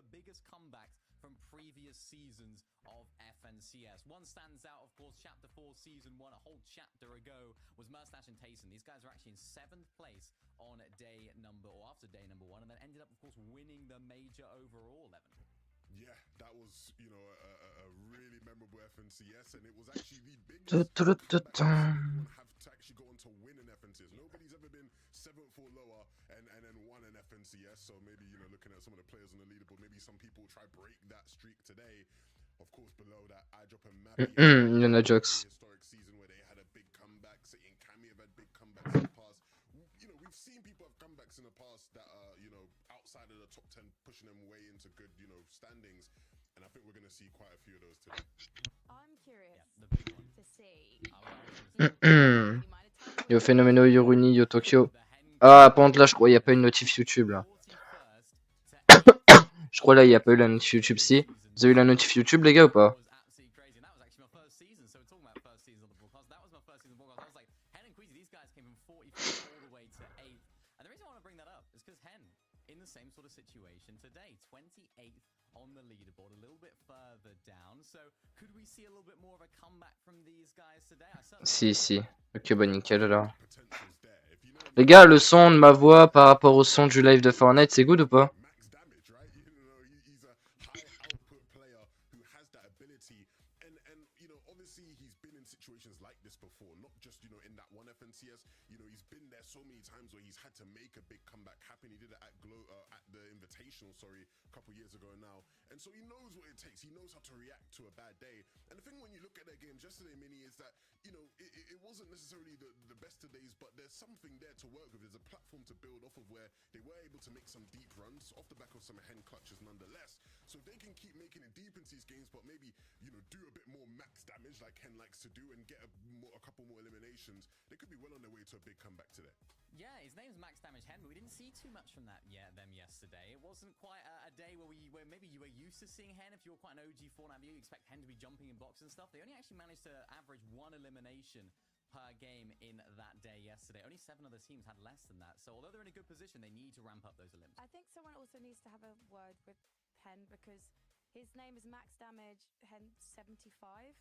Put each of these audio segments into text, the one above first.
biggest comebacks from previous seasons of FNCS. One stands out, of course, Chapter 4, Season 1, a whole chapter ago, was Merstash and Tayson. These guys are actually in 7th place on after day number 1, and then ended up, of course, winning the major overall, Evan. Yeah, that was, you know, a really memorable FNCS, and it was actually the biggest comeback anyone have to actually go on to win an FNCS. Nobody's ever been 7th or lower and then won an FNCS, so maybe, you know, looking at some of the players on the leaderboard, maybe some people try break that streak today. Of course, below that, iDrop and Mappy Il y en a Jox. historic season where they had a big comeback. City and Cammy have had big comebacks in the past. You know, we've seen people have comebacks in the past that are, you know, outside of the top 10, pushing them way into good, you know, standings. And I think we're going to see quite a few of those today. I'm curious to see. Yo Phénoméno, yo Runi, yo Tokyo. Ah, par contre là je crois qu'il n'y a pas une notif YouTube là. Je crois là il n'y a pas eu la notif YouTube. Si, vous avez eu la notif YouTube les gars ou pas? On the leaderboard, a little bit further down. So, could we see a little bit more of a comeback from these guys today? Si. Ok, bah nickel alors. Les gars, le son de ma voix par rapport au son du live de Fortnite, c'est good ou pas? So many times where he's had to make a big comeback happen. He did it at the Invitational, a couple years ago now. And so he knows what it takes. He knows how to react to a bad day. And the thing when you look at their games yesterday, Mini, is that, you know, it wasn't necessarily the best of days, but there's something there to work with. There's a platform to build off of where they were able to make some deep runs off the back of some hen clutches nonetheless. So if they can keep making it deep into these games, but maybe, you know, do a bit more max damage like Hen likes to do and get a couple more eliminations, they could be well on their way to a big comeback today. Yeah, his name's Max Damage Hen, but we didn't see too much from them yesterday. It wasn't quite a day where maybe you were used to seeing Hen. If you're quite an OG Fortnite viewer, you expect Hen to be jumping in boxes and stuff. They only actually managed to average 1 elimination per game in that day yesterday. Only 7 other teams had less than that. So although they're in a good position, they need to ramp up those elims. I think someone also needs to have a word with Hen because his name is Max Damage Hen 75.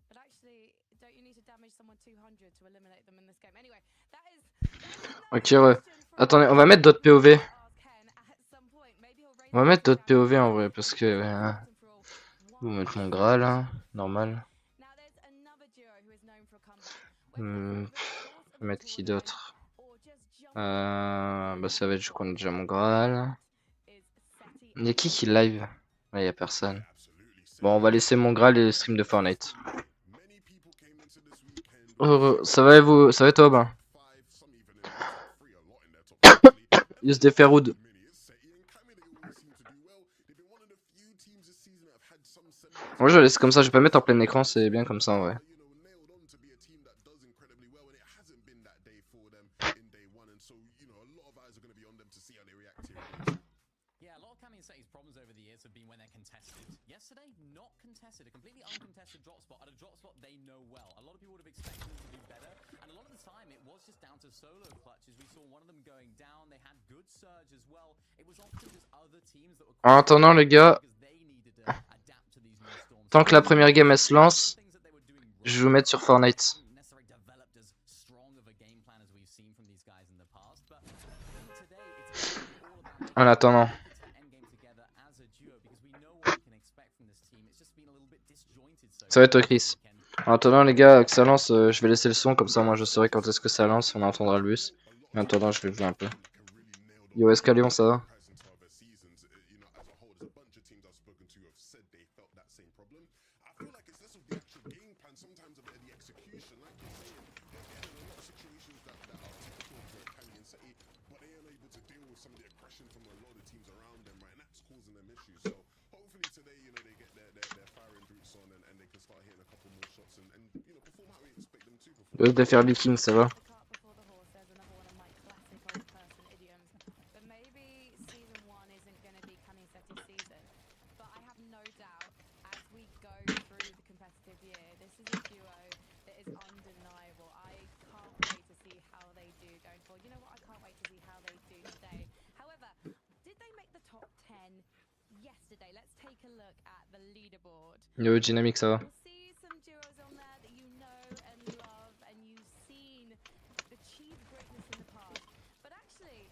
But actually, don't you need to damage someone 200 to eliminate them in this game? Anyway, that is... Ok, ouais. Attendez, on va mettre d'autres POV. On va mettre d'autres POV en vrai, parce que... je vais mettre mon Graal, hein, normal. Je vais mettre qui d'autre? Bah ça va être, je connais déjà mon Graal. Il y a qui live? Ouais, il y a personne. Bon, on va laisser mon Graal et le stream de Fortnite. Oh, ça va et vous? Ça va toi, ben? Use des Feroud. Moi je laisse comme ça, je vais pas mettre en plein écran, c'est bien comme ça en vrai. En attendant les gars, tant que la première game elle se lance, je vais vous mettre sur Fortnite. En attendant. Ça va être toi Chris. En attendant les gars que ça lance, je vais laisser le son comme ça moi je saurai quand est-ce que ça lance, on entendra le bus. En attendant je vais jouer un peu. Yo Escalion ça va? De faire Viking ça va? the leaderboard. Yo, dynamique, ça va. You'll see some duos on there that you know and love, and you've seen achieve greatness in the past. But actually,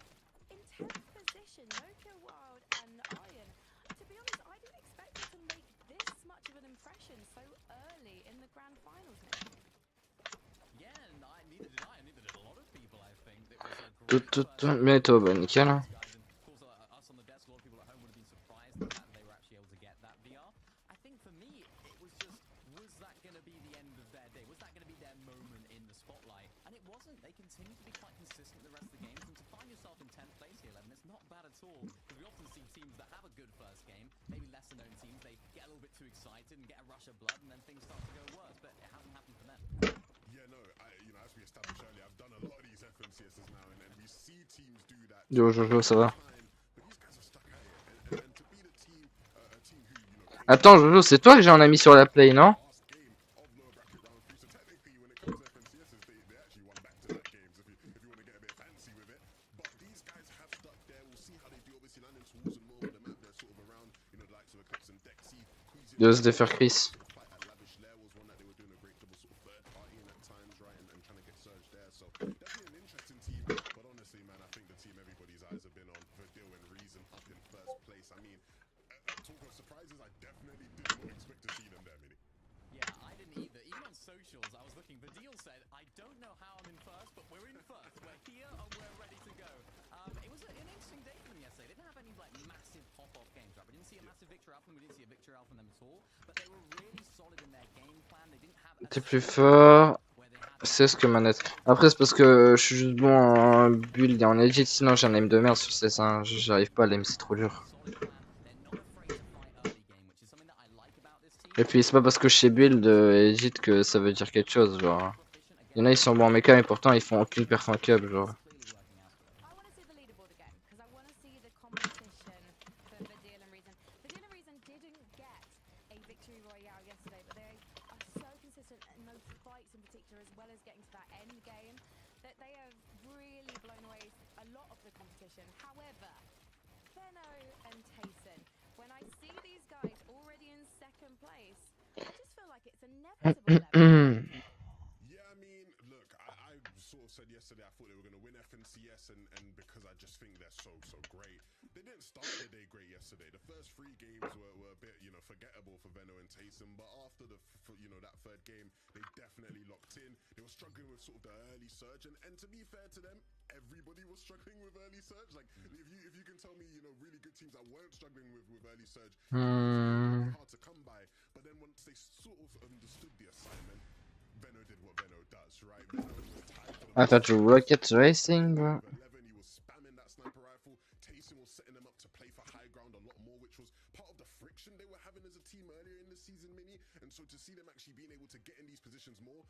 in 10th position, No Kill Wild and Iron. To be honest, I didn't expect them to make this much of an impression so early in the grand finals, Nick. Yeah, and neither did I. Neither did a lot of people. I think it was a great first Bien et toi, bah nickel. Hein. guys, and of course, us on the desk, a lot of people at home would have been surprised that they were actually able to get that VR. I think for me, it was just, was that going to be the end of their day? Was that going to be their moment in the spotlight? And it wasn't. They continued to be quite consistent the rest of the games, and to find yourself in 10th place here, 11, it's not bad at all. Because we often see teams that have a good first game, maybe lesser known teams, they get a little bit too excited and get a rush of blood, and then things start to go worse. But it hasn't happened for them. Yeah, no, as we established earlier, I've done a lot of these FNCSs now, and we see teams do that. Yo, Jojo, ça va. But these guys are stuck at it, and to be the team, a team who, Attends, Jojo, c'est toi que j'ai en ami sur la play, non? last game of lower bracket round 3, so technically when it comes to FNCSs, they actually won back-to-back games if you want to get a bit fancy with it. But these guys have stuck there. We'll see how they do. Obviously, landing towards and more of the map, they're sort of around, the likes of Eclipse and Dexy. De se défaire Chris. Fight at Lavish Lair was one that they were doing a great double sort of third party in at times, right, and trying to get surge there. So definitely an interesting team. But honestly, man, I think the team everybody's eyes have been on, Verdil and Reason up in first place. I mean, talk of surprises, I definitely did not expect to see them there, Mini. Yeah, I didn't either. Even on socials, I was looking. Vadil said, I don't know how I'm in first, but we're in first. We're here and we're ready to go. It was an interesting day for them yesterday. They didn't have any like massive pop-off games, right? We didn't see a massive victory out from them. We didn't see a victory out from them at all. But they were really solid in their game plan. They didn't have T'es plus fort. C'est ce que manette. Après, c'est parce que je suis juste bon en build et en edit. Sinon, j'ai un aim de merde sur CS1. J'arrive pas à l'aim, c'est trop dur. Et puis, c'est pas parce que je sais build edit que ça veut dire quelque chose. Genre, il y en a, ils sont bons en méca, mais pourtant, ils font aucune perf en cup. Genre. I want to see the leaderboard again because I want to see the competition for Vadil and Reason. Vadil and Reason didn't get a victory royale yesterday, but they are so consistent in those fights in particular, as well as getting to that end game, that they have really blown away a lot of the competition. However, Benno and Tayson, when I see these guys already in second place, I just feel like it's inevitable. Yeah, I mean, look, I sort of said yesterday I thought they were going to win FNCS, and because I just think they're so great. They didn't start the day great yesterday. The first 3 games were a bit, forgettable for Venno and Tayson, but after that third game, they definitely locked in. They were struggling with sort of the early surge, and to be fair to them, everybody was struggling with early surge. Like, if you can tell me, really good teams that weren't struggling with early surge, it's hard to come by. But then once they sort of understood the assignment, Venno did what Venno does, right? Venno was tied for the I thought you rocket racing, bro. 11, he was spamming that sniper rifle. Tayson was setting them up to play for high ground a lot more, which was part of the friction they were having as a team earlier in the season, Mini. And so to see them actually being able to get in these positions more,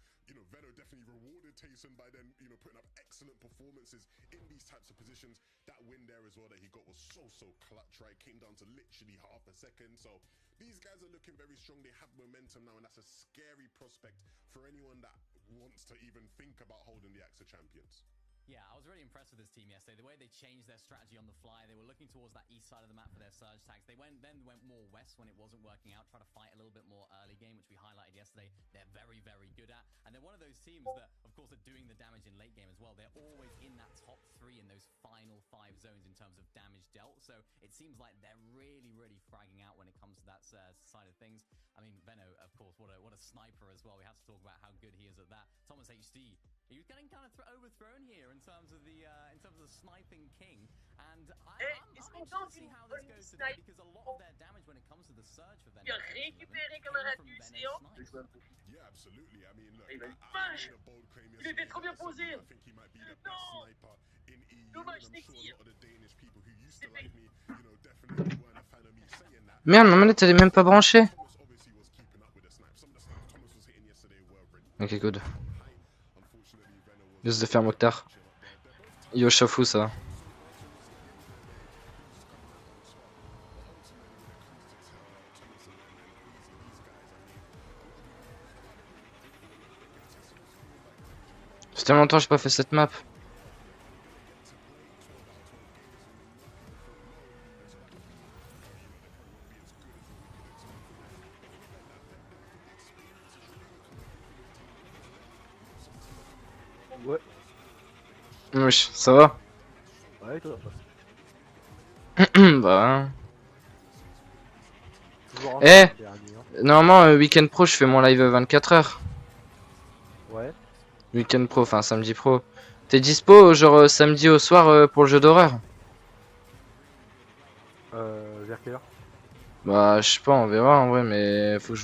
Venno definitely rewarded Tayson by then, putting up excellent performances in these types of positions. That win there as well that he got was so clutch, right? Came down to literally half a second. So these guys are looking very strong. They have momentum now, and that's a scary prospect for anyone that wants to even think about holding the axe of champions. Yeah, I was really impressed with this team yesterday. The way they changed their strategy on the fly, they were looking towards that east side of the map for their surge tags. They went more west when it wasn't working out, try to fight a little bit more early game, which we highlighted yesterday. They're very good at. And they're one of those teams that, of course, are doing the damage in late game as well. They're always in that top 3 in those final 5 zones in terms of damage dealt. So it seems like they're really fragging out when it comes to that side of things. I mean, Venno, of course, what a sniper as well. We have to talk about how good he is at that. Thomas HD, he was getting kind of overthrown here in terms of the sniping king, and I'm interested to see how this goes today, because a lot of their damage when it comes to the surge for Venno came from Venno's snipes. Yeah, absolutely. I mean, look, I made a bold claim yesterday. I think he might be the best sniper in EU, and I'm sure a lot of the Danish people who used to like me, definitely weren't a fan of me saying that. Merde, ma manette elle est même pas branchée. Thomas obviously was keeping up with the snipes. Some of the snipes Thomas was hitting yesterday were really Ok, good. Unfortunately, Venno was Juste de faire Mokhtar. Yo, Chafou, ça va. Ça fait tellement longtemps que j'ai pas fait cette map. Ouais. Wesh, ça va? Ouais, toi. Bah. Toujours en Eh, dernier, hein. normalement, Weekend Pro, je fais mon live 24 heures. Ouais. Weekend Pro, enfin samedi pro. T'es dispo, genre samedi au soir pour le jeu d'horreur? Vers quelle heure? Bah, je sais pas, on verra en vrai, mais faut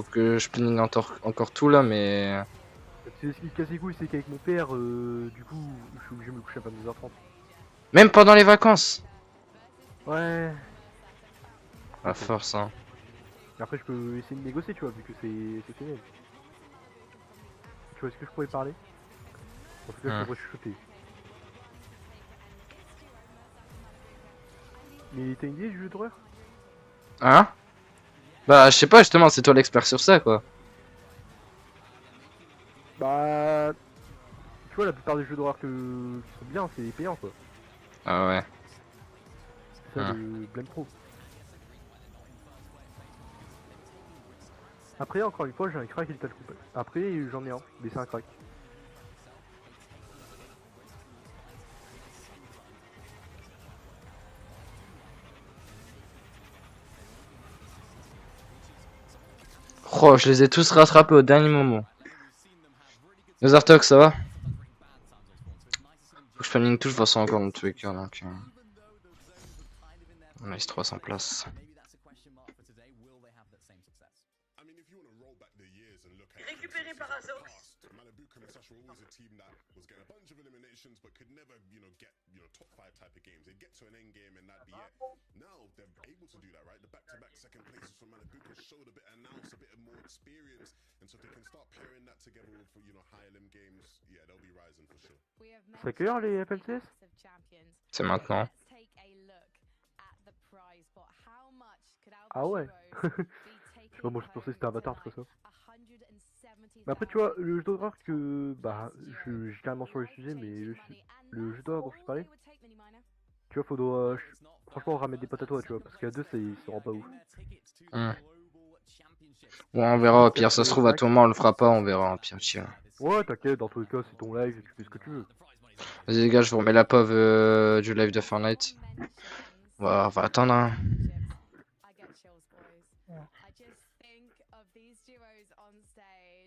que je planning encore tout là, mais. C'est ce qui me casse les couilles, c'est qu'avec mon père, du coup, je suis obligé de me coucher à 22h30. Même pendant les vacances! Ouais. À force, hein. Mais après, je peux essayer de négocier, tu vois, vu que c'est exceptionnel. Tu vois, est-ce que je pourrais parler? En tout cas, je pourrais chuchoter. Mais t'as une idée du jeu d'horreur? Hein? Bah, je sais pas, justement, c'est toi l'expert sur ça, quoi. Bah. Tu vois, la plupart des jeux d'horreur qui sont bien, c'est payant, quoi. Ah ouais. C'est ça le Blame Pro. Après, encore une fois, j'ai un crack et le coupable. Après, j'en ai un, mais c'est un crack. Oh, je les ai tous rattrapés au dernier moment. Les Artox, ça va? Faut que je planning tout, je vois ça encore dans tous les cas, donc. On a 300 places. Récupéré par Azox. Malibucum and Sash were always a team that was getting a bunch of eliminations but could never, get, top 5 type of games. They'd get to an end game and that'd be it. Now they're able to do that, right? The back-to-back second places from Malibucum showed a bit of nous, a bit of more experience. And so if they can start pairing that together with, high limb games, yeah, they'll be rising for sure. C'est quelle heure les FLCS? C'est maintenant. Ah ouais. Je sais pas, moi je pensais que c'était Avatar, tout ça. Mais après, tu vois, le jeu d'horreur que. Bah, j'ai carrément sur le sujet, mais le jeu d'horreur dont je te parlais, tu vois, faudra. Franchement, ramener des potes à toi, tu vois, parce qu'à deux, ça rend pas ouf. Bon, on verra, au pire, ça se trouve à tout moment, on le fera pas, on verra, au pire, chill. Ouais, t'inquiète, dans tous les cas, c'est ton live, tu fais ce que tu veux. Vas-y les gars, je vous remets la POV du live de Fortnite. On va attendre, hein.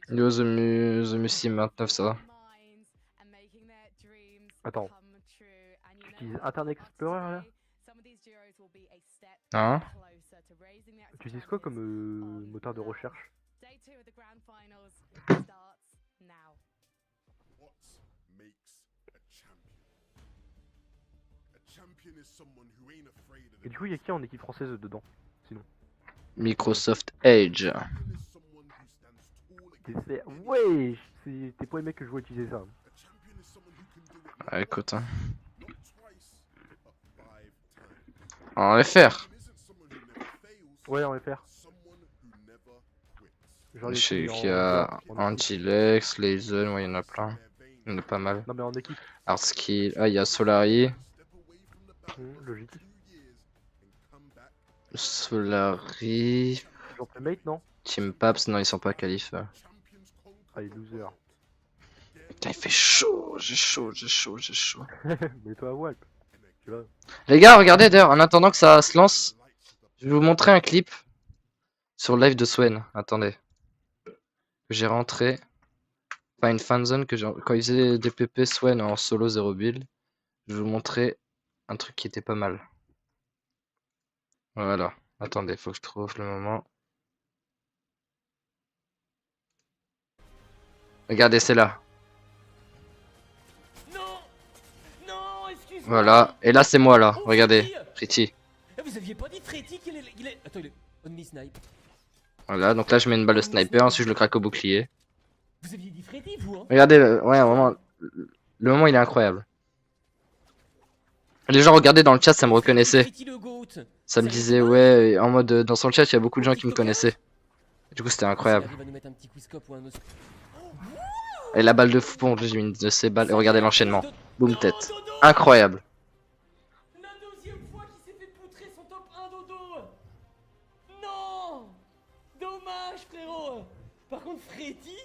Yo, The Musim 29, ça va? Attends. Tu utilises Internet Explorer là? Hein? Tu utilises quoi comme moteur de recherche? Et du coup, y'a qui en équipe française dedans? Sinon. Microsoft Edge. Ouais, t'es pas les mecs que je vois utiliser ça. Ah, écoute, hein. En FR. Ouais, en FR. Je sais qu'il y a Antilex, Lazen, ouais, il y en a plein. Il y en a pas mal. Non, mais en équipe. Artskill, ah, il y a Solari. Logique. Solari. Genre mate, non? Team Paps, non, ils sont pas qualifs. Ah, les losers. Putain, il fait chaud, j'ai chaud. Mets-toi à Walp. Tu vois. Les gars, regardez d'ailleurs, en attendant que ça se lance, je vais vous montrer un clip sur le live de Swen. Attendez. J'ai rentré. Enfin, une fanzone que quand il faisait des PP Swen en solo 0 build. Je vais vous montrer un truc qui était pas mal. Voilà. Attendez, faut que je trouve le moment. Regardez, c'est là. Non, excuse-moi. Voilà. Et là, c'est moi, là. Regardez. Pretty. Vous aviez pas dit Freddy qu'il est... Attends, il est... Only snipe. Voilà, donc là, je mets une balle de sniper. Ensuite, je le craque au bouclier. Vous aviez dit Freddy, vous, hein? Regardez, ouais, vraiment. Le moment, il est incroyable. Les gens regardaient dans le chat, ça me reconnaissait. Ça me disait, ouais, en mode, dans son chat, il y a beaucoup de gens qui me connaissaient. Du coup, c'était incroyable. Et la balle de fou, j'ai mis une de ces balles. Et regardez l'enchaînement. Boum, tête. Incroyable. La deuxième fois qu'il s'est fait poutrer son top 1 dodo. Non. Dommage, frérot. Par contre, Freddy,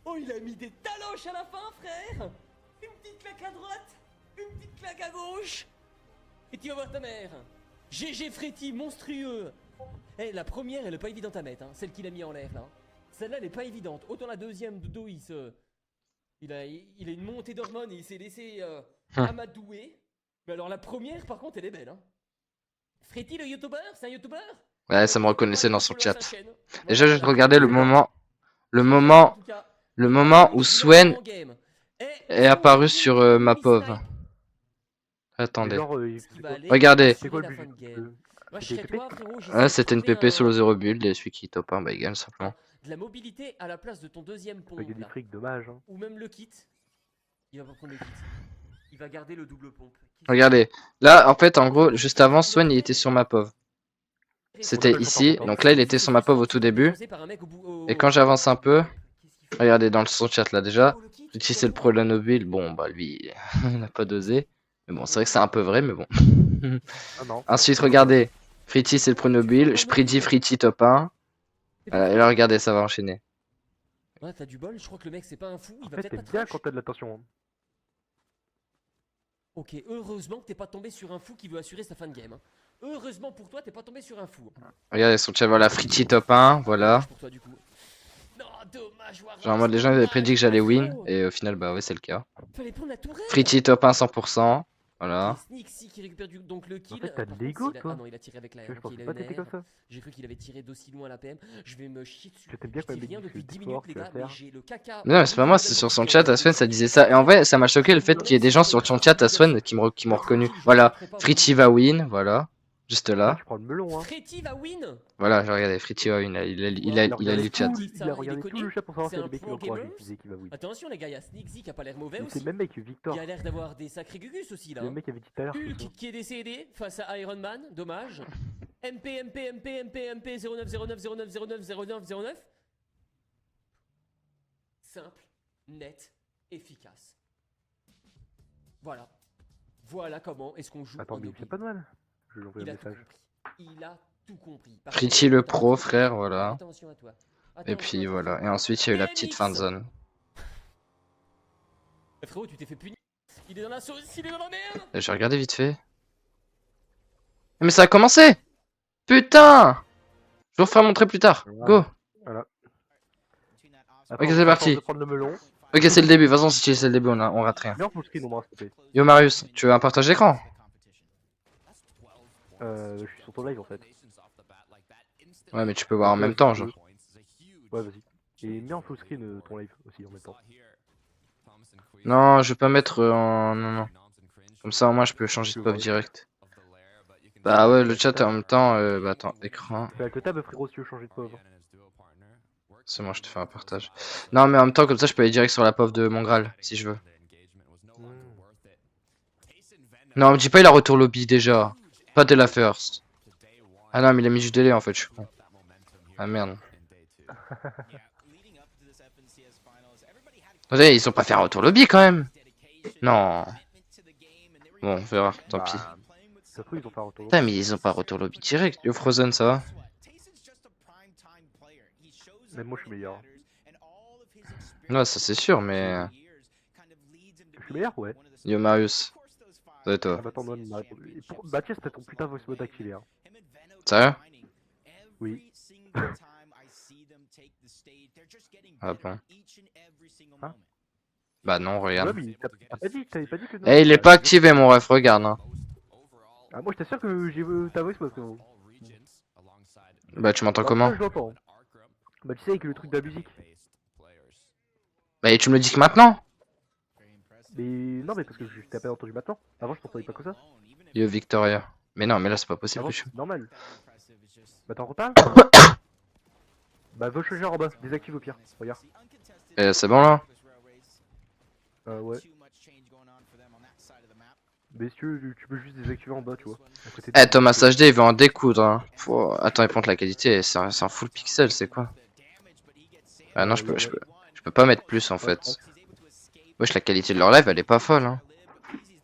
oh, il a mis des taloches à la fin, frère. Une petite claque à droite, une petite claque à gauche. Et tu vas voir ta mère. GG Freddy, monstrueux. Eh, la première, elle est pas évidente à mettre, hein, celle qu'il a mis en l'air là. Celle-là, elle est pas évidente. Autant la deuxième de dos, il a une montée d'hormones et il s'est laissé amadouer. Mais alors la première, par contre, elle est belle. Hein. Freddy, le youtubeur, c'est un youtubeur? Ouais, ça me reconnaissait dans son chat. Déjà, je regardais le moment où Swen est apparu sur ma pauvre. Attendez. Regardez. C'est quoi le but Ouais, c'était une PP sur le 0 build et celui qui top 1, bah il gagne simplement. De la mobilité à la place de ton deuxième pompe. Il y a des frics, dommage. Hein. Ou même le kit. Il va pas prendre le kit. Il va garder le double pompe. Regardez. Là, en fait, en gros, juste avant, Swen il était sur ma pauvre. C'était ici. Donc là, il était sur ma pauvre au tout début. Et quand j'avance un peu, regardez dans son chat là déjà. Si c'est le pro de la build, bon bah lui, il n'a pas dosé. Mais bon, c'est vrai que c'est un peu vrai, mais bon. Ensuite, regardez. Fritty, c'est le pro build. Je prédis Fritty top 1. Et là, regardez, ça va enchaîner. Ouais, t'as du bol, je crois que le mec c'est pas un fou. Il va En fait, peut-être t'es pas bien quand t'as de l'attention. Hein. Ok, heureusement que t'es pas tombé sur un fou qui veut assurer sa fin de game. Hein. Heureusement pour toi, t'es pas tombé sur un fou. Regardez son chat, voilà, Fritty top 1, voilà. Pour toi, du coup. Non, dommage, Genre en mode les gens avaient prédit que j'allais win, et au final, bah ouais, c'est le cas. Fallait prendre la tourelle. Fritty top 1 100%, voilà. Sneaksy qui récupère donc le kill. En fait, t'as de Par contre, l'ego, s'il a- toi. Ah non, il a tiré avec la Je R. pense Ok, il a pas une que t'étais R. comme ça. J'ai cru qu'il avait tiré d'aussi loin la PM. Je vais me chier dessus. J'étais bien Je quand dis même rien dit que depuis 10 c'était minutes, fort, les tu vas gars, faire. mais j'ai le caca. Non, mais c'est pas moi, c'est sur son chat, à Swen, ça disait ça. Et en vrai, ça m'a choqué le fait qu'il y ait des gens sur son chat à Swen qui m'ont reconnu. Voilà, Fritty va win, voilà. Juste là. Tu prends le melon, hein. Freddy va win. Voilà, regardez, Fritty va win, il a lu le chat. Il a regardé tout le chat pour savoir si le mec qui va encourager qui disait qu'il va win. Attention les gars, il y a Sneaksy qui a pas l'air mauvais C'est aussi. le même mec, Victor. Il a l'air d'avoir des sacrés gugus aussi là. Le mec avait dit tout à l'heure. Hulk qui est décédé face à Iron Man, dommage. MP 09090909090909. Simple, net, efficace. Voilà. Voilà comment est-ce qu'on joue. Attends, mais c'est pas de mal. Je lui envoie un Il a tout message. compris. Il a tout compris. Par Fritty contre, le pro, frère, voilà. attention à toi. Et puis voilà, et ensuite il y a eu la petite fin de zone. Frérot, tu t'es fait punir. Il est dans la sauce, il est dans la merde. J'ai regardé vite fait. Mais ça a commencé! Putain! Je vous referai montrer plus tard. Go! Voilà. Ok, c'est parti. Prendre le melon. Ok, c'est le début. De toute façon, si c'est le début, on rate rien. Viens, full screen, on s'il te plaît. Yo Marius, tu veux un partage d'écran? Je suis sur ton live en fait. Ouais, mais tu peux voir en même temps, genre. Ouais, vas-y. Et mets en full screen ton live aussi en même temps. Non, je vais pas mettre en. Non, non. Comme ça, au moins, je peux changer de pop direct. Bah ouais, le chat en même temps. Bah attends, écran. Fais avec le tab, frérot, si tu veux changer de pauvre. C'est moi, je te fais un partage. Non, mais en même temps, comme ça, je peux aller direct sur la pop de mon Graal, si je veux. Non, me dis pas, il a retour lobby déjà. Pas dès la first. Ah non, mais il a mis du délai en fait, je suis con. Ah merde. Attendez, ils ont pas fait un retour lobby quand même. Non. Bon, on verra, tant pis. Ça se trouve, ils ont pas un retour. Putain, mais ils ont pas retour lobby direct. Yo Frozen, ça va? Même moi, je suis meilleur. Ouais, ça c'est sûr, mais. Je suis meilleur, ouais. Yo Marius. Ça va et toi? Ah bah attends, non, il m'a répondu. Baptiste, t'as ton putain de voice mode activé, hein. Sérieux? Oui. Ah bon? Hein? Bah non, regarde. Ouais, mais t'avais pas dit que non. Eh, il est pas activé mon ref, regarde. Hein. Ah, moi, je t'assure que j'ai ta voice mode, frérot. Bah, tu m'entends Bah, comment? moi, je l'entends. Bah, tu sais, avec le truc de la musique. Bah, et tu me le dis que maintenant? Mais non, mais parce que je t'ai pas entendu maintenant. Avant, je t'entendais pas que ça. Yo Victoria. Mais non, mais là c'est pas possible. Avant, que je- c'est normal. Bah, t'en reparles? Bah, va changer en bas. Désactive au pire. Regarde. C'est bon là? Ouais. Mais si tu peux juste désactiver en bas, tu vois. Eh, Thomas HD il veut en découdre. Hein. Attends, il monte la qualité. C'est un full pixel, c'est quoi? Ah non, je peux pas mettre plus en fait. Wesh, la qualité de leur live elle est pas folle. Hein.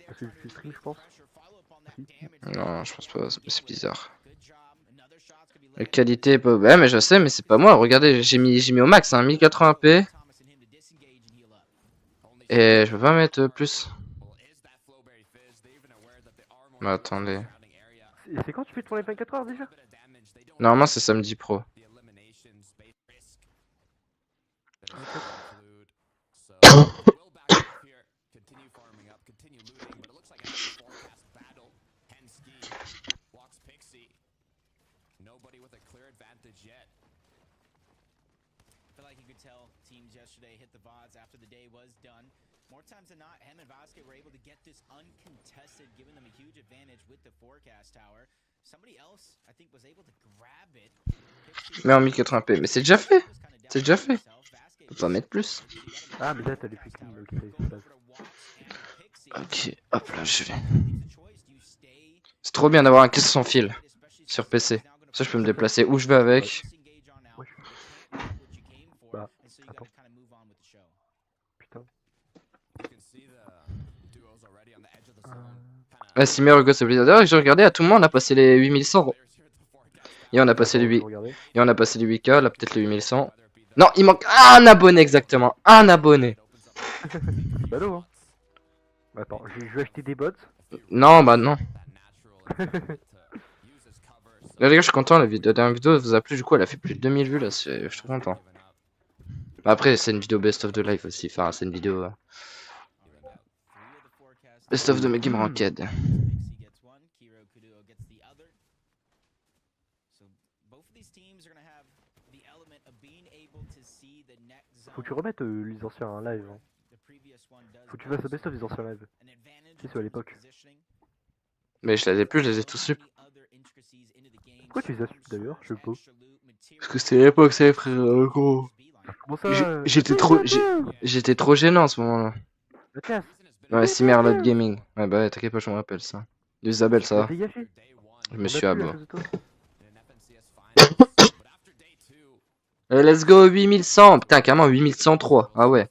Parce que tu stream, je pense. Non, je pense pas, c'est bizarre. La qualité est pas. Ouais, mais je sais, mais c'est pas moi. Regardez, j'ai mis au max, hein, 1080p. Et je peux pas mettre plus. Bah attendez. C'est quand tu fais ton live 24 heures déjà? Normalement c'est samedi pro. More times than not, Hem and Vasquez were able to get this uncontested, giving them a huge advantage with the forecast tower. Somebody else, I think, was able to grab it. Mais en 1080p, mais c'est déjà fait. C'est déjà fait. On peut pas mettre plus. Ah, mais là t'as les flics. Ok, hop là, je vais. C'est trop bien d'avoir un casque sans fil sur PC. Ça, je peux me déplacer où je veux avec. Ouais. Bah, attends. Putain. Ah, si meilleur gosse D'ailleurs, j'ai regardé à tout moment, on a passé les 8100. Et on a passé les 8. Et on a passé les 8K, là peut-être les 8100. Non, il manque un abonné exactement. Un abonné. Bah non, hein. Attends, je vais acheter des bots. Non, bah non. Là, les gars, je suis content, la dernière vidéo vous a plu, du coup, elle a fait plus de 2000 vues, là, je suis trop content. Après, c'est une vidéo best of the life aussi, enfin, c'est une vidéo best of de mes games ranked. Faut que tu remettes les anciens live. Hein. Faut que tu fasses le best of des anciens live. Si c'est à l'époque. Mais je les ai plus, je les ai tous sup. Pourquoi tu les as su d'ailleurs? Je sais pas. Parce que c'était l'époque, c'est frère, gros. Comment ça? J'étais trop gênant à ce moment-là. La classe. Ouais, Simerlot Gaming. Ouais, bah ouais, t'inquiète pas, je me rappelle ça. Isabelle, ça va. Je me suis abo. Et let's go, 8100. Putain, carrément 8103. Ah ouais.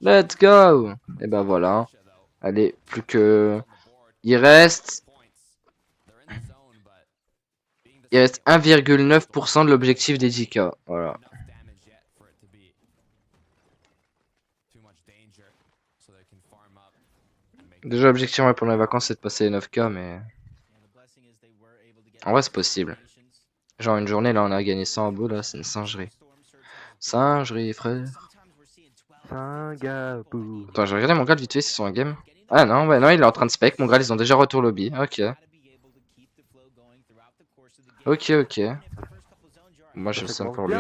Let's go. Et bah voilà. Allez, plus que... Il reste 1,9% de l'objectif des 10K. Voilà. Déjà, l'objectif pour les vacances, c'est de passer les 9K, mais... En vrai, c'est possible. Genre, une journée, là, on a gagné 100 abos, là, c'est une singerie. Singerie, frère. Attends, j'ai regardé mon gars vite fait, c'est son game. Ah non, ouais, non, il est en train de spec. Mon gars, ils ont déjà retour lobby. Ok. Ok, ok. Moi, je le sens pour lui.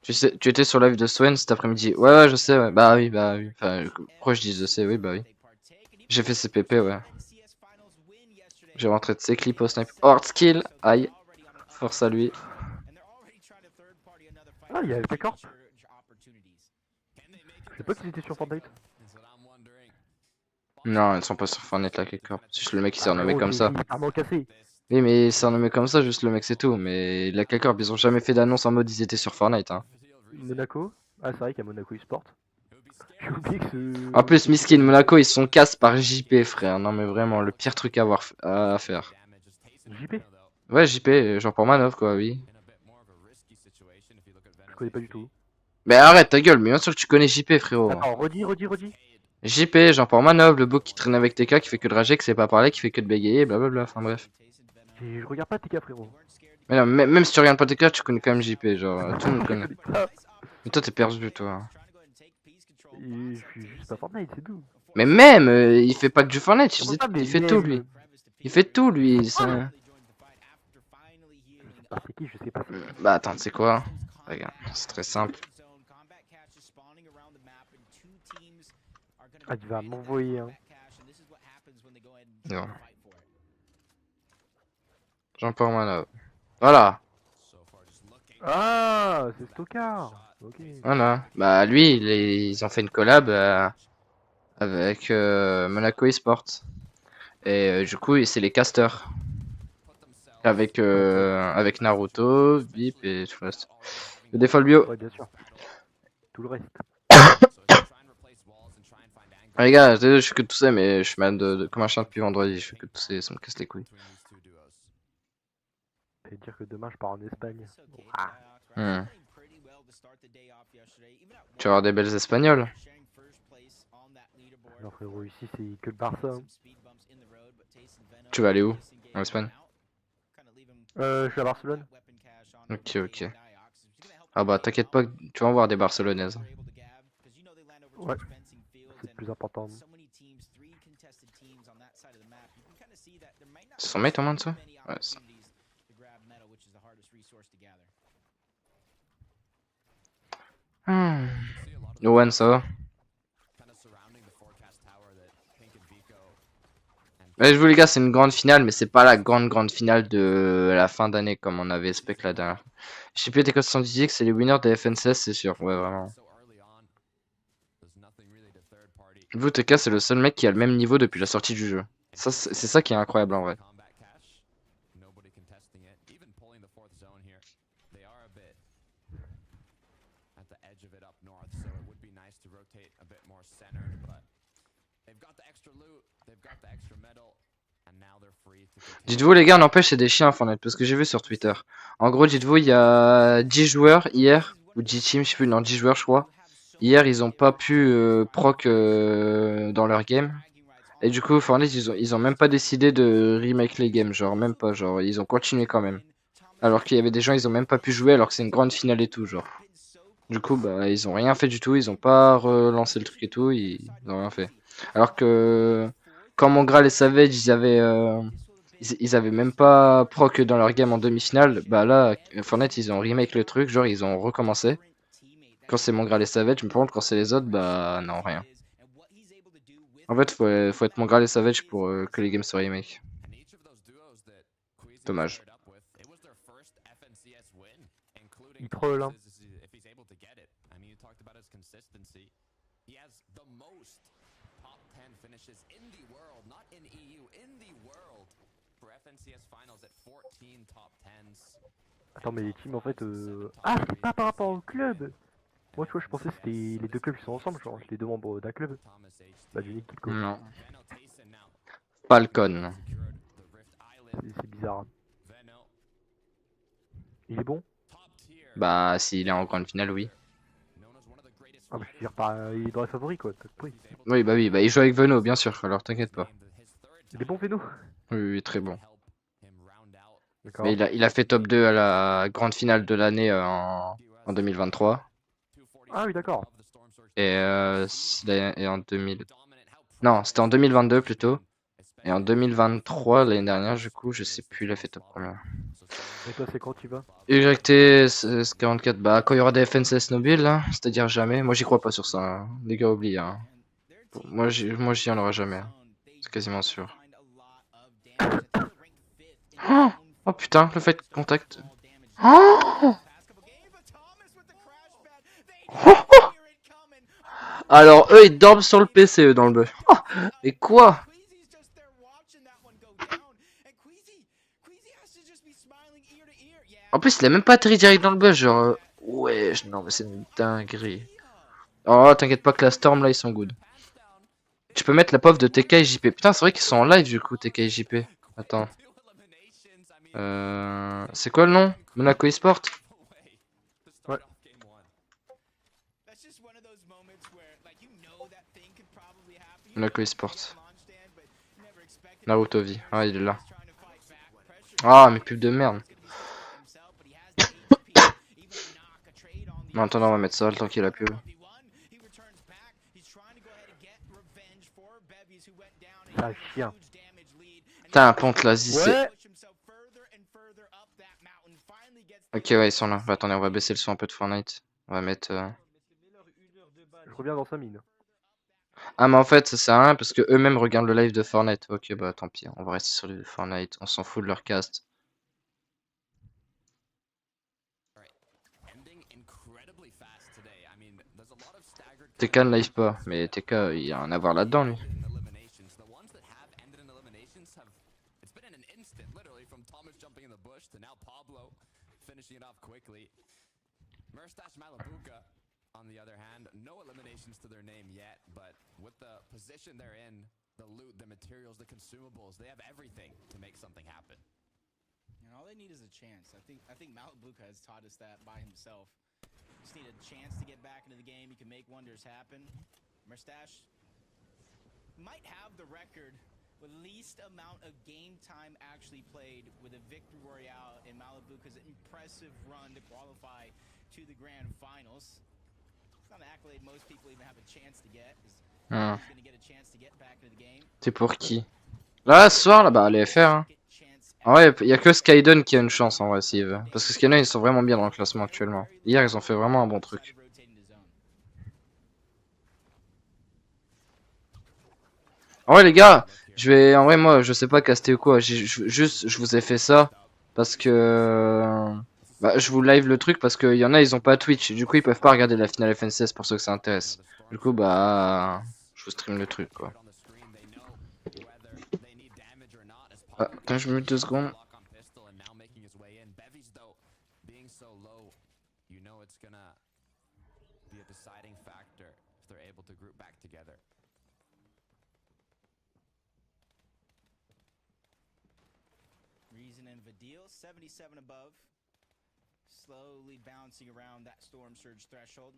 Tu étais sur live de Swen cet après-midi. Ouais, je sais, ouais. Bah oui, bah oui. Enfin, pourquoi je dis je sais, oui, bah oui. J'ai fait CPP, ouais. J'ai rentré de ses clips au snipe. Hard skill, aïe. Force à lui. Ah, il y a le K-Corp. Je sais pas qu'ils étaient sur Fortnite. Non, ils sont pas sur Fortnite là, K-Corp. C'est juste le mec qui s'est renommé comme ça. Cassé. Oui, mais il s'est renommé comme ça, juste le mec, c'est tout. Mais la K-Corp, ils ont jamais fait d'annonce en mode ils étaient sur Fortnite. Hein. Monaco. Ah, c'est vrai qu'à Monaco, ils sportent. J'ai oublié que ce... En plus, Miskin, Monaco, ils sont casse par JP, frère. Non, mais vraiment, le pire truc à faire. JP? Ouais, JP, genre pour manœuvre, quoi, oui. Je connais pas du tout. Mais arrête ta gueule, mais bien sûr que tu connais JP, frérot. Attends, redis. JP, genre pour manœuvre, le bouc qui traîne avec TK, qui fait que de rager, qui sait pas parler, qui fait que de bégayer, blablabla, enfin bref. Je regarde pas TK, frérot. Mais non, même si tu regardes pas TK, tu connais quand même JP, genre, tout le monde connaît. Mais toi, t'es perdu, toi. Je suis juste pas Fortnite, c'est tout. Mais même, il fait pas que du Fortnite, il fait tout, lui. Il fait tout, lui. Ça... Je sais pas. Bah attends, c'est quoi? Regarde, c'est très simple. Ah, tu vas m'envoyer un. Non. Jean-Paul Manov. Voilà. Ah, c'est Stockard. Ok. Voilà. Bah lui, ils ont fait une collab avec Monaco eSport. Et du coup, c'est les casters. Avec Naruto, Vip et tout le reste. Le défaut bio. Ouais, bien sûr. Tout le reste. Les gars, je fais que tousser, mais je suis malade comme un chien depuis vendredi. Je fais que tousser, ça me casse les couilles. Et dire que demain je pars en Espagne. Hmm. Tu vas avoir des belles espagnoles. Non frérot, ici c'est que le Barça. Hein. Tu vas aller où? En Espagne? Je suis à Barcelone. Ok, ok. Ah bah t'inquiète pas, tu vas en voir des Barcelonaises. Ouais, c'est le plus important. C'est son mate en moins de ça? Ouais, ça. Owen, ça va? Je vous les gars, c'est une grande finale, mais c'est pas la grande finale de la fin d'année comme on avait spec la dernière fois. Je sais plus TK 78 c'est les winners des FNCS, c'est sûr, ouais vraiment. Vous TK c'est le seul mec qui a le même niveau depuis la sortie du jeu. Ça, c'est ça qui est incroyable en vrai. Dites-vous les gars, n'empêche c'est des chiens Fortnite parce que j'ai vu sur Twitter. En gros, dites-vous, il y a 10 joueurs hier, ou 10 teams, je sais plus, non 10 joueurs je crois. Hier, ils ont pas pu proc dans leur game. Et du coup, Fortnite, ils ont même pas décidé de remake les games, genre même pas, genre ils ont continué quand même. Alors qu'il y avait des gens, ils ont même pas pu jouer alors que c'est une grande finale et tout, genre. Du coup, bah ils ont rien fait du tout, ils ont pas relancé le truc et tout, ils ont rien fait. Alors que quand mon Graal et Savage, ils avaient même pas proc dans leur game en demi-finale, bah là, Fortnite, ils ont remake le truc, genre ils ont recommencé. Quand c'est mon Graal et Savage, mais par contre quand c'est les autres, bah non, rien. En fait, faut être mon Graal et Savage pour que les games soient remake. Dommage. Il troll hein. Attends mais les teams en fait Ah c'est pas par rapport au club. Moi tu vois je pensais que c'était les deux clubs qui sont ensemble, genre les deux membres d'un club. Bah d'une équipe quoi. Non. Falcon. C'est bizarre. Il est bon? Bah s'il est en grande finale, oui. Ah mais je veux dire pas, il est dans les favoris quoi, t'as compris. Oui, bah il joue avec Veno, bien sûr, alors t'inquiète pas. Il est bon Veno? Oui, très bon. D'accord. Mais il a fait top 2 à la grande finale de l'année en 2023. Ah oui d'accord. Et en 2000... Non, c'était en 2022 plutôt. Et en 2023, l'année dernière, du coup, je sais plus, il a fait top première. Et toi c'est quand tu vas? YT 44, bah quand il y aura des FNCS Nobile, hein, c'est-à-dire jamais. Moi j'y crois pas sur ça, hein. Les gars oubliez. Hein. Moi j'y en aura jamais. Hein. C'est quasiment sûr. Oh putain, le fait contact. Oh Alors eux ils dorment sur le PC eux dans le bœuf. Oh, et quoi? En plus il a même pas atterri direct dans le bœuf, genre... Ouais, non mais c'est une dinguerie. Oh t'inquiète pas que la Storm là ils sont good. Tu peux mettre la pauvre de TK et JP. Putain c'est vrai qu'ils sont en live du coup TK et JP. Attends. C'est quoi le nom? Monaco eSport? Ouais. Monaco eSport. Naruto V. Ah il est là. Ah mais pub de merde. Non attends on va mettre ça le temps qu'il y a la pub. C'est un chien. Putain un ponte là, Ouais. Ok ouais ils sont là. Bah, attendez on va baisser le son un peu de Fortnite. On va mettre... Je reviens dans 5 minutes. Ah mais en fait ça sert à rien parce que eux-mêmes regardent le live de Fortnite. Ok bah tant pis, on va rester sur le de Fortnite. On s'en fout de leur cast. TK ne live pas, mais TK il y a un à voir là-dedans lui. On the other hand, no eliminations to their name yet, but with the position they're in, the loot, the materials, the consumables, they have everything to make something happen. And all they need is a chance. I think Malabuka has taught us that by himself. Just need a chance to get back into the game. You can make wonders happen. Mustache might have the record with least amount of game time actually played with a victory royale in Malibuca's impressive run to qualify to the grand finals. It's not an accolade most people even have a chance to get. Hmm. He's gonna get a chance to get back into the game. C'est pour qui? Là, ce soir, là, bah, allez FR. Hein. En vrai, il y a que Skyden qui a une chance en vrai s'il veut. Parce que Skyden, ils sont vraiment bien dans le classement actuellement. Hier, ils ont fait vraiment un bon truc. En vrai, les gars, en vrai, moi, je sais pas caster ou quoi. Je vous ai fait ça parce que. Bah, je vous live le truc parce qu'il y en a, ils ont pas Twitch. Du coup, ils peuvent pas regarder la finale FNCS pour ceux que ça intéresse. Du coup, bah. Je vous stream le truc, quoi. Ah, attends, je me mute 2 secondes. Reason and Vidal, 77 above. Slowly bouncing around that Storm Surge threshold.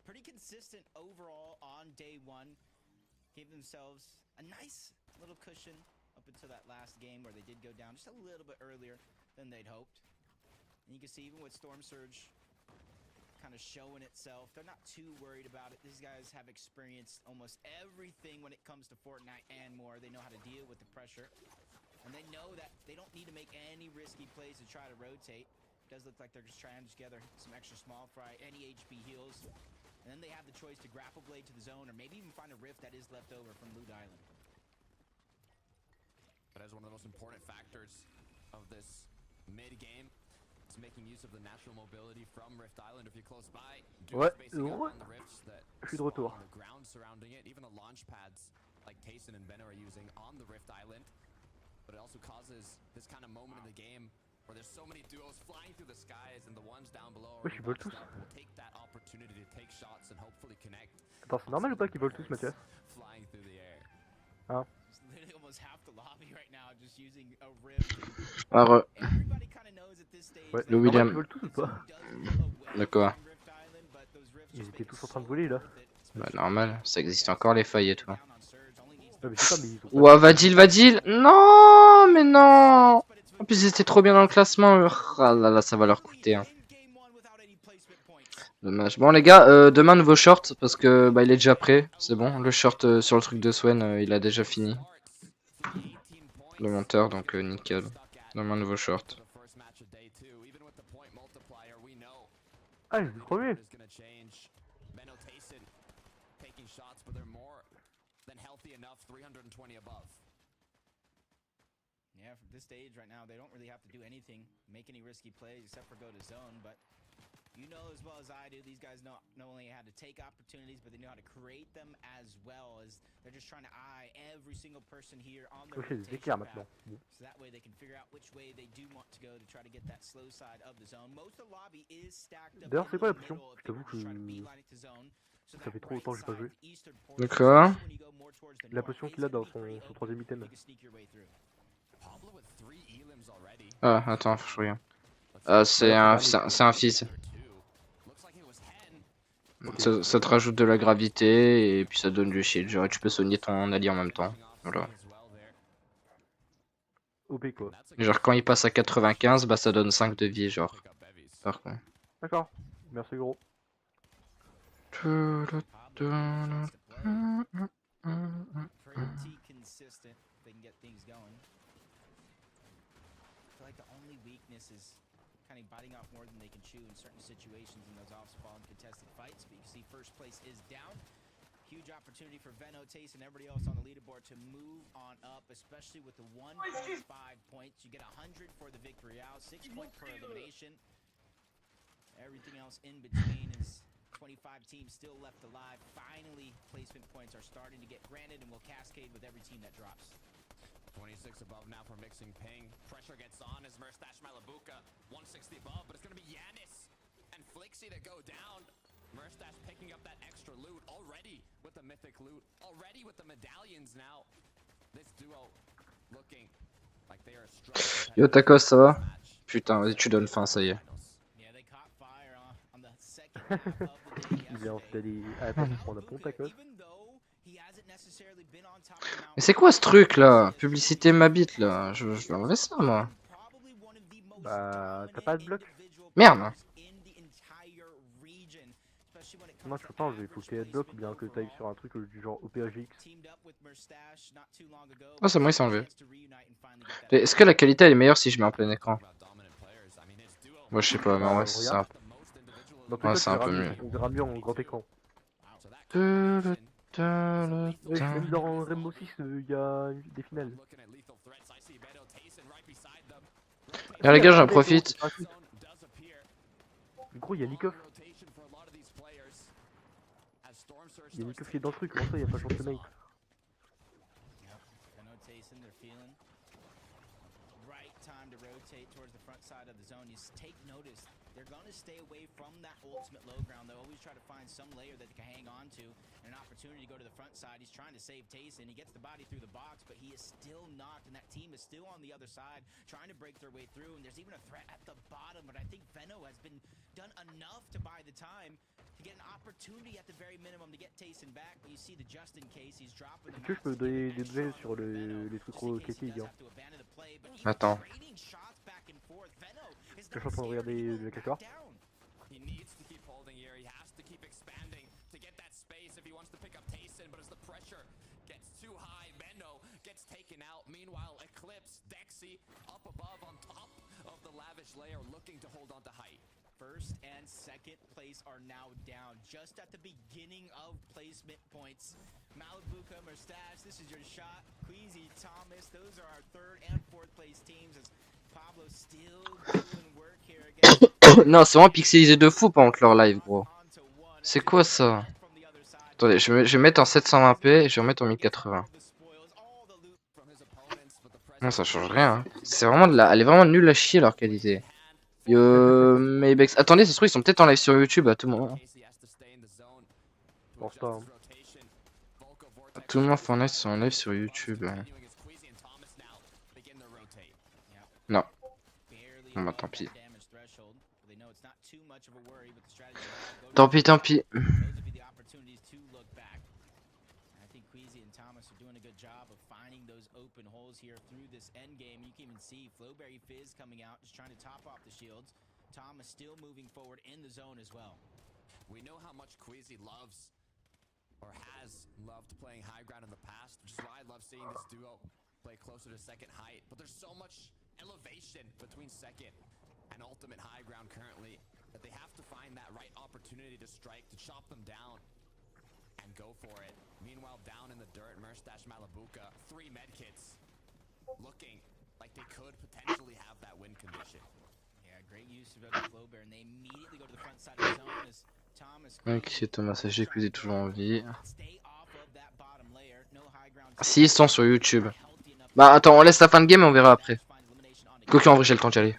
Pretty consistent overall on day one. Gave themselves a nice little cushion up until that last game where they did go down just a little bit earlier than they'd hoped. And you can see even with Storm Surge kind of showing itself, they're not too worried about it. These guys have experienced almost everything when it comes to Fortnite and more. They know how to deal with the pressure. And they know that they don't need to make any risky plays to try to rotate. It does look like they're just trying to together some extra small fry, any HP heals. And then they have the choice to grapple blade to the zone or maybe even find a rift that is left over from Loot Island. But as one of the most important factors of this mid-game, it's making use of the natural mobility from Rift Island. If you're close by, ouais, on the rifts that je suis de retour. On the ground surrounding it, even the launch pads like Tayson and Benno are using on the Rift Island. But it also causes this kind of moment in the game where there's so many duos flying through the skies and the ones down below will take that opportunity to take shots and hopefully connect. Attends, c'est normal ou pas qu'ils volent tous, Mathias? Flying through the air. Hein? Ah, ouais, le William. Ils volent tous ou pas? De quoi? Ils étaient tous en train de voler là. Bah normal, ça existe encore les failles et tout. Ouais, mais je sais pas, mais ils ont pas... Ouah, Vadil! Non, mais non! En plus, ils étaient trop bien dans le classement. Ah là là, ça va leur coûter. Hein. Dommage. Bon, les gars, demain, nouveau short. Parce que bah, il est déjà prêt. C'est bon. Le short sur le truc de Swen, il a déjà fini. Le monteur, donc nickel. Demain, nouveau short. Ah, il est trop bien! Yeah, from this stage right now, they don't really have to do anything, make any risky plays except for go to zone, but you know as well as I do, these guys know not only how to take opportunities, but they know how to create them as well, as they're just trying to eye every single person here on the rotation path, so that way they can figure out which way they do want to go to try to get that slow side of the zone. Most of the lobby is stacked up. D'ailleurs, c'est quoi la potion? Je t'avoue que ça fait trop longtemps que j'ai pas joué. D'accord. La potion qu'il a dans son troisième item. Ah, attends, je regarde. C'est un fizz. Ça te rajoute de la gravité et puis ça donne du shield. Genre, tu peux soigner ton allié en même temps. Voilà. OP quoi. Genre, quand il passe à 95, bah ça donne 5 de vie, genre. Par contre. D'accord. Merci gros. Kind of biting off more than they can chew in certain situations in those off-spawn contested fights. But you can see first place is down. Huge opportunity for Venno, Tace, and everybody else on the leaderboard to move on up, especially with the 1.5 points. You get 100 for the victory out, 6 points per elimination. Everything else in between is 25 teams still left alive. Finally, placement points are starting to get granted and will cascade with every team that drops. 26 above now for mixing ping. Pressure gets on as Mustache Malibuca. 160 above, but it's going to be Yanis and Flixie that go down. Mustache picking up that extra loot already with the mythic loot. Already with the medallions now. This duo looking like they are struggling. Yo, Tacos, ça va? Putain, vas-y, tu donnes faim, ça y est. Il est en d'aller à la table pour prendre un bon tacos. Mais c'est quoi ce truc là? Publicité ma bite là. Je vais enlever ça moi. Bah, t'as pas de bloc? Merde. Non, tu peux pas enlever, il faut que t'aies bloc ou bien que t'ailles sur un truc du genre OPAGX. Oh, c'est moi, il s'est enlevé. Est-ce que la qualité elle est meilleure si je mets en plein écran? Moi, je sais pas, mais en vrai, c'est un... Ouais, c'est un peu mieux. On verra mieux en grand écran. Ouais, Même dans Rainbow Six, il y a des finales. Et les gars, j'en profite. Gros, il y a Nikov. Il y a Nikov qui est dans le truc, comment ça, il y a pas chance de mate. They're going to stay away from that ultimate low ground. They'll always try to find some layer that they can hang on to and an opportunity to go to the front side. He's trying to save Tayson. He gets the body through the box, but he is still knocked, and that team is still on the other side trying to break their way through. And there's even a threat at the bottom, but I think Veno has been done enough to buy the time to get an opportunity at the very minimum to get Tayson back. But you see the just in case, he's dropping the... Est-ce que je peux donner des nouvelles sur les trucs roquettés, gars? Attends. Je suis en train de regarder le cacher. He needs to keep holding here. He has to keep expanding to get that space if he wants to pick up Tayson. But as the pressure gets too high, Benno gets taken out. Meanwhile, Eclipse, Dexy up above on top of the lavish layer, looking to hold on to height. First and second place are now down just at the beginning of placement points. Malibuka, Mustache, this is your shot. Queasy, Thomas, those are our third and fourth place teams as Pablo still doing work here again. Non, c'est vraiment pixelisé de fou pendant que leur live, gros. C'est quoi ça? Attendez, je vais mettre en 720p et je vais remettre en 1080. Non, ça change rien. Hein. C'est vraiment de la... Elle est vraiment nulle à chier leur qualité. Yo, Maybex. Attendez, ça se trouve, ils sont peut-être en live sur YouTube à tout moment. Je pense pas. Hein. À tout moment, Fortnite sont en live sur YouTube. Hein. Non. Bon bah tant pis. Tant pis, tant pis. Thomas still moving forward in the zone as well. We know how much Queasy loves or has loved playing high ground in the past, which is why I love seeing this duo play closer to second height. But there's so much elevation between second and ultimate high ground currently that they have to find that right opportunity to strike, to chop them down and go for it. Meanwhile, down in the dirt, Merstash, Malibuka, 3 medkits looking like they could potentially have that win condition. Great use of the flow bear, and they immediately go to the front side of the zone as Thomas. Ok, Thomas AG, est toujours en vie. Si ils sont sur YouTube. Bah attends, on laisse la fin de game et on verra après. Quoique en vrai j'ai le temps d'y aller.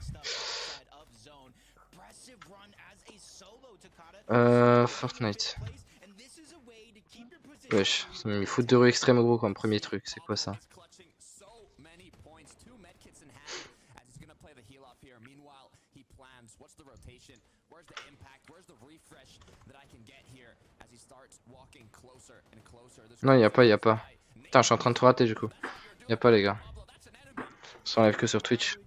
Fortnite. Wesh, ça m'a mis foot de rue extrême gros comme premier truc, c'est quoi ça? Non, y a pas. Putain, je suis en train de tout rater du coup. Y a pas les gars. On s'enlève que sur Twitch.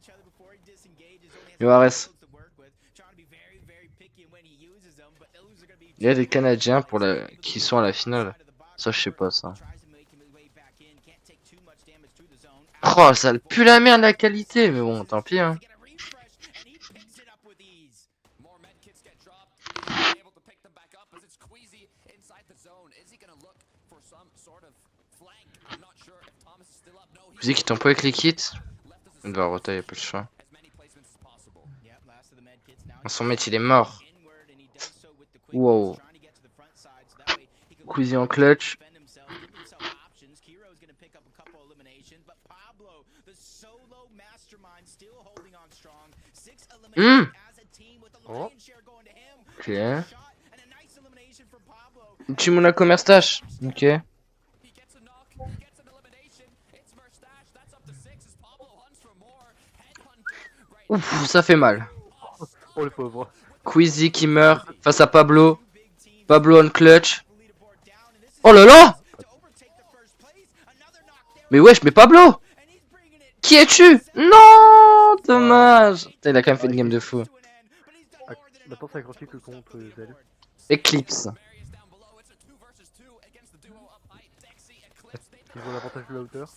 Yo Ares. Il y a des Canadiens pour qui sont à la finale. Ça, je sais pas ça. Oh, ça pue la merde la qualité, mais bon, tant pis hein. Vous dites qu'ils t'ont pas avec les kits? Il va roter, y'a pas le choix. Son mec il est mort. Wow. Queasy en clutch. Oh. Ok. Tu Monaco Merstache. Ok. Ouf, ça fait mal. Oh le pauvre. Quizzy qui meurt face à Pablo. Pablo on clutch. Oh là là! Mais wesh, mais Pablo! Qui es-tu? Non! Dommage! Putain, il a quand même fait une game de fou. Maintenant, ça grandit que contre Zell. Eclipse. Ils ont l'avantage de la hauteur.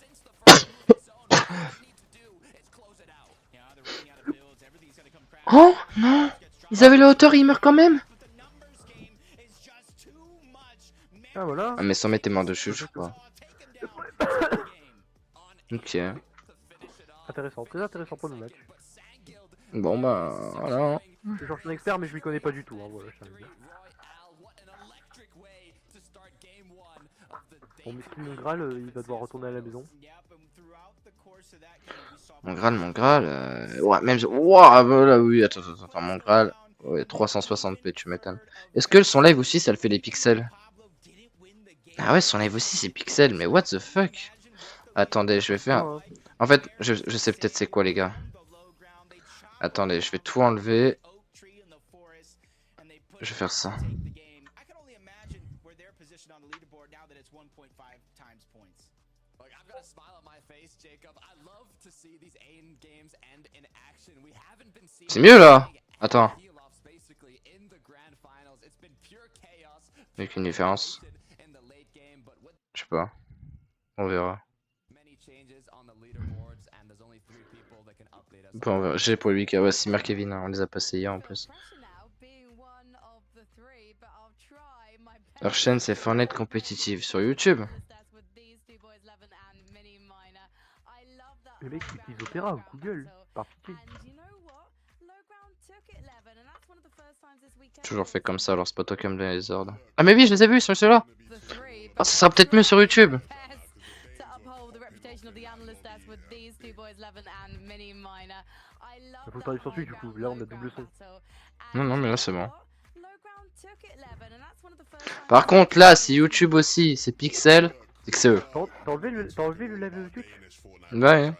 Oh non! Ils avaient la hauteur et ils meurent quand même? Ah voilà. Ah, mais Sommet est mort de chute, je crois. Ok. Intéressant, très intéressant pour le match. Bon bah, voilà. Je suis un expert, mais je m'y connais pas du tout. Hein, voilà, je tiens à le dire. Bon, mais si mon Graal, il va devoir retourner à la maison. Mon Graal, ouais, même. Ouah, voilà, oui, attends, mon Graal. Ouais, 360p, tu m'étonnes. Est-ce que son live aussi, ça le fait les pixels? Ah ouais, son live aussi, c'est pixels, mais what the fuck? Attendez, je vais faire. En fait, je sais peut-être c'est quoi, les gars. Attendez, je vais tout enlever. Je vais faire ça. C'est mieux là. Attends. Avec une différence. Je sais pas. On verra. Bon, on verra. J'ai pour lui ouais, Simmer Kevin, hein, on les a passés hier en plus. Alors chaîne c'est Fortnite compétitive sur YouTube. Les mecs qui utilisent Opera ou Google, par pitié. Toujours fait comme ça, alors c'est pas toi qui me donne les ordres. Ah mais oui, je les ai vus sur ceux-là. Ah, ça sera peut-être mieux sur YouTube. Faut que t'arrives sur Twitch du coup, là on a double son. Non, mais là c'est bon. Par contre, là, si YouTube aussi, c'est Pixel, c'est que c'est eux. T'as enlevé le live de Twitch? Ouais.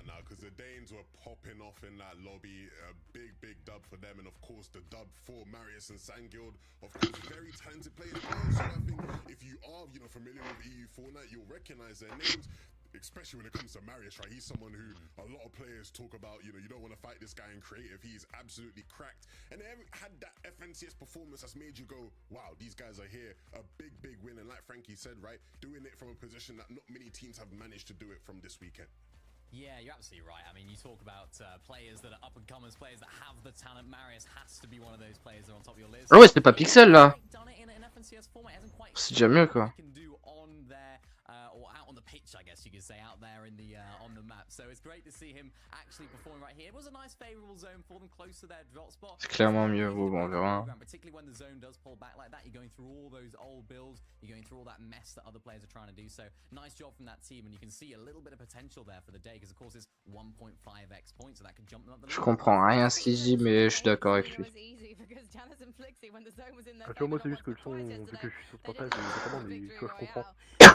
Especially when it comes to Marius, right? He's someone who a lot of players talk about, you don't want to fight this guy in creative. He's absolutely cracked. And they had that FNCS performance that's made you go, wow, these guys are here. A big win. And like Frankie said, right? Doing it from a position that not many teams have managed to do it from this weekend. Yeah, you're absolutely right. I mean, you talk about players that are up-and-comers, players that have the talent. Marius has to be one of those players that are on top of your list. Ah ouais, c'était pas Pixel là. C'est déjà mieux quoi. Or out on the pitch, I guess you could say, out there in the on the map. So it's great to see him actually performing right here. It was a nice favorable zone for them, close to their drop spot. C'est clairement mieux, bon, on verra. Particularly when the zone does pull back like that, you're going through all those old builds, you're going through all that mess that other players are trying to do. So nice job from that team, and you can see a little bit of potential there for the day, because of course it's 1.5x points, so that could jump them up the. Je comprends rien à ce qu'il dit, mais je suis d'accord avec lui. Ah, tu vois, moi c'est juste que le son, vu que je suis sur Spotify, c'est vraiment, mais tu vois, je comprends.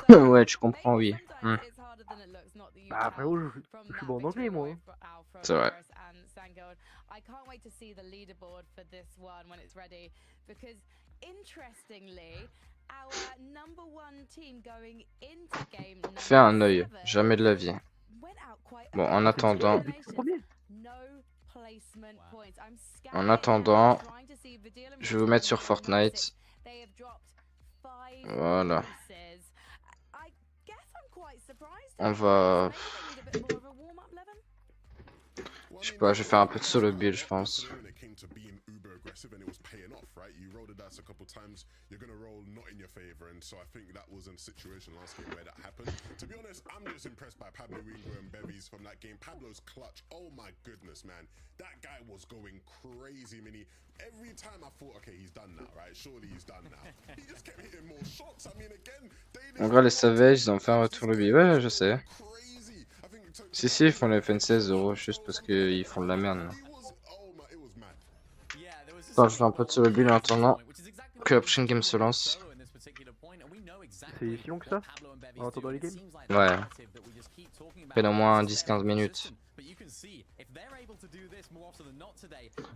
Ouais, tu comprends, oui. Bah frérot, je suis bon en anglais moi. C'est vrai. I can't wait to see the leaderboard for this one when it's ready, because interestingly, our number one team going into game number Fais un œil, jamais de la vie. Bon, en attendant. En attendant, je vais vous mettre sur Fortnite. Voilà. On va... Je sais pas, je vais faire un peu de solo build, je pense. And it was paying off, right? You rolled the dice a couple times, you're gonna roll not in your favor, and so I think that was a situation last game where that happened. To be honest, I'm just impressed by Pablo Ringo and Bevies from that game. Pablo's clutch, oh my goodness, man, that guy was going crazy, Mini. Every time I thought, okay, he's done now, right? Surely he's done now. He just kept hitting more shots. I mean, again, En gros, les Savages, ils ont fait un retour lobby. Ouais, je sais. Si, ils font les FN16 euros juste parce qu'ils font de la merde. Là. Attends, je fais un peu de solo build en attendant que la prochaine game se lance. C'est si long que ça en attendant les games? Ouais. Fait au moins 10-15 minutes.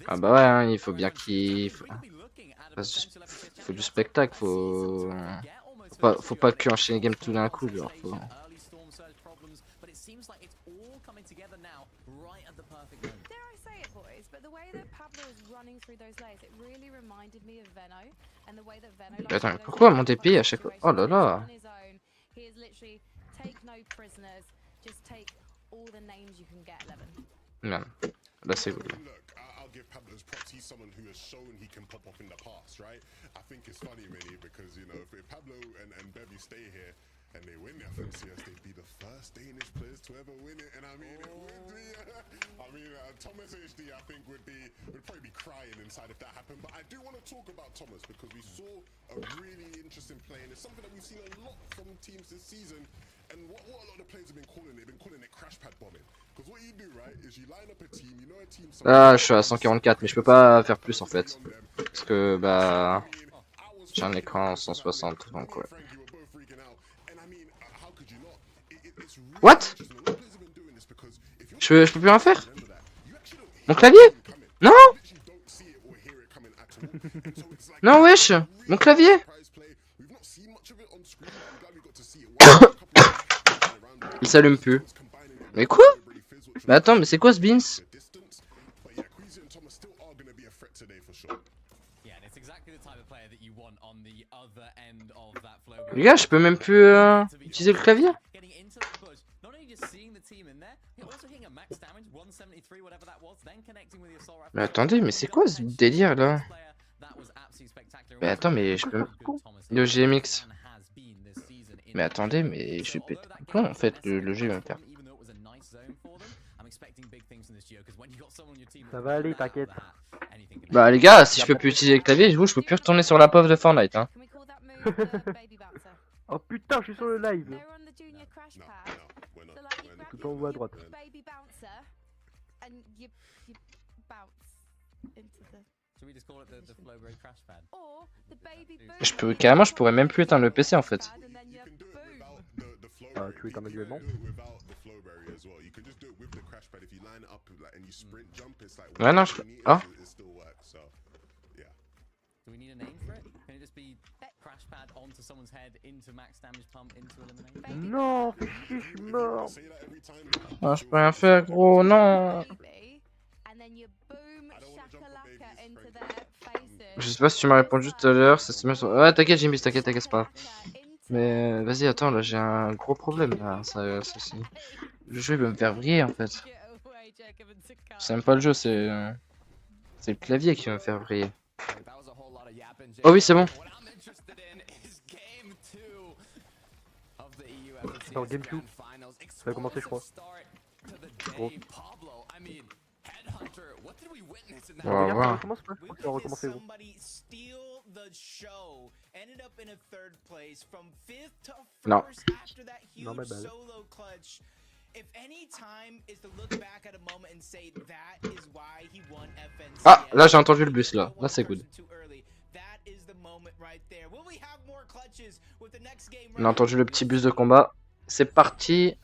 Ah bah ouais, hein, il faut bien qu'il... Faut du spectacle, faut pas que enchaîner les games tout d'un coup, genre. Faut... Attends, pourquoi mon DP à chaque fois? Oh là là! Merde, là c'est good. I'll give Pablo's props. He's someone who has shown he can pop off in the past, right? I think it's funny, Manny, because, you know, if Pablo and Bevy stay here and they win the FNCS, they'd be the first Danish players to ever win it. And I mean, it would be, Thomas HD, I think, would probably be crying inside if that happened. But I do want to talk about Thomas because we saw a really interesting play, and it's something that we've seen a lot from teams this season. And what a lot of the players have been calling it crash pad bombing. Because what you do, right, is you line up a team, you know a team... Ah, je suis à 144, mais je peux pas faire plus en fait. Parce que, bah... J'ai un écran 160, donc ouais. What? Je peux plus rien faire? Mon clavier? Non? Non, wesh! Mon clavier! Il s'allume plus. Mais quoi? Mais attends, mais c'est quoi ce beans? Les gars, je peux même plus utiliser le clavier? Mais attendez, mais c'est quoi ce délire là? Mais attends, mais je peux... Le GMX. Mais attendez, mais je suis pété. Non, en fait, le jeu va me faire. Ça va aller, t'inquiète. Bah les gars, si je peux plus utiliser le clavier, je peux plus retourner sur la pauvre de Fortnite, hein. Oh putain, je suis sur le live. Tout en haut à droite. Carrément, je pourrais même plus éteindre le PC en fait. Tu veux éteindre manuellement? Ouais, non, je... Ah. Non, fais chier, je suis mort. Ah, je peux rien faire, gros, non. Je sais pas si tu m'as répondu tout à l'heure, c'est mieux sur... Ouais, t'inquiète, Jimmy, t'inquiète, c'est pas grave. Mais vas-y, attends, là j'ai un gros problème là. Le jeu il va me faire vriller en fait. C'est même pas le jeu, c'est le clavier qui va me faire vriller. Oh oui, c'est bon. Alors, Game 2, ça va commencer, je crois. Gros. On va voir. Comment ça va recommencer, gros? Non. Non, mais bah. Ah, là j'ai entendu le bus là. Là c'est good. On a entendu le petit bus de combat. C'est parti.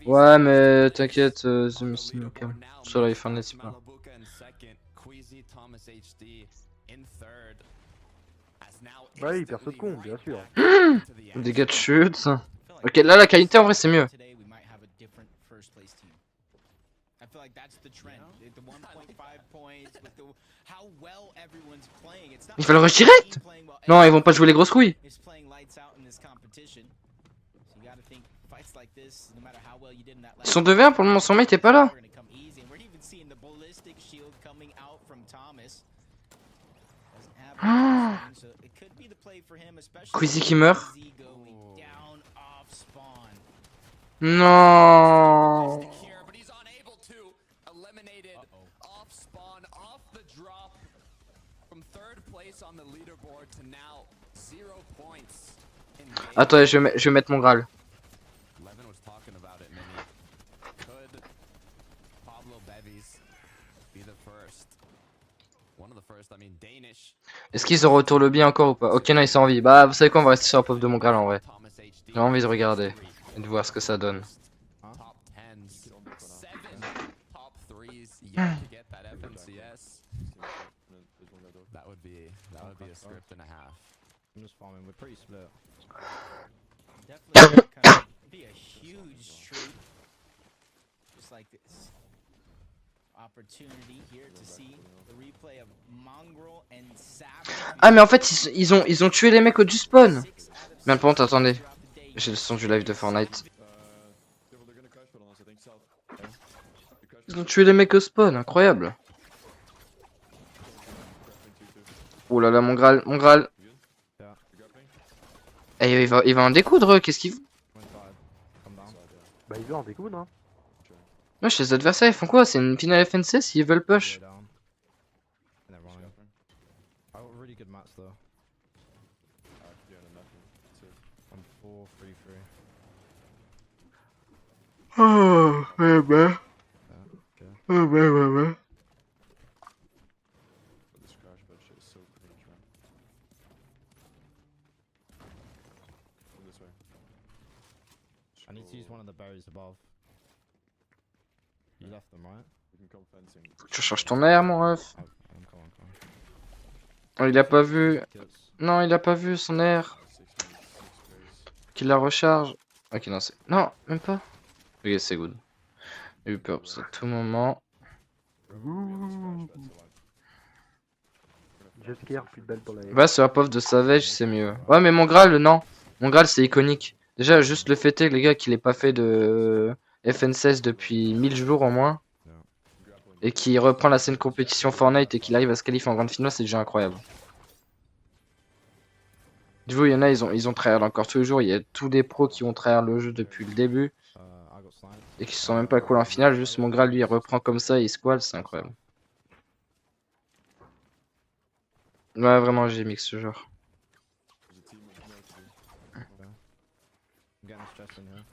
Ouais, mais t'inquiète, sur l'iPhone, c'est pas. Ouais, il perd ce con, bien sûr. Dégâts de chute. Ok, là la qualité en vrai c'est mieux. Il va le rush direct. Non, ils vont pas jouer les grosses couilles. Ils sont 2v1 pour le moment, son mate est pas là. Oh. Quizzy qui meurt. Non. Attends, je vais mettre mon Graal. Est-ce qu'ils ont retour le bien encore ou pas? Ok, non, ils sont en vie. Bah, vous savez quoi, on va rester sur la pop de mon Graal en vrai. J'ai envie de regarder et de voir ce que ça donne. Top 10s, 7 top 3s yet to get that FNCS. That would be a script and a half. I'm just farming. We're pretty split. Definitely kind of be a huge streak. Just like this. Opportunity here to see the replay of Mongrel and Savage. Ah, mais en fait, ils ont tué les mecs au du spawn. Merde, par contre, attendez. J'ai le son du live de Fortnite. Ils ont tué les mecs au spawn, incroyable. Oh là là, mon Graal, mon Graal. Eh, il va en découdre, qu'est-ce qu'il... Bah, il veut en découdre, hein. Wesh, les adversaires, ils font quoi? C'est une finale FNC s'ils veulent push. Oh, ouais, bah. Ouais, ouais, ouais, ouais. I need to use one of the berries above. You left them, right? Faut que tu recharges ton air, mon ref. I'm coming. Oh, il a pas vu. Non, il a pas vu son air. Qu'il la recharge. Ok, non, c'est... Non, même pas. Ok, c'est good. J'ai eu peur parce qu'à tout moment... J'espère plus de balles pour la... Bah, sur la pauvre de Savage, c'est mieux. Ouais, mais mon Graal, non. Mon Graal, c'est iconique. Déjà, juste le fait est, les gars, qu'il ait pas fait de FN16 depuis 1000 jours au moins. Et qu'il reprend la scène compétition Fortnite et qu'il arrive à se qualifier en grande finale, c'est déjà incroyable. Du coup, il y en a, ils ont tryhard encore tous les jours. Il y a tous des pros qui ont tryhard le jeu depuis le début. Et qui se sont même pas cool en finale. Juste mon Graal, lui, il reprend comme ça et il squale, c'est incroyable. Ouais, vraiment, j'ai mix ce genre. I'm getting stressed in here.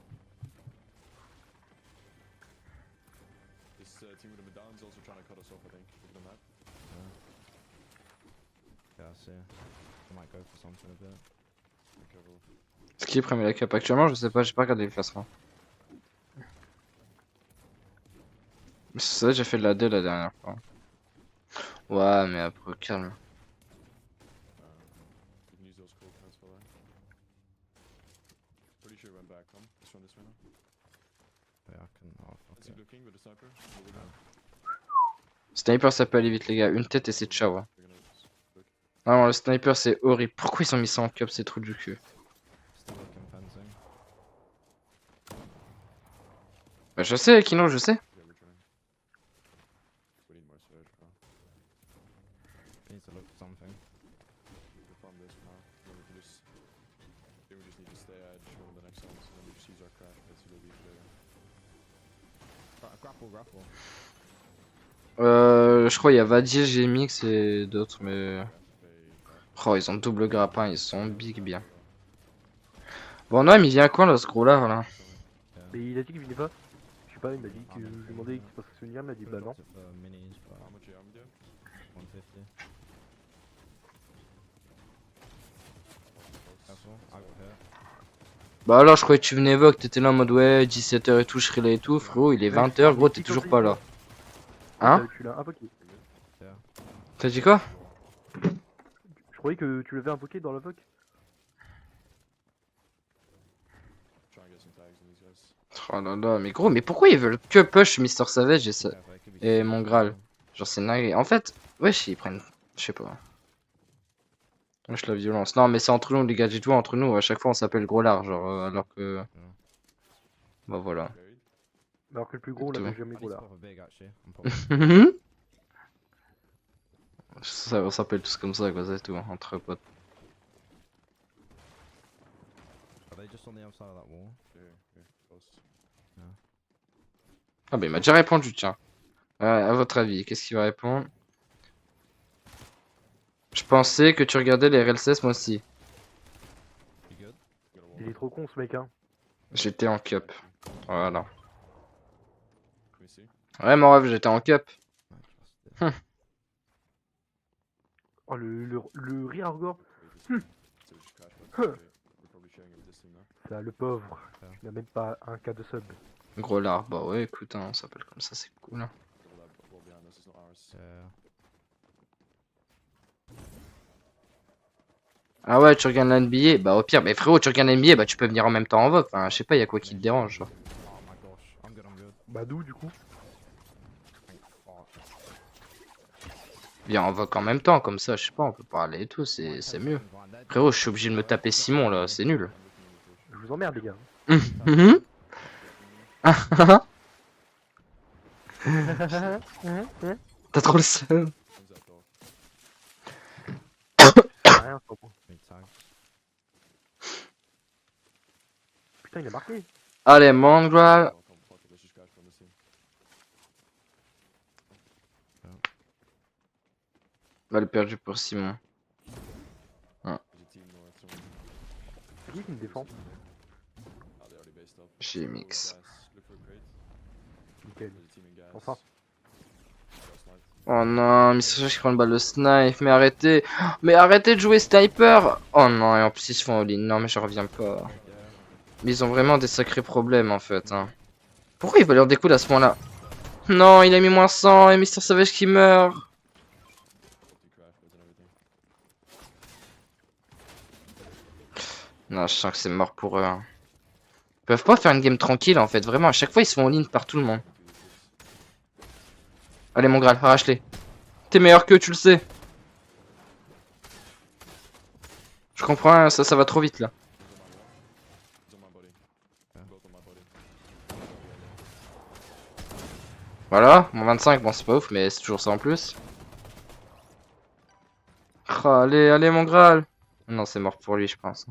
This team with the Medallion's also trying to cut us off, I think. Look at that. Yeah, I see. I might go for something a bit. Be careful. Ce qui est premier la cap actuellement, je sais pas, j'ai pas regardé le classement. Mais c'est vrai, j'ai fait de la D la dernière fois. Ouais, mais après, calme. You can use those cold plants for that. Pretty sure it went back, huh? This one now. Yeah, I can. Oh, fuck Is he it. looking with the sniper? What we got? Sniper, ça peut aller vite, les gars. Une tête et c'est ciao. Hein. They're gonna look. Ah non, le sniper, c'est horrible. Pourquoi ils ont mis ça en cup, ces trous du cul? Still looking fencing. Bah, je sais, Kino, je sais. Yeah, we're trying. We need more surge, bro. We need to look for something. We can farm this now. Then we can just. Then we just need to stay edge one of the next zones, and then we just use our crash. Let's see what we can do. Grapple. Je crois il y a Vadil, GMX et d'autres, mais... Oh, ils ont double grappin, ils sont big bien. Bon, non, mais il vient quand là, ce gros là, là? Mais il a dit qu'il venait pas. Je sais pas, il m'a dit que je lui ai demandé qu'il se passe ce lien, il m'a dit bah non. Minis, but How much armor do you have? 150. Careful, I got hit. Bah alors, je croyais que tu venais évoquer, t'étais là en mode ouais, 17h et tout, je relais et tout, frérot, il est 20h, gros, t'es toujours pas là. Hein? Tu l'as invoqué. T'as dit quoi? Je croyais que tu l'avais invoqué dans l'invoque. Try and get some tags on these guys. Oh là là, mais gros, mais pourquoi ils veulent que push Mr Savage et, ça... et mon Graal? Genre, c'est nagué. En fait, wesh, ils prennent. Je sais pas. Wesh, la violence. Non, mais c'est entre nous, les gars, dites-vous, entre nous, à chaque fois on s'appelle gros lard, genre, alors que. Bah voilà. Buried. Alors que le plus gros, là, Exactement. j'ai jamais I need gros to là. pop a big actually. I'm popping. Ça, on s'appelle tous comme ça, quoi, c'est tout, hein, entre potes. Are they just on the other side of that wall? Here, close. Ah, bah il m'a déjà répondu, tiens. À votre avis, qu'est-ce qu'il va répondre? Je pensais que tu regardais les RLCS, moi aussi. You good? Got a wall. Il est trop con ce mec, hein. J'étais en cup. Voilà. Can we see? Ouais, mon rêve, j'étais en cup. I trust it. Oh, le Reagis. So we just crash back. We're probably sharing it with this team now. Ça, le pauvre. Il n'a même pas un cas de sub. Gros lard, bah ouais, écoute, hein, on s'appelle comme ça, c'est cool. Hein. Double that wall behind us is not ours. Ah ouais, tu regardes la NBA, bah au pire, mais frérot, tu regardes la NBA, bah tu peux venir en même temps en vogue. Enfin, je sais pas, y a quoi qui te dérange. Genre. Bah d'où du coup? Viens en vogue en même temps, comme ça, je sais pas, on peut parler et tout, c'est mieux. Frérot, je suis obligé de me taper Simon là, c'est nul. Je vous emmerde les gars. T'as trop le seum. Rien, c'est bon. Putain, il a marqué. Allez, Mongrel. Oh, come fuck it, let's just crash from this team. Balle perdue pour Simon. There's a team north, someone. C'est qui me défend? Ah, they already based up. J'ai Go mix. gas, look for a crate. Nickel. There's a team in gas. Enfin. Gas light. Oh non, mais c'est sûr qu'il prend le balle de snipe, mais arrêtez. Mais arrêtez de jouer sniper. Oh non, et en plus ils se font all-in. Non, mais je reviens pas. Mais ils ont vraiment des sacrés problèmes en fait. Hein. Pourquoi il va leur découdre à ce moment-là? Non, il a mis moins 100 et Mister Savage qui meurt. Non, je sens que c'est mort pour eux. Hein. Ils peuvent pas faire une game tranquille en fait. Vraiment, à chaque fois ils se font all-in par tout le monde. Allez mon Graal, arrache-les. T'es meilleur qu'eux, tu le sais. Je comprends, hein, ça va trop vite là. Voilà, mon 25, bon c'est pas ouf, mais c'est toujours ça en plus. Oh, allez, allez mon Graal. Non, c'est mort pour lui, je pense.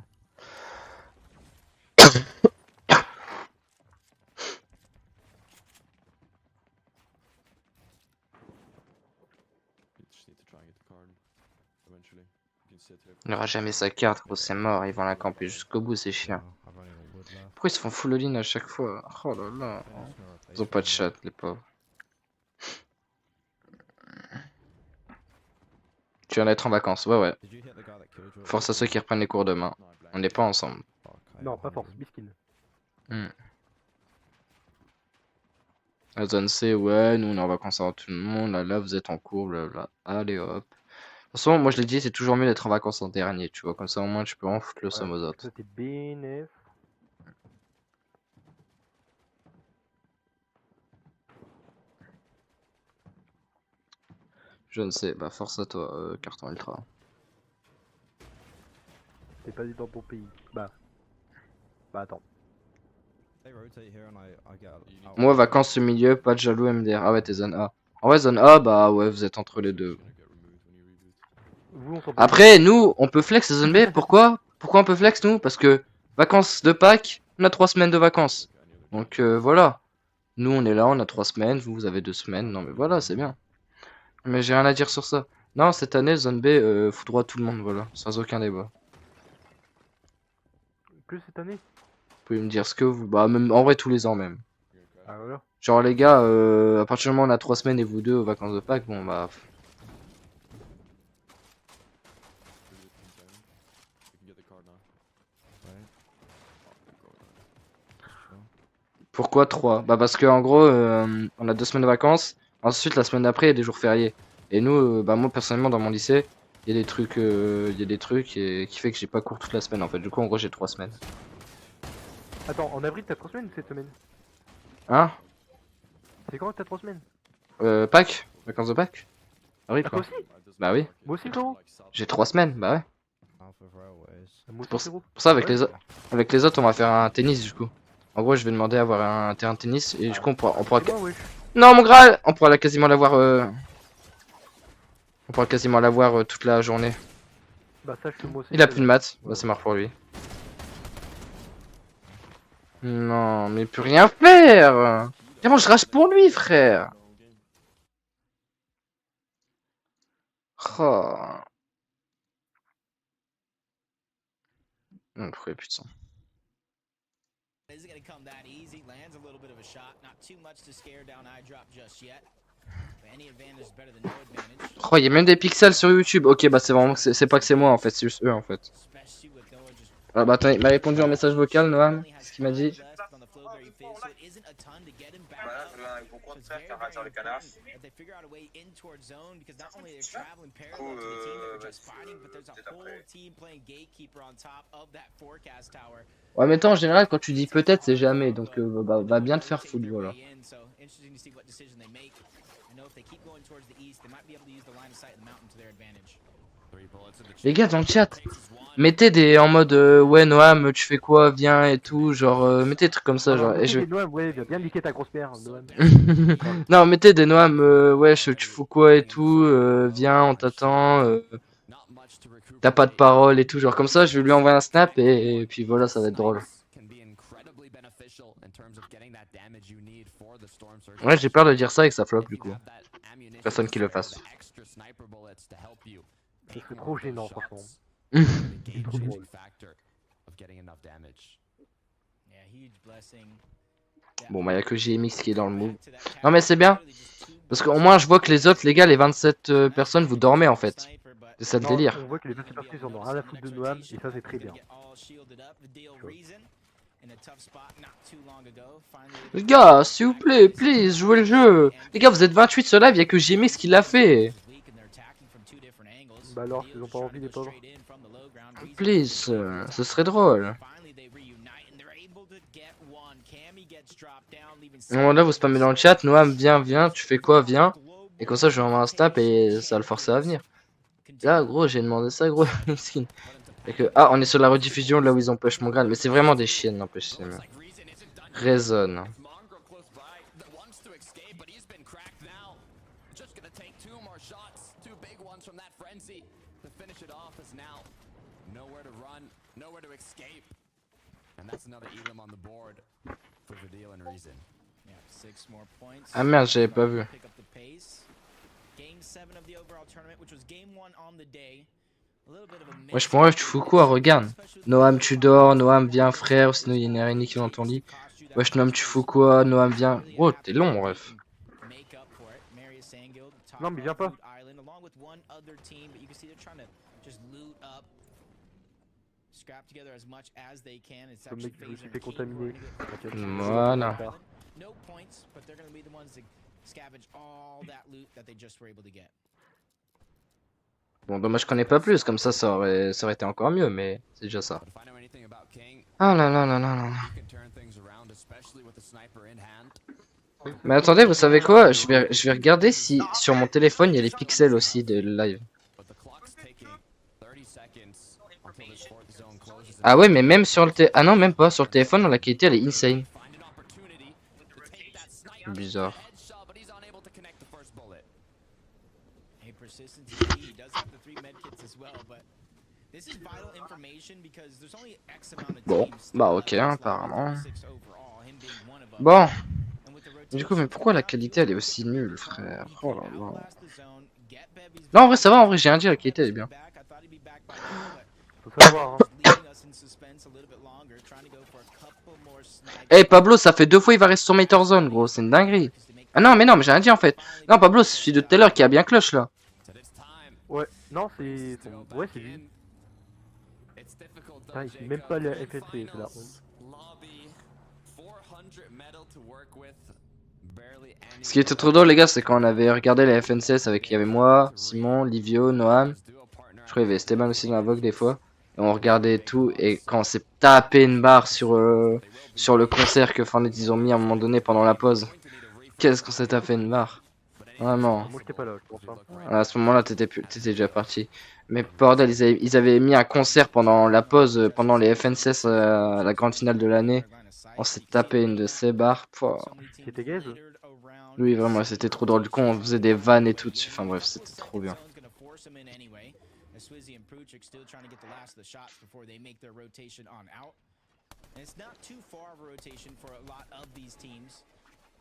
Il n'aura jamais sa carte, gros, c'est mort. Ils vont la camper jusqu'au bout, ces chiens. Pourquoi ils se font full all-in à chaque fois? Oh là là. Ils ont pas de chat, les pauvres. Tu viens d'être en vacances, ouais, ouais. Force à ceux qui reprennent les cours demain. On n'est pas ensemble. Non, pas force, biskin. La zone C, ouais, nous on est en vacances avant tout le monde. Là, vous êtes en cours, blablabla. Allez hop. De toute façon, moi je l'ai dit, c'est toujours mieux d'être en vacances en dernier, tu vois. Comme ça, au moins, tu peux en foutre le somme aux autres. Ça, t'es bénef. Je ne sais, bah force à toi, carton ultra. T'es pas dit dans ton pays. Bah attends. Moi, vacances au milieu, pas de jaloux MDR. Ah ouais, t'es zone A. En vrai, zone A, bah ouais, vous êtes entre les deux. Vous, on s'en Après, nous, on peut flex zone B. Pourquoi? Pourquoi on peut flex, nous? Parce que vacances de Pâques, on a 3 semaines de vacances. Donc voilà. Nous, on est là, on a 3 semaines. Vous avez 2 semaines. Non, mais voilà, c'est bien. Mais j'ai rien à dire sur ça. Non, cette année, zone B, fout droit à tout le monde, voilà. Sans aucun débat. Que cette année? Vous pouvez me dire ce que vous... Bah, même en vrai, tous les ans, même. Ah voilà. Genre, les gars, à partir du moment où on a 3 semaines et vous deux aux vacances de Pâques, bon, bah... Pourquoi 3? Bah parce que en gros, on a 2 semaines de vacances. Ensuite, la semaine d'après, il y a des jours fériés. Et nous, bah moi personnellement, dans mon lycée, il y a des trucs, et qui fait que j'ai pas cours toute la semaine en fait. Du coup, en gros, j'ai 3 semaines. Attends, en avril, t'as 3 semaines ou cette semaine? Hein? C'est quand que t'as 3 semaines? Pâques? Vacances de Pâques? Avril, Ah, quoi. toi aussi? Bah oui. Moi aussi, frérot. J'ai 3 semaines, bah ouais. Moi aussi, Pour frérot. ça, avec Ouais. avec les autres, on va faire un tennis du coup. En gros, je vais demander à avoir un terrain de tennis et du coup, on pourra... C'est moi, wesh. Non, mon Graal! On pourra quasiment l'avoir... On pourra quasiment l'avoir toute la journée. Bah sache que moi aussi. Il a je plus de maths. Bah, c'est mort pour lui. Non, mais il peut rien faire! Vraiment, je rage pour lui, frère! Oh. Non, pourquoi il y a plus de sang? Is it going to come that easy? Lands a little bit of a shot, not too much to scare down eye drop just yet. Oh, il y a même des pixels sur YouTube. Ok, bah c'est vraiment, c'est pas que c'est moi en fait, c'est juste eux en fait. Ah bah attends, il m'a répondu en message vocal, Noam. Qu'est-ce qu'il m'a dit? Ouais, mais toi en général, quand tu dis peut-être, c'est jamais. Donc bah, va bien te faire foutre, voilà. Les gars dans le chat, mettez des en mode ouais Noam tu fais quoi, viens et tout, genre mettez des trucs comme ça, genre. Et je... Noam, ouais, viens bien niquer ta grosse pierre, Noam. Non, mettez des Noam, ouais tu fous quoi et tout, viens on t'attend, t'as pas de parole et tout, genre comme ça je vais lui envoyer un snap et puis voilà ça va être drôle. Ouais j'ai peur de dire ça et que ça flop du coup. Personne qui le fasse. C'est trop gênant, franchement. Bon bah y'a que JMX qui est dans le move. Non mais c'est bien. Parce qu'au moins je vois que les autres, les gars, les 27 personnes, vous dormez en fait. C'est ça le délire. On voit que les 27 personnes ils en ont rien à foutre de Noam et ça c'est très bien. Les gars, s'il vous plaît, please, jouez le jeu. Les gars, vous êtes 28 sur live, y'a que JMX qui l'a fait. Bah alors, ils ont pas envie les pauvres. Please, ce serait drôle. Bon, là vous spammez dans le chat, Noam viens, tu fais quoi, viens. Et comme ça je vais envoyer un snap et ça va le forcer à venir. Là gros j'ai demandé ça gros. Et que, ah on est sur la rediffusion là où ils ont push mon grade, mais c'est vraiment des chiennes n'empêche. Raisonne. Ah merde, j'avais pas vu. Wesh, moi, tu fous quoi? Regarde. Noam, tu dors. Noam, viens, frère. Sinon, il y a une araignée qui est dans ton lit. Wesh, Noam, tu fous quoi? Noam, viens. Oh, t'es long, bref. Non, mais viens pas. Le mec qui s'est fait contaminer. Voilà. Bon, dommage qu'on ait pas plus, comme ça aurait été encore mieux, mais c'est déjà ça. Ah là là là là là. Mais attendez, vous savez quoi? Je vais regarder si sur mon téléphone il y a les pixels aussi de live. Ah ouais, mais même sur le téléphone. Ah non, même pas. Sur le téléphone, la qualité elle est insane. Bizarre. Bon, bah ok, apparemment. Bon. Du coup, mais pourquoi la qualité elle est aussi nulle, frère? Oh là là. Non, en vrai, ça va, en vrai, j'ai rien dit, la qualité elle est bien. Faut savoir, hein. Eh Pablo, ça fait 2 fois il va rester sur Mater Zone, gros, c'est une dinguerie. Ah non, mais j'ai rien dit en fait. Non, Pablo, c'est celui de tout à l'heure qui a bien cloche là. Ouais, non, c'est. Ouais, c'est lui. Ah, il fait même pas la FSC, c'est la honte. Ce qui était trop drôle, les gars, c'est quand on avait regardé la FNCS avec. Il y avait moi, Simon, Livio, Noam. Je crois qu'il y avait Esteban aussi dans la Vogue des fois. Et on regardait tout, et quand on s'est tapé une barre sur le concert que Fortnite ils ont mis à un moment donné pendant la pause. Qu'est-ce qu'on s'est tapé une barre. Vraiment. Moi j'étais pas là, je pense pas. À ce moment-là, t'étais déjà parti. Mais bordel, ils avaient mis un concert pendant la pause, pendant les FNCS, la grande finale de l'année. On s'est tapé une de ces barres. C'était gaze? Oui, vraiment, c'était trop drôle. Du coup, on faisait des vannes et tout dessus. Enfin bref, c'était trop bien.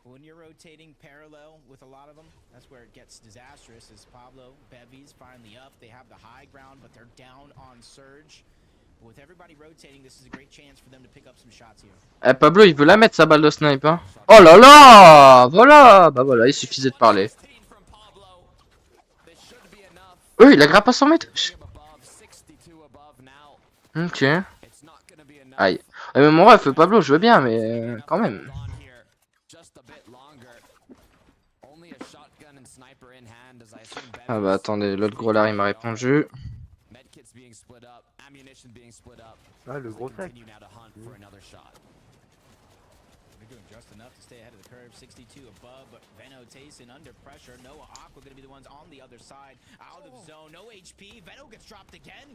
When you're rotating parallel with a lot of them, that's where it gets disastrous. Is Pablo, Bevy's finally up. They have the high ground, but they're down on Surge. With everybody rotating, this is a great chance for them to pick up some shots here. Eh, Pablo, il veut la mettre sa balle de snipe, hein. Oh là là. Voilà. Bah voilà, il suffisait de parler. Oh, il a grappé à 100 mètres. Ok. Aïe. Ouais, mais mon ref, Pablo, je veux bien, mais quand même. Ah bah attendez, l'autre gros lard il m'a répondu. Ah, le gros sac. Just enough to stay ahead of the curve. 62 above, but Veno Tayson under pressure. Noah Aqua gonna be the ones on the other side. Out of zone, no HP. Veno gets dropped again.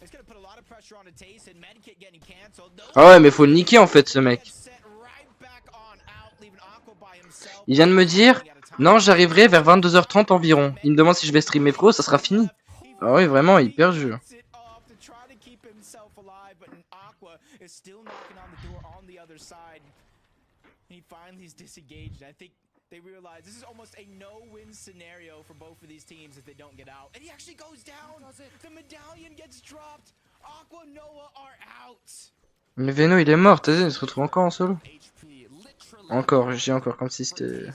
It's gonna put a lot of pressure on Tayson. Medkit getting cancelled. Ah ouais, mais faut le niquer en fait ce mec. Il vient de me dire, non, j'arriverai vers 22h30 environ. Il me demande si je vais streamer pro, ça sera fini. Ah oui, vraiment, hyper dur. He finally is disengaged. I think they realize this is almost a no-win scenario for both of these teams if they don't get out. And he actually goes down. The medallion gets dropped. Aqua, Noah are out. Mais Veno il est mort, t'as vu, il se retrouve encore en solo. Encore, je dis encore comme si c'était...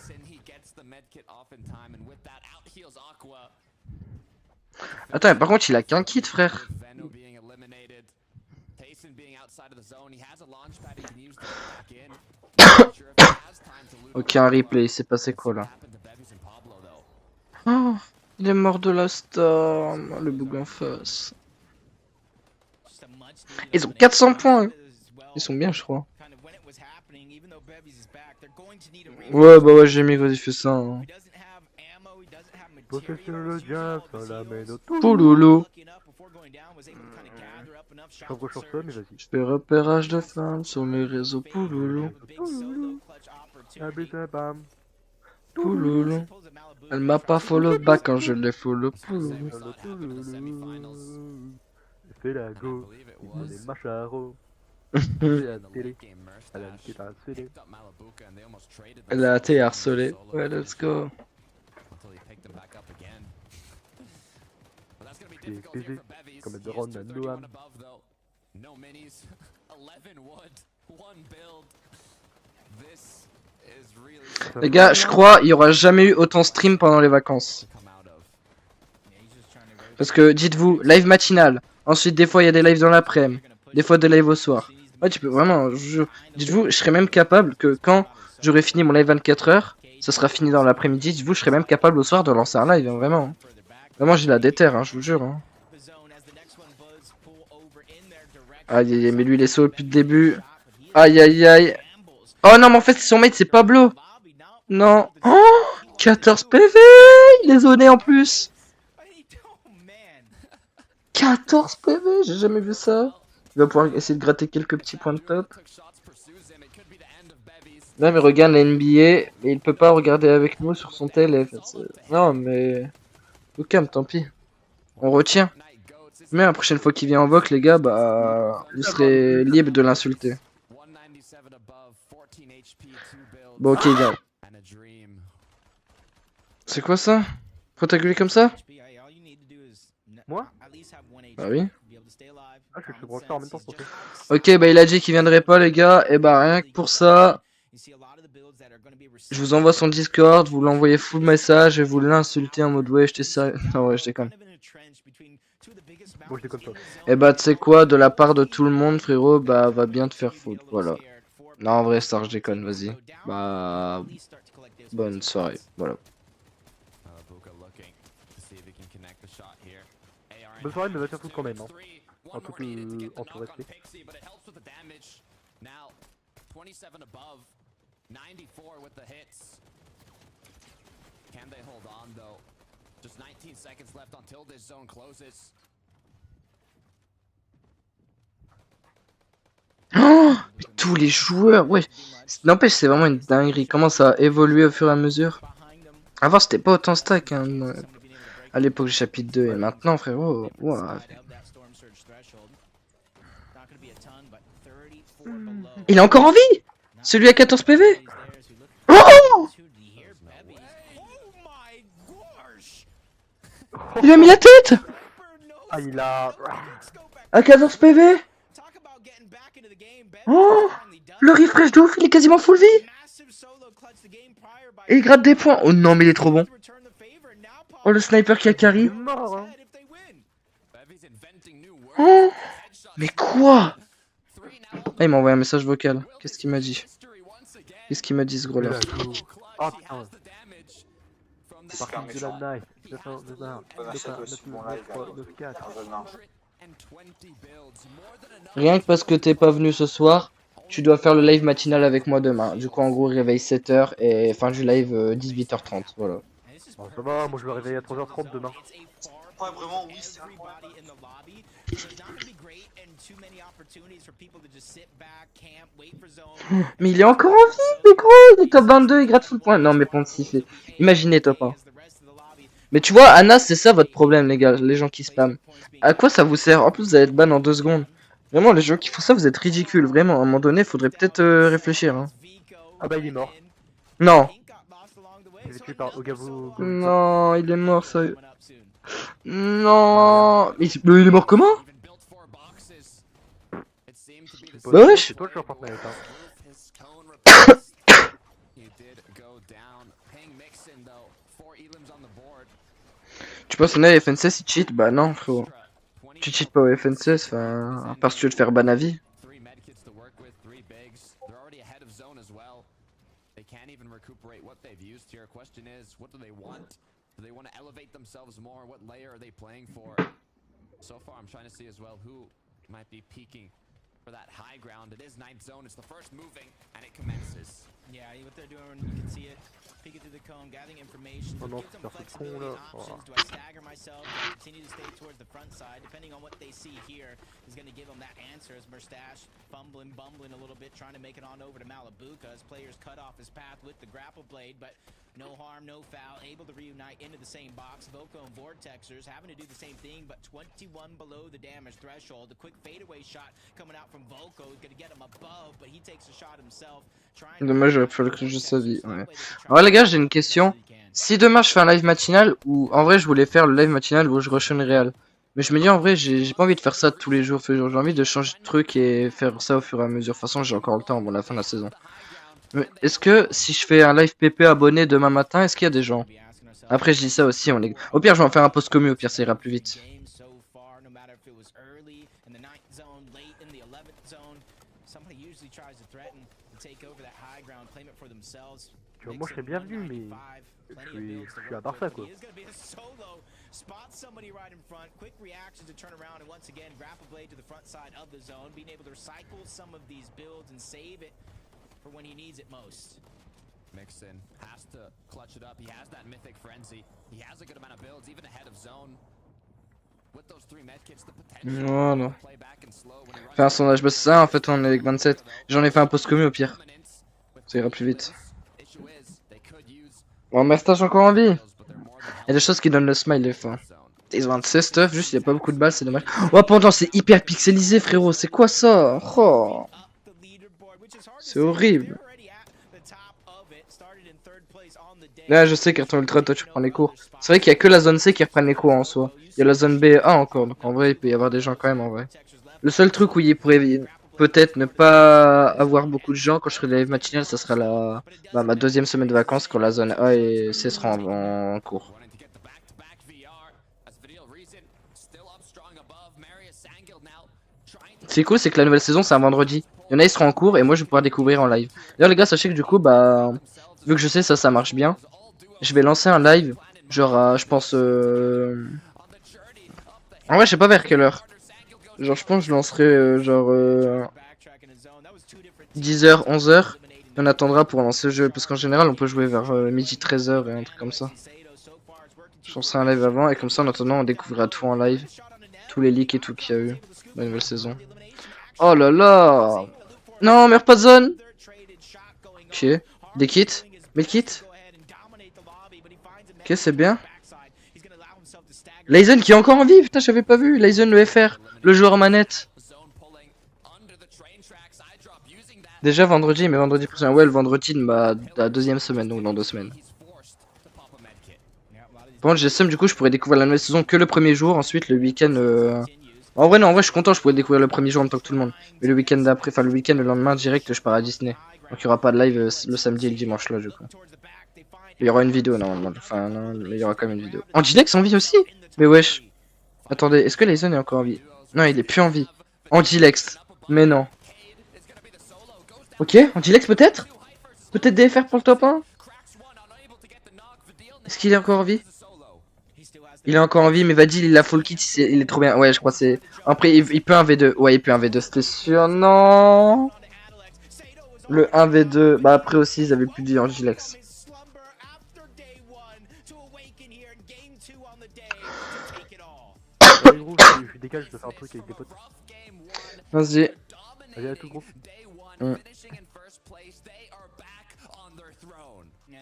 Attends, par contre il a qu'un kit frère. Ok, un replay, il s'est passé quoi là? Oh, il est mort de la storm, le bug en face. Ils ont 400 points. Ils sont bien, je crois. Ouais, bah ouais, j'ai mis vas-y, fais ça. Hein. Le diable, ça l'amène au tout. Pouloulou. Je crois sur ça, mais vas-y. Je fais repérage de femmes sur mes réseaux. Pouloulou. Bam. Pouloulou. Elle m'a pas follow back quand je l'ai follow. Pouloulou. Fais la go. Il est macharo. La télé. Elle a été harcelée. Elle a été harcelée. Ouais, let's go. Qui est PG. Comme de Ron à Noam. Les gars, je crois il y aura jamais eu autant stream pendant les vacances. Parce que dites-vous, live matinal. Ensuite, des fois, il y a des lives dans l'après-midi. Des fois, des lives au soir. Ouais, tu peux vraiment. Dites-vous, je serais même capable que quand j'aurai fini mon live 24h, ça sera fini dans l'après-midi. Dites-vous, je serais même capable au soir de lancer un live, hein, vraiment. Vraiment, j'ai la déterre, hein, je vous jure. Hein. Aïe aïe aïe, mais lui, il est solo depuis le début. Aïe aïe aïe. Oh non, mais en fait, son mate, c'est Pablo. Non. Oh, 14 PV. Il est zoné en plus. 14 PV, j'ai jamais vu ça. Il va pouvoir essayer de gratter quelques petits points de top. Là, mais regarde la NBA, et il peut pas regarder avec nous sur son télé. Non, mais... Au calme, tant pis. On retient. Mais la prochaine fois qu'il vient en voc, les gars, bah... Vous serez libre de l'insulter. Bon, ok, viens. C'est quoi ça? Faut t'aguler comme ça? Moi? Bah oui. Ah, je suis branché en même temps pour ça. Ok, bah il a dit qu'il viendrait pas, les gars. Et bah rien que pour ça, je vous envoie son Discord, vous l'envoyez full message et vous l'insultez en mode ouais, j'étais sérieux. Non, ouais, je déconne. Bon, je déconne pas. Et bah, tu sais quoi, de la part de tout le monde, frérot, bah va bien te faire foutre. Voilà. Non, en vrai, ça, je déconne, vas-y. Bah. Bonne soirée, voilà. Bonne soirée, mais va te faire foutre quand même. Hein. En tout respect. Oh, mais tous les joueurs, ouais. N'empêche, c'est vraiment une dinguerie. Comment ça a évolué au fur et à mesure. Avant, c'était pas autant stack. Hein. À l'époque du chapitre 2 et maintenant, frérot. Wow. Il est encore en vie. Celui à 14 PV. Oh, il a mis la tête. Ah, il a... À 14 PV. Oh, le refresh de ouf, il est quasiment full vie. Et il gratte des points. Oh non, mais il est trop bon. Oh, le sniper qui a carry. Oh, mais quoi? Ah, il m'a envoyé un message vocal. Qu'est-ce qu'il m'a dit? Qu'est-ce qu'il m'a dit ce gros là? Oh putain. C'est parti de la night. 9-4. Rien que parce que t'es pas venu ce soir, tu dois faire le live matinal avec moi demain. Du coup, en gros, réveil 7h et fin du live 18h30. Voilà. Bon, ça va, moi je me réveille à 3h30 demain. Ouais, vraiment, oui, c'est Mais il est encore en vie, mais gros, il est top 22, il gratte full point. Non, mais Pontif, imaginez top 1. Mais tu vois, Anna, c'est ça votre problème, les gars, les gens qui spamment. À quoi ça vous sert? En plus, vous allez être ban en 2 secondes. Vraiment, les gens qui font ça, vous êtes ridicules. Vraiment, à un moment donné, faudrait peut-être réfléchir. Hein. Ah bah, il est mort. Non. Il est tué par Ogavo. Non, il est mort, ça. Non. Mais il est mort comment? Bah wesh. C'est toi le joueur Fortnite, hein. Tu penses qu'on a FNCS il cheat? Bah non frérot. Tu cheats pas au FNCS, enfin, à part si tu veux te faire ban à vie. For that high ground, it is 9th zone. It's the first moving, and it commences. Yeah, what they're doing, you can see it. Peeking through the cone, gathering information. Oh non, Gives them c'est flexibility con and là. options. Do I stagger myself? Do I continue to stay towards the front side? Depending on what they see here is going to give them that answer as Mustache bumbling a little bit, trying to make it on over to Malibuka as players cut off his path with the grapple blade, but no harm, no foul, able to reunite into the same box. Voco and Vortexers having to do the same thing, but 21 below the damage threshold. The quick fadeaway shot coming out from Voco is going to get him above, but he takes a shot himself. Dommage, j'aurais fallu que je sa vie. Ouais. Alors les gars, j'ai une question. Si demain je fais un live matinal, ou en vrai je voulais faire le live matinal où je rush une réal. Mais je me dis en vrai, j'ai pas envie de faire ça tous les jours. J'ai envie de changer de truc et faire ça au fur et à mesure. De toute façon, j'ai encore le temps avant la fin de la saison. Mais est-ce que si je fais un live PP abonné demain matin, est-ce qu'il y a des gens? Après, je dis ça aussi. Au pire, je vais en faire un post commu. Au pire, ça ira plus vite. Tu vois, moi je serais bienvenu, mais je suis à Barça quoi. Spots somebody right in front, quick reactions to turn around and once again grapple blade to the front side of the zone, being able to recycle some of these builds and save it for when he needs it most. Mixon has to clutch it up. He has that mythic frenzy. He has a good amount of builds even ahead of zone. With those 3 medkits, the potential voilà. to play back and slow when he Faire un sondage, bah c'est ça en fait, on est avec 27. J'en ai fait un post commu au pire. Ça ira plus vite. Bon, Mertage encore en vie. Il y a des choses qui donnent le smile des fois. Ils ont un de ces stuff, juste il n'y a pas beaucoup de balles, c'est dommage. Oh, pendant, c'est hyper pixelisé, frérot. C'est quoi ça? Oh. C'est horrible. Là, je sais, Carton Ultra, toi tu prends les cours. C'est vrai qu'il n'y a que la zone C qui reprenne les cours en soi. Il y a la zone B1 encore, donc en vrai, il peut y avoir des gens quand même en vrai. Le seul truc où il pourrait peut-être ne pas avoir beaucoup de gens quand je ferai des live matinales, ça sera ma 2e semaine de vacances quand la zone A et C seront en cours. Ce qui est cool, c'est que la nouvelle saison, c'est un vendredi. Il y en a, ils seront en cours et moi, je vais pouvoir découvrir en live. D'ailleurs, les gars, sachez que du coup, bah, vu que je sais ça marche bien, je vais lancer un live, genre, je pense, en vrai, je sais pas vers quelle heure. Genre, je pense que je lancerai, genre, 10h, 11h. On attendra pour lancer le jeu, parce qu'en général, on peut jouer vers midi, 13h et un truc comme ça. Je lancerai un live avant, et comme ça, en attendant, on découvrira tout en live. Tous les leaks et tout qu'il y a eu, la nouvelle saison. Oh là là! Non, meurs pas de zone! Ok. Des kits? Mes kits? Ok, c'est bien. Lyson qui est encore en vie, putain, j'avais pas vu. Lyson le FR, le joueur en manette. Déjà vendredi, mais vendredi prochain. Ouais, le vendredi de la 2e semaine, donc dans 2 semaines. Par contre, j'ai seum, du coup, je pourrais découvrir la nouvelle saison que le premier jour. Ensuite, le week-end. En vrai, non, en vrai, je suis content, je pourrais découvrir le premier jour en même temps que tout le monde. Mais le week-end d'après, enfin, le week-end, le lendemain, direct, je pars à Disney. Donc, il y aura pas de live le samedi et le dimanche là, du coup. Il y aura une vidéo, normalement. Enfin, non, mais il y aura quand même une vidéo. Antinex en vie aussi? Mais wesh. Attendez, est-ce que Lyson est encore en vie? Non, il est plus en vie. Angilex. Mais non. Ok, Angilex peut-être. Peut-être DFR pour le top 1. Est-ce qu'il est encore en vie? Il est encore en vie, mais Vadil il a full kit, il est trop bien. Ouais, je crois c'est... Après, il peut un V2. Ouais, il peut un V2, c'était sûr. Non. Le 1v2. Bah après aussi, ils avaient plus dit Angilex. Ouais, gros, je décale, je dois faire un truc avec des potes. Vas-y. Allez, à tout, gros.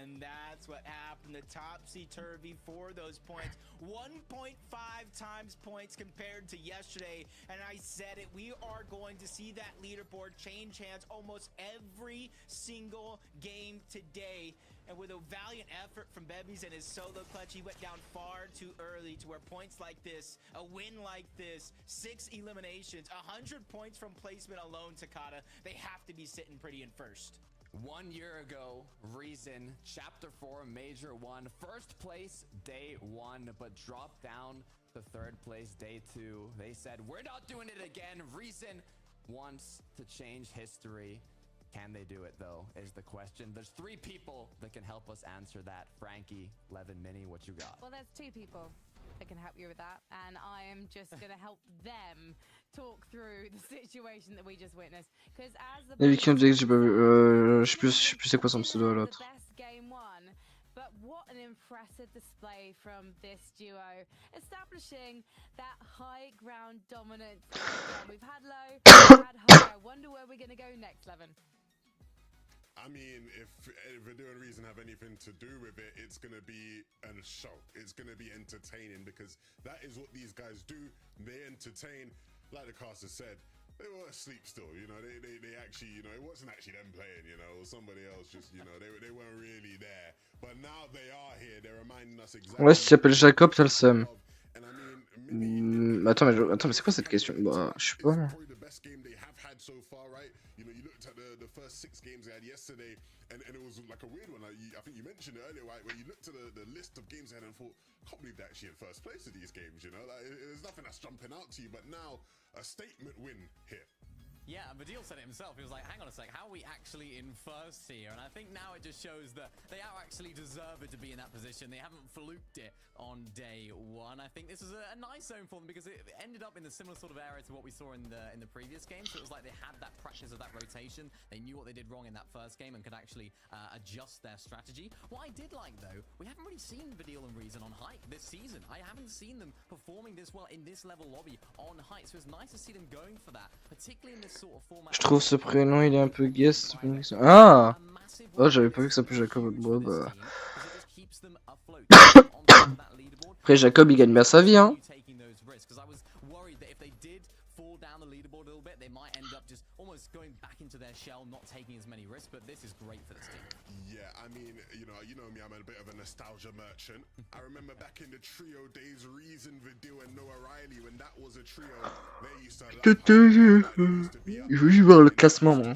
And that's what happened. The topsy-turvy for those points. 1.5 times points compared to yesterday. And I said it, we are going to see that leaderboard change hands almost every single game today. And with a valiant effort from Bebbies and his solo clutch, he went down far too early to where points like this, a win like this, 6 eliminations, 100 points from placement alone, Takata, they have to be sitting pretty in first. 1 year ago, Reason, Chapter 4, Major 1, first place, day 1, but dropped down to third place, day 2. They said, we're not doing it again. Reason wants to change history. Can they do it, though, is the question. There's 3 people that can help us answer that. Frankie, Levin, Mini, what you got? Well, there's 2 people that can help you with that, and I am just going to help them talk through the situation that we just witnessed. Because as the Et Weekend j'ai pas vu. Je sais plus c'est quoi son pseudo à l'autre. But what an impressive display from this duo, establishing that high ground dominance. We've had low, we've had high. I wonder where we're going to go next, Levin. I mean, if Video and Reason have anything to do with it, it's going to be a show. It's going to be entertaining because that is what these guys do. They entertain. Like the caster said, they were asleep still, you know, they actually, you know, it wasn't actually them playing, you know, or somebody else just, you know, they weren't really there. But now they are here, they're reminding us exactly. Ouais, si tu t'appelles Jacob, t'as le seum. Attends, mais c'est quoi cette question? Bah, je sais pas. So far, right? You know, you looked at the first 6 games they had yesterday, and it was like a weird one. Like I think you mentioned it earlier, right? Where you looked at the list of games they had and thought, can't believe they're actually in first place of these games. You know, like there's nothing that's jumping out to you. But now, a statement win here. Yeah, Vadil said it himself. He was like, hang on a sec, how are we actually in first here? And I think now it just shows that they are actually deserved to be in that position. They haven't fluked it on day 1. I think this is a nice zone for them because it ended up in a similar sort of area to what we saw in the previous game. So it was like they had that practice of that rotation. They knew what they did wrong in that first game and could actually adjust their strategy. What I did like, though, we haven't really seen Vadil and Reason on height this season. I haven't seen them performing this well in this level lobby on height. So it's nice to see them going for that, particularly in this sort of format. Je trouve ce prénom, il est un peu guest. Ah! Oh, j'avais pas vu que ça s'appelait Jacob. Bon, bah. Après, Jacob, il gagne bien sa vie, hein. Yeah, I mean, you know me, I'm a bit of a nostalgia merchant. I remember back in the trio days, Reason, Video, and Noah Riley, when that was a trio, they used to Je veux voir le classement, moi.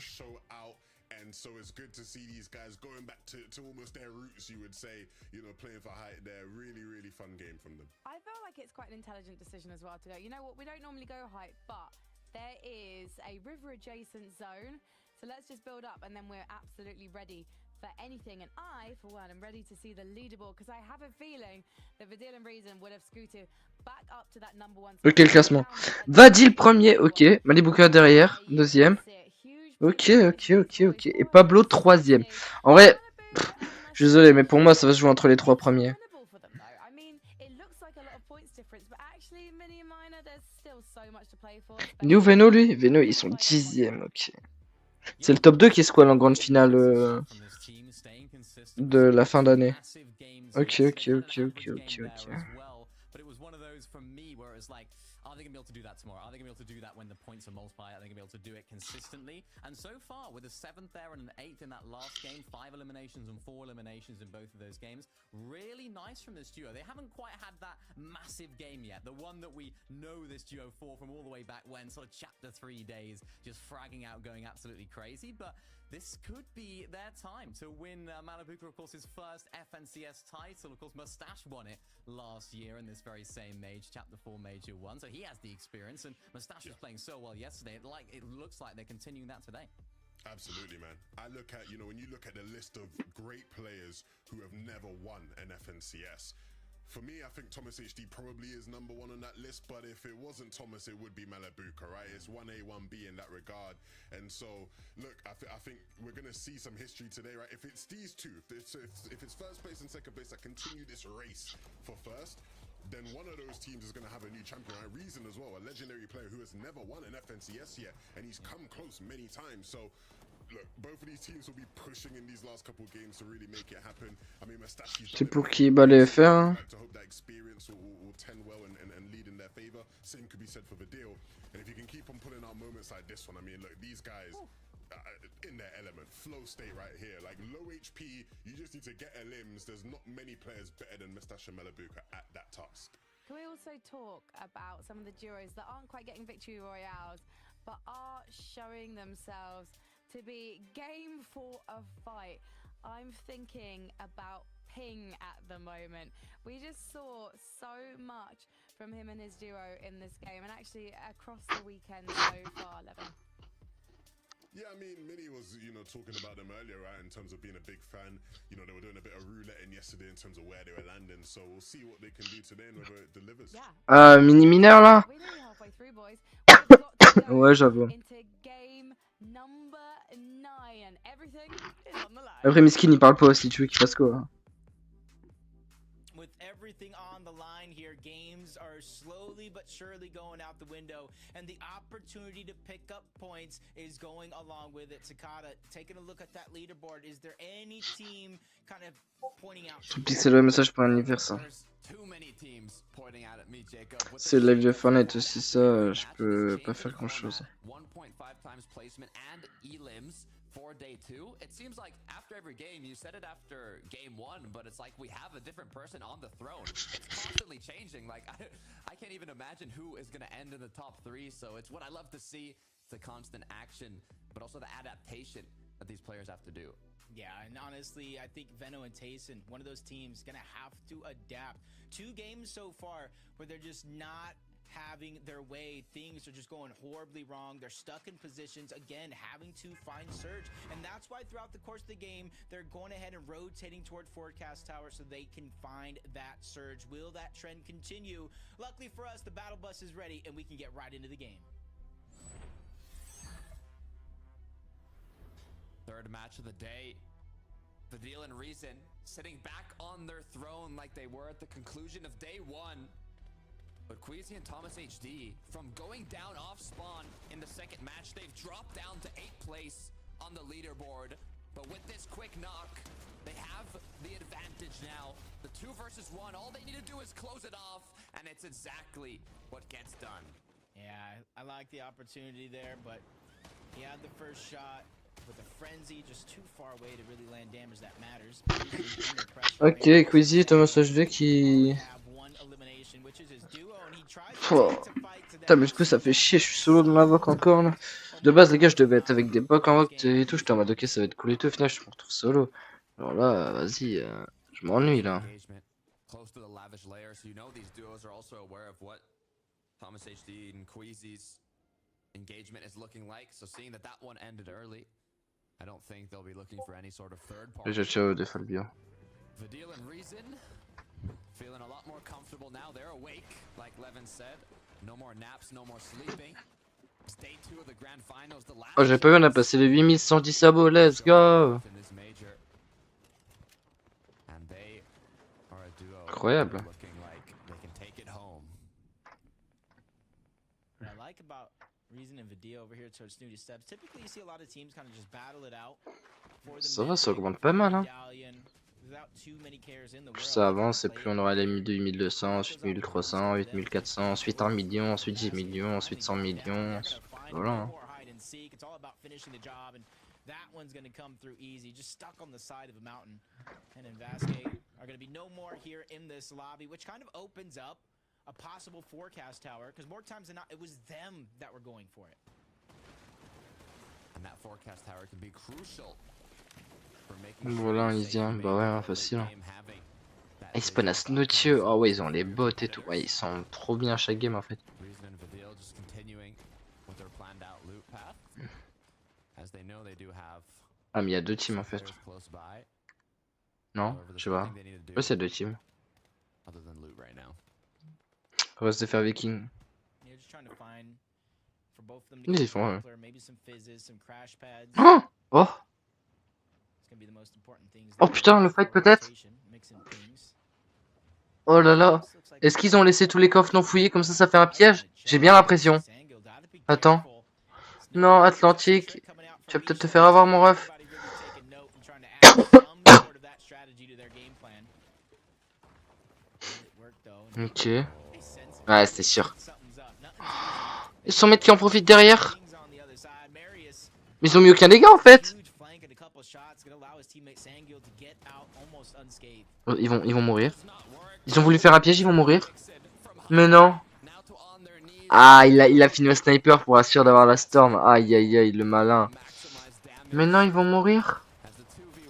And so it's good to see these guys going back to almost their roots, you would say, you know, playing for height there. Really, really fun game from them. I feel like it's quite an intelligent decision as well to go, you know what, we don't normally go height, but there is a river adjacent zone, so let's just build up and then we're absolutely ready for anything. And I, for one, am ready to see the leaderboard because I have a feeling that Vadil and Reason would have scooted back up to that number 1. Ok, le classement. Vadil premier, ok. Malibuka derrière, deuxième. Ok. Et Pablo troisième. En vrai, je suis désolé, mais pour moi, ça va se jouer entre les 3 premiers. Il est où Veno, lui? Veno, ils sont 10e, ok. C'est le top 2 qui est squal en grande finale de la fin d'année. Ok. Are they going to be able to do that tomorrow? Are they going to be able to do that when the points are multiplied? Are they going to be able to do it consistently? And so far, with a 7th there and an 8th in that last game, 5 eliminations and 4 eliminations in both of those games, really nice from this duo. They haven't quite had that massive game yet, the one that we know this duo for from all the way back when, sort of chapter 3 days, just fragging out, going absolutely crazy, but this could be their time to win Malibuka, of course, his first FNCS title. Of course, Mustache won it last year in this very same Mage, Chapter 4 Major 1, so he has the experience, and Mustache was playing so well yesterday. It looks like they're continuing that today. Absolutely, man. I look at, you know, when you look at the list of great players who have never won an FNCS, for me, I think Thomas HD probably is number one on that list, but if it wasn't Thomas, it would be Malabuka, right? It's 1A, 1B in that regard. And so, look, I think we're going to see some history today, right? If it's these two, if it's first place and second place that continue this race for first, then one of those teams is going to have a new champion, right? Reason as well, a legendary player who has never won an FNCS yet, and he's come close many times. So, look, both of these teams will be pushing in these last couple of games to really make it happen. I mean, C'est pour qui bat les FR, hein. to hope that experience will tend well and lead in their favor. Same could be said for the deal. And if you can keep on pulling out moments like this one, I mean, look, these guys in their element, flow state right here. Like low HP, you just need to get a limbs. There's not many players better than Mustache and Malabuka at that task. Can we also talk about some of the duos that aren't quite getting victory royales, but are showing themselves to be game for a fight? I'm thinking about Ping at the moment. We just saw so much from him and his duo in this game, and actually across the weekend so far, Levin. Yeah, I mean, Mini was, you know, talking about them earlier, right, in terms of being a big fan. You know, they were doing a bit of rouletting yesterday in terms of where they were landing, so we'll see what they can do today and whether it delivers. Mini mineur là. Ouais, j'avoue. Après, Miskin il parle pas aussi, tu veux qu'il fasse quoi? With everything on the line here, games are slowly but surely going out the window, and the opportunity to pick up points is going along with it. Takada, taking a look at that leaderboard, is there any team kind of pointing out? C'est le message pour l'anniversaire. C'est le live de Fortnite aussi, ça, je peux pas faire grand chose. 1.5 times placement and elims for day 2. It seems like after every game, you said it after game 1, but it's like we have a different person on the throne. It's constantly changing. Like I can't even imagine who is going to end in the top 3. So it's what I love to see. It's the constant action, but also the adaptation that these players have to do. Yeah, and honestly, I think Veno and Tayson, one of those teams, gonna have to adapt. 2 games so far where they're just not having their way. Things are just going horribly wrong. They're stuck in positions, again, having to find Surge. And that's why throughout the course of the game, they're going ahead and rotating toward Forecast Tower so they can find that Surge. Will that trend continue? Luckily for us, the battle bus is ready and we can get right into the game. Third match of the day. The Deal and Reason sitting back on their throne like they were at the conclusion of day 1. But Queasy and Thomas HD, from going down off spawn in the second match, they've dropped down to 8th place on the leaderboard. But with this quick knock, they have the advantage now. The 2 versus 1, all they need to do is close it off, and it's exactly what gets done. Yeah, I like the opportunity there, but he had the first shot with a frenzy just too far away to really land damage that matters. Ok, Queasy et Thomas HD qui... Putain, mais du coup ça fait chier, je suis solo de m'invoque encore là. De base les gars je devais être avec des bugs en vote et tout, j'étais en mode ok ça va être cool et tout, au final je me retrouve solo. Alors là, vas-y, je m'ennuie là. Close to the lavish layer, so you know these duos are also aware of what Thomas HD and Queasy's engagement is looking like. So seeing that that one ended early, I don't think they'll be looking for any sort of third party. Déjà ciao des fois le bien. The Deal and Reason feeling a lot more comfortable now. They're awake, like Levin said. No more naps, no more sleeping. It's day 2 of the grand finals. The last Oh j'ai pas vu, on a passé les 8110 abos, let's go. Incroyable. What I like about Reason and Vidia over here towards Snooty Steps, typically you see a lot of teams kind of just battle it out. Ça va, ça augmente pas mal hein. Plus ça avance et plus on aura les 8200, ensuite 1300, 8400, ensuite 1 million, ensuite 10 millions, ensuite 100 millions. Voilà hein. That one's going to come through easy, just stuck on the side of a mountain. And Vasquez are going to be no more here in this lobby, which kind of opens up a possible Forecast Tower, because more times than not, it was them that were going for it. And that Forecast Tower can be crucial for making Voilà un Lysien, bah ouais hein, facile hein. Ils spawn à Snowtieux, oh ouais ils ont les bots et tout, ouais ils sont trop bien à chaque game en fait. as they know they do have Ah, mais il y a 2 teams en fait. players close by. Non, However, je there's sais pas. nothing they need to Ouais, do c'est 2 teams. other than loot right now. On va se faire viking. You're just trying to find for both of them Ils to y get font, ouais. grappler, maybe some fizzes, some crash pads. Oh, oh, It's gonna be the most important things. oh putain, le fight peut-être. Oh là là. Est-ce qu'ils ont laissé tous les coffres non fouillés comme ça fait un piège? J'ai bien l'impression. Attends. Non, Atlantique. Tu vas peut-être te faire avoir mon ref. Ok. Ouais, c'était sûr. Ils sont mecs qui en profitent derrière. Mais ils ont mis aucun dégât en fait. Ils vont mourir. Ils ont voulu faire un piège, ils vont mourir. Mais non. Ah, il a fini au sniper pour assurer d'avoir la storm. Aïe aïe aïe, le malin. Mais non, ils vont mourir.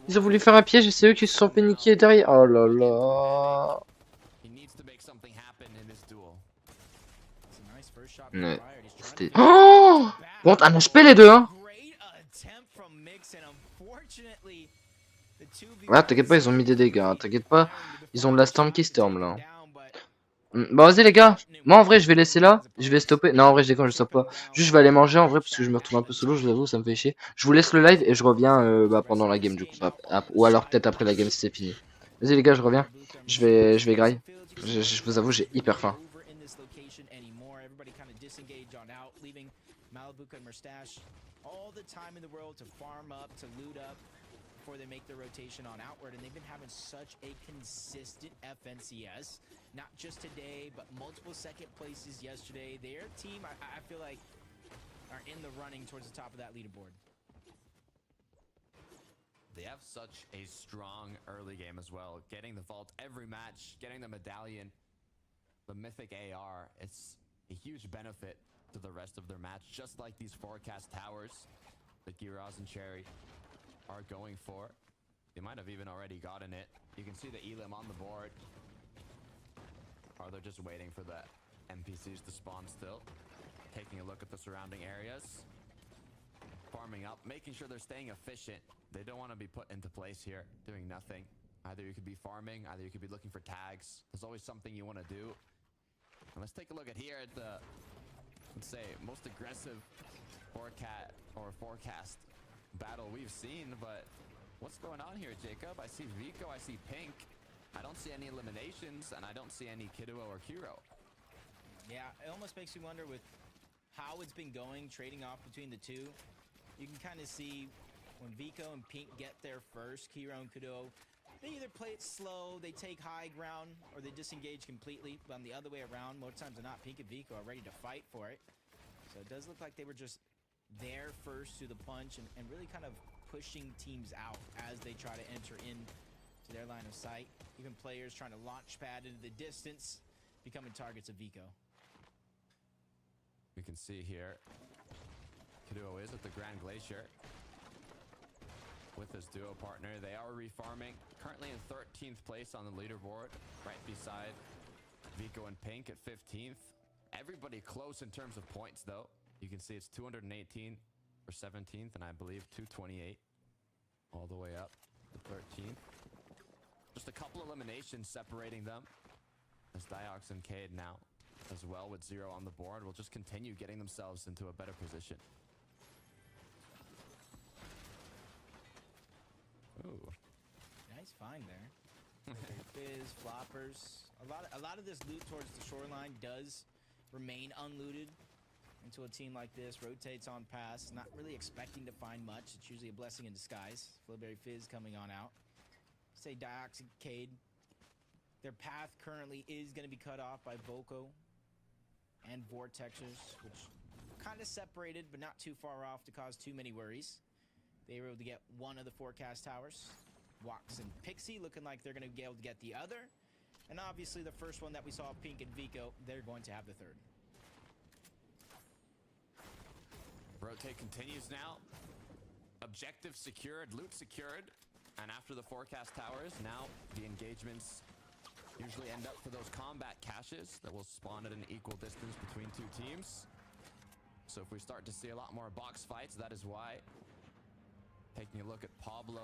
Ils ont voulu faire un piège et c'est eux qui se sont fait niquer derrière. Oh là là. Ouais, c'était... Oh, bon, un HP les deux, hein. Ouais, t'inquiète pas, ils ont mis des dégâts. Hein. T'inquiète pas, ils ont de la storm qui storm là. Bon, vas-y les gars. Moi en vrai, je vais laisser là. Je vais stopper. Non, en vrai, je déconne, je stoppe pas. Juste, je vais aller manger en vrai parce que je me retrouve un peu solo. Je vous avoue, ça me fait chier. Je vous laisse le live et je reviens pendant la game du coup. Ou alors peut-être après la game si c'est fini. Vas-y les gars, je reviens. Je vais graille. Je vous avoue, j'ai hyper faim. Before they make their rotation on outward, and they've been having such a consistent FNCS, not just today, but multiple second places yesterday. Their team, I feel like, are in the running towards the top of that leaderboard. They have such a strong early game as well, getting the vault every match, getting the medallion, the mythic AR. It's a huge benefit to the rest of their match, just like these forecast towers that Giraz and Cherry are going for. They might have even already gotten it. You can see the Elim on the board. Or they're just waiting for the NPCs to spawn still. Taking a look at the surrounding areas. Farming up, making sure they're staying efficient. They don't want to be put into place here, doing nothing. Either you could be farming, either you could be looking for tags. There's always something you want to do. And let's take a look at here at the, let's say, most aggressive forecast battle we've seen, but what's going on here, Jacob? I see Vico, I see Pink. I don't see any eliminations, and I don't see any Kiduo or Kiro. Yeah, it almost makes you wonder with how it's been going, trading off between the two. You can kind of see when Vico and Pink get there first, Kiro and Kiduo, they either play it slow, they take high ground, or they disengage completely. But on the other way around, more times than not, Pink and Vico are ready to fight for it. So it does look like they were just there first to the punch and really kind of pushing teams out as they try to enter into their line of sight. Even players trying to launch pad into the distance, becoming targets of Vico. We can see here, Kiduo is at the Grand Glacier with his duo partner. They are refarming, currently in 13th place on the leaderboard, right beside Vico and Pink at 15th. Everybody close in terms of points though. You can see it's 218 for 17th, and I believe 228 all the way up to 13th. Just a couple eliminations separating them. As Diox and Cade now, as well with 0 on the board, will just continue getting themselves into a better position. Ooh. Nice find there. Fizz, floppers. A lot of this loot towards the shoreline does remain unlooted until a team like this rotates on pass, not really expecting to find much. It's usually a blessing in disguise. Flowberry Fizz coming on out. Say Diox and Cade. Their path currently is going to be cut off by Volko and Vortexers, which kind of separated, but not too far off to cause too many worries. They were able to get one of the forecast towers. Wax and Pixie looking like they're going to be able to get the other. And obviously the first one that we saw, Pink and Vico, they're going to have the third. Rotate continues now. Objective secured, loot secured. And after the forecast towers, now the engagements usually end up for those combat caches that will spawn at an equal distance between two teams. So if we start to see a lot more box fights, that is why You look at Pablo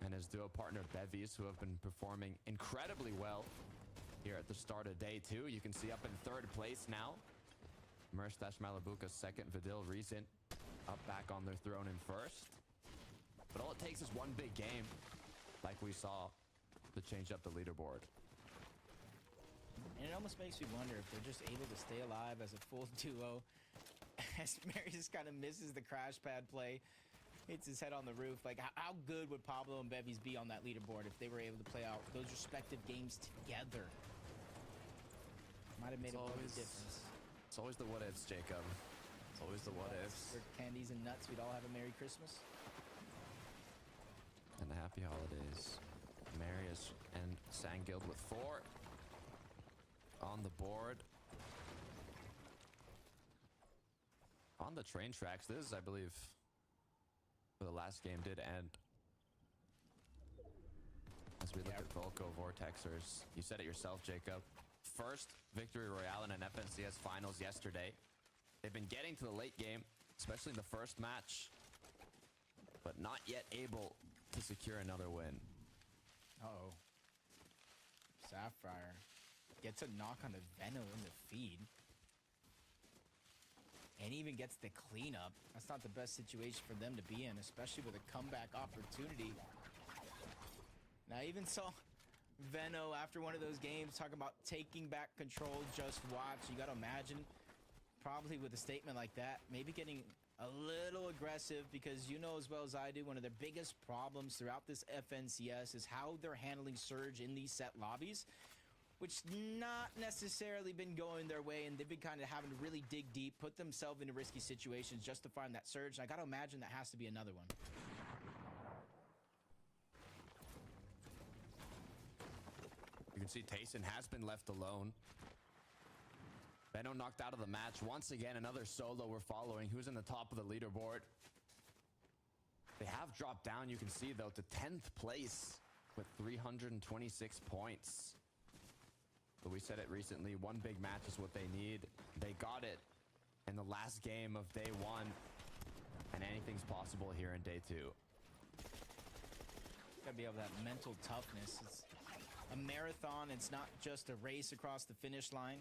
and his duo partner Bevies, who have been performing incredibly well here at the start of day 2. You can see up in 3rd place now. Merstash Malabuka 2nd, Vidil Reason up back on their throne in 1st. But all it takes is one big game, like we saw, to change up the leaderboard. And it almost makes me wonder if they're just able to stay alive as a full duo. As Marius kind of misses the crash pad play, hits his head on the roof. Like, how good would Pablo and Bevies be on that leaderboard if they were able to play out those respective games together? Might have made a big difference. It's always the what ifs, Jacob. It's always the what ifs. For candies and nuts, we'd all have a Merry Christmas. And a happy holidays. Marius and Sanguild with 4 on the board. On the train tracks, this, I believe, where the last game did end. As we look at Volko Vortexers, you said it yourself, Jacob. First victory royale in an FNCS finals yesterday. They've been getting to the late game, especially in the first match, but not yet able to secure another win. Uh-oh. Sapphire gets a knock on the Veno in the feed. And even gets the cleanup. That's not the best situation for them to be in, especially with a comeback opportunity. And I even saw Veno after one of those games talking about taking back control, just watch. You gotta imagine, probably with a statement like that, maybe getting a little aggressive, because you know as well as I do, one of their biggest problems throughout this FNCS is how they're handling Surge in these set lobbies, which not necessarily been going their way, and they've been kind of having to really dig deep, put themselves into risky situations just to find that Surge, and I gotta imagine that has to be another one. You can see Tayson has been left alone. Veno knocked out of the match. Once again, another solo we're following. Who's in the top of the leaderboard? They have dropped down, you can see, though, to 10th place with 326 points. But we said it recently, one big match is what they need. They got it in the last game of day 1. And anything's possible here in day 2. Gotta be able to have mental toughness. It's a marathon, it's not just a race across the finish line.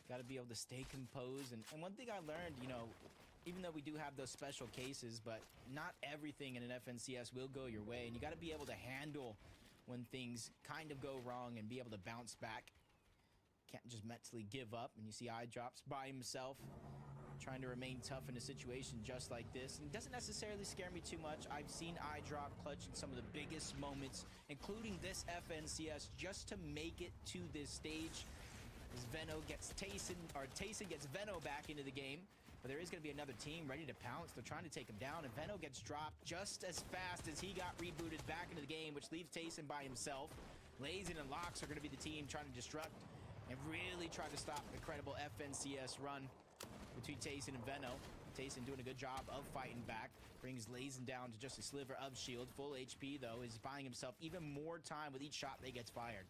Got to be able to stay composed. And one thing I learned, you know, even though we do have those special cases, but not everything in an FNCS will go your way. And you got to be able to handle when things kind of go wrong and be able to bounce back. Can't just mentally give up. And you see iDrops by himself, trying to remain tough in a situation just like this. And it doesn't necessarily scare me too much. I've seen iDrop clutch in some of the biggest moments, including this FNCS, just to make it to this stage. As Veno gets Tayson gets Veno back into the game, but there is going to be another team ready to pounce. They're trying to take him down, and Veno gets dropped just as fast as he got rebooted back into the game, which leaves Tayson by himself. Lazen and Lox are going to be the team trying to disrupt and really try to stop the credible FNCS run between Tayson and Veno. Tayson doing a good job of fighting back, brings Lazen down to just a sliver of shield. Full HP, though, is buying himself even more time with each shot that gets fired.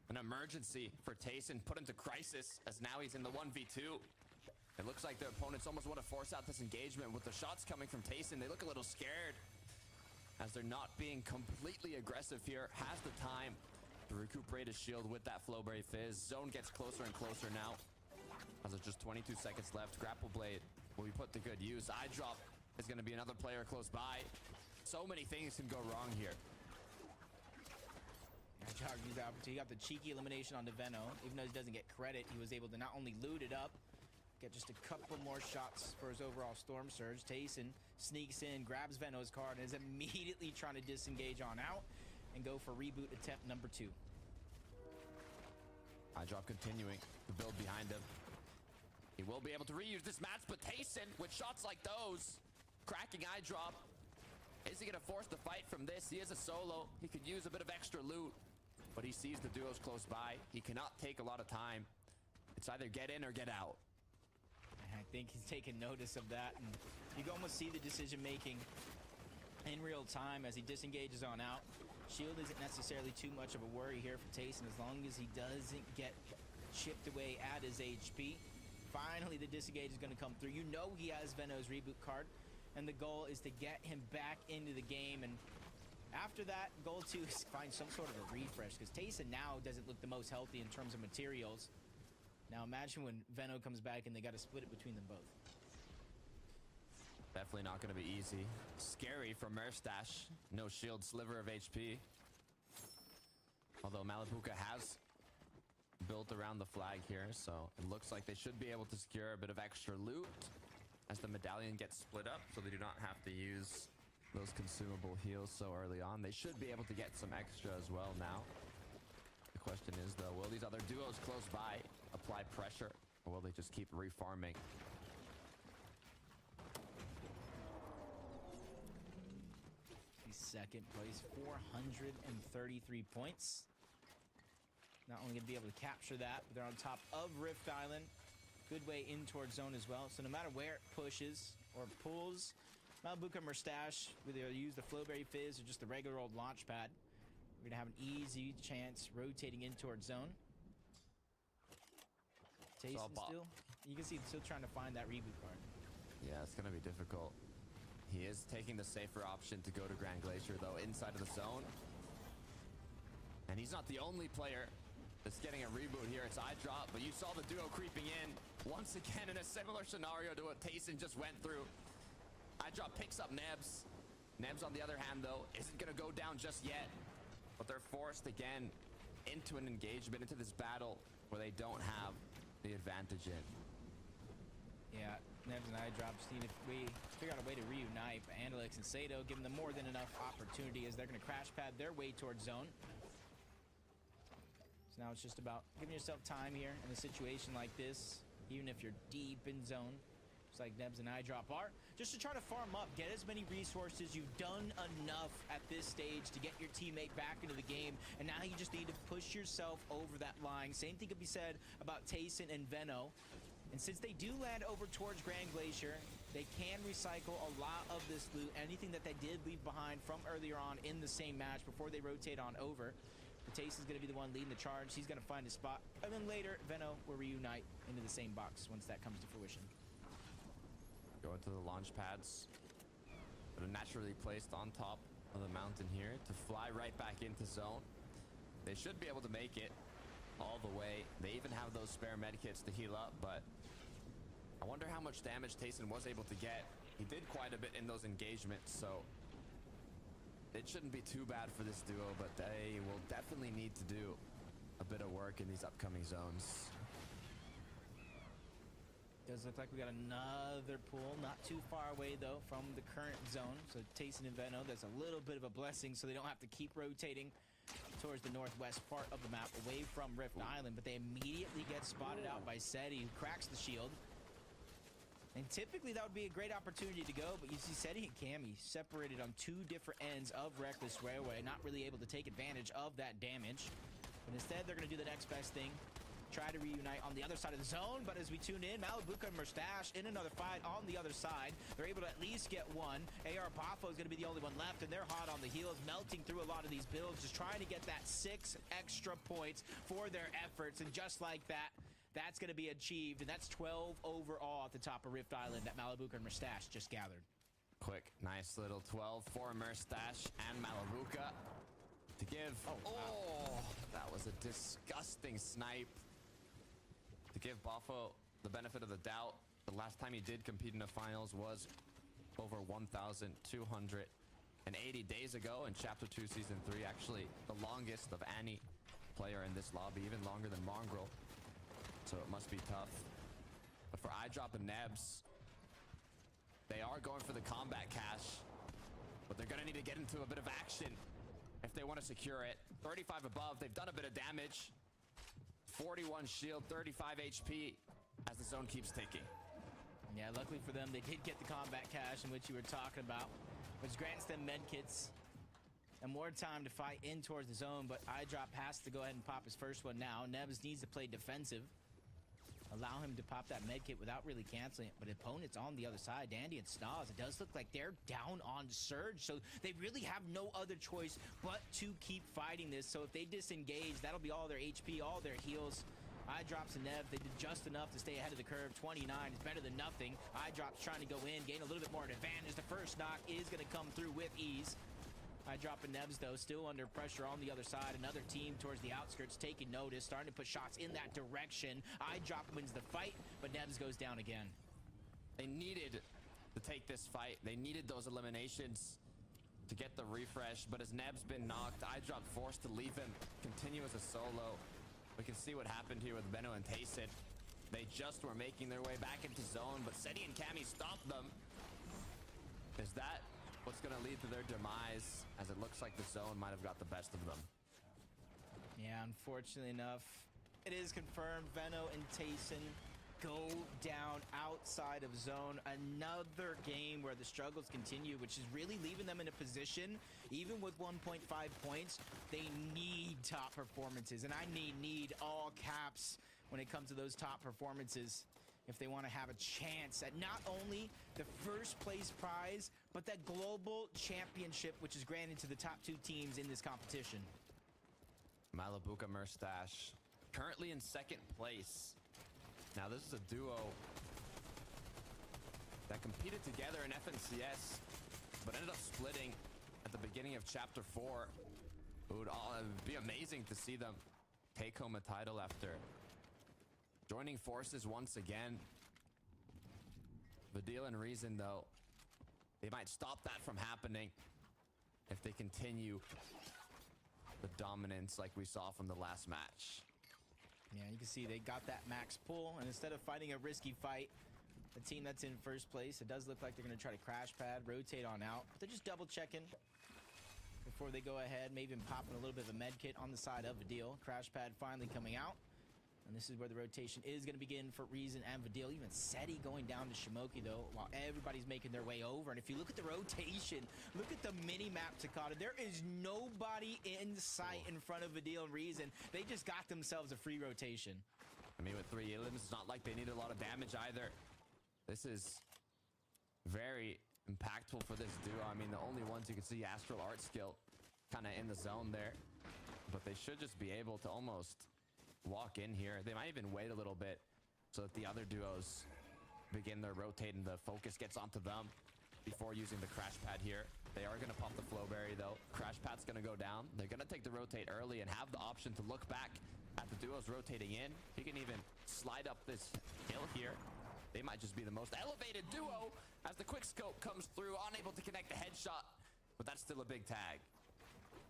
An emergency for Tayson, put into crisis, as now he's in the 1v2. It looks like their opponents almost want to force out this engagement. With the shots coming from Tayson, they look a little scared, as they're not being completely aggressive here. Has the time to recuperate his shield with that Flowberry Fizz. Zone gets closer and closer now, as there's just 22 seconds left. Grapple Blade will be put to good use. iDrop is going to be another player close by. So many things can go wrong here. He got the cheeky elimination on the Veno. Even though he doesn't get credit, he was able to not only loot it up, get just a couple more shots for his overall Storm Surge. Tayson sneaks in, grabs Veno's card, and is immediately trying to disengage on out and go for reboot attempt number 2. iDrop continuing to build behind him. He will be able to reuse this match, but Tayson, with shots like those, cracking iDrop. Is he going to force the fight from this? He is a solo. He could use a bit of extra loot, but he sees the duos close by. He cannot take a lot of time. It's either get in or get out. I think he's taking notice of that, and you can almost see the decision-making in real time as he disengages on out. Shield isn't necessarily too much of a worry here for Tayson, as long as he doesn't get chipped away at his HP. Finally, the disengage is going to come through. You know he has Veno's reboot card. and the goal is to get him back into the game. And after that, goal 2 is find some sort of a refresh, because Tayson now doesn't look the most healthy in terms of materials. Now imagine when Veno comes back and they got to split it between them both. Definitely not going to be easy. Scary for Merstash. No shield, sliver of HP. Although Malabuka has built around the flag here, so it looks like they should be able to secure a bit of extra loot as the medallion gets split up, so they do not have to use those consumable heals so early on. They should be able to get some extra as well now. The question is, though, will these other duos close by apply pressure, or will they just keep refarming? Second place, 433 points. Not only going to be able to capture that, but they're on top of Rift Island. Good way in towards zone as well. So no matter where it pushes or pulls, Malabuka Merstash, whether you use the Flowberry Fizz or just the regular old launch pad, we're going to have an easy chance rotating in towards zone. Tayson still, you can see he's still trying to find that reboot card. Yeah, it's going to be difficult. He is taking the safer option to go to Grand Glacier, though, inside of the zone. And he's not the only player that's getting a reboot here. It's iDrop, but you saw the duo creeping in once again in a similar scenario to what Tayson just went through. iDrop picks up Nebs. Nebs, on the other hand, though, isn't going to go down just yet. But they're forced again into an engagement, into this battle where they don't have the advantage in. Yeah, Nebs and iDrop, seeing if we figure out a way to reunite, but Andalix and Sato giving them more than enough opportunity as they're going to crash pad their way towards zone. So now it's just about giving yourself time here in a situation like this, even if you're deep in zone, just like Nebs and iDrop are, just to try to farm up, get as many resources. You've done enough at this stage to get your teammate back into the game, and now you just need to push yourself over that line. Same thing could be said about Tayson and Veno. And since they do land over towards Grand Glacier, they can recycle a lot of this loot, anything that they did leave behind from earlier on in the same match before they rotate on over. But Tayson's going to be the one leading the charge. He's going to find his spot. And then later, Veno will reunite into the same box once that comes to fruition. Going to the launch pads. But naturally placed on top of the mountain here to fly right back into zone. They should be able to make it all the way. They even have those spare medkits to heal up, but I wonder how much damage Tayson was able to get. He did quite a bit in those engagements, so it shouldn't be too bad for this duo, but they will definitely need to do a bit of work in these upcoming zones. Does look like we got another pool, not too far away though from the current zone. So Tayson and Veno, that's a little bit of a blessing, so they don't have to keep rotating towards the northwest part of the map away from Rift Island, but they immediately get spotted out by Seti, who cracks the shield. And typically that would be a great opportunity to go, but you see Seti and Cammy separated on two different ends of Reckless Railway, not really able to take advantage of that damage. But instead they're going to do the next best thing, try to reunite on the other side of the zone. But as we tune in, Malabuka and Merstash in another fight on the other side. They're able to at least get one. AR Bafo is going to be the only one left, and they're hot on the heels, melting through a lot of these builds, just trying to get that 6 extra points for their efforts. And just like that, that's going to be achieved, and that's 12 overall at the top of Rift Island that Malabuka and Merstash just gathered. Quick, nice little 12 for Merstash and Malabuka to give. Oh, that was a disgusting snipe. To give Bafo the benefit of the doubt, the last time he did compete in the finals was over 1,280 days ago in Chapter 2 Season 3. Actually, the longest of any player in this lobby, even longer than Mongrel. So it must be tough. But for iDrop and Nebs, they are going for the combat cache, but they're going to need to get into a bit of action if they want to secure it. 35 above, they've done a bit of damage. 41 shield, 35 HP as the zone keeps ticking. Yeah, luckily for them, they did get the combat cache in which you were talking about, which grants them medkits and more time to fight in towards the zone. But iDrop has to go ahead and pop his first one now. Nebs needs to play defensive, allow him to pop that medkit without really canceling it. But opponents on the other side, Dandy and Stas, it does look like they're down on Surge, so they really have no other choice but to keep fighting this. So if they disengage, that'll be all their HP, all their heals. Eye drops and Nev, they did just enough to stay ahead of the curve. 29 is better than nothing. Eye drops trying to go in, gain a little bit more advantage. The first knock is going to come through with ease. Eye drop and Nevs, though, still under pressure on the other side. Another team towards the outskirts taking notice, starting to put shots in that direction. Eye drop wins the fight, but Nevs goes down again. They needed to take this fight. They needed those eliminations to get the refresh, but as Neb's been knocked, Eye drop forced to leave him, continue as a solo. We can see what happened here with Benno and Tayson. They just were making their way back into zone, but Seti and Cammy stopped them. Is that what's going to lead to their demise, as it looks like the zone might have got the best of them? Yeah, unfortunately enough, it is confirmed Benno and Tayson go down outside of zone. Another game where the struggles continue, which is really leaving them in a position, even with 1.5 points, they need top performances. And I need all caps when it comes to those top performances if they want to have a chance at not only the first place prize, but that global championship, which is granted to the top 2 teams in this competition. Malabuka Murstache currently in second place. Now this is a duo that competed together in FNCS, but ended up splitting at the beginning of Chapter 4. It would be amazing to see them take home a title after joining forces once again. Vidil and Reason, though, they might stop that from happening if they continue the dominance like we saw from the last match. Yeah, you can see they got that max pull, and instead of fighting a risky fight, the team that's in first place, it does look like they're going to try to crash pad, rotate on out. But they're just double checking before they go ahead, maybe even popping a little bit of a med kit on the side of Vidil. Crash pad finally coming out. And this is where the rotation is going to begin for Reason and Vidil. Even Seti going down to Shimoki, though, while everybody's making their way over. And if you look at the rotation, look at the mini-map, Takata. There is nobody in sight in front of Vidil and Reason. They just got themselves a free rotation. I mean, with 3 elims, it's not like they need a lot of damage either. This is very impactful for this duo. I mean, the only ones you can see Astral Art Skill kind of in the zone there. But they should just be able to almost walk in here. They might even wait a little bit so that the other duos begin their rotating. The focus gets onto them before using the crash pad here. They are going to pop the flowberry, though. Crash pad's going to go down. They're going to take the rotate early and have the option to look back at the duos rotating in. He can even slide up this hill here. They might just be the most elevated duo as the quick scope comes through, unable to connect the headshot, but that's still a big tag.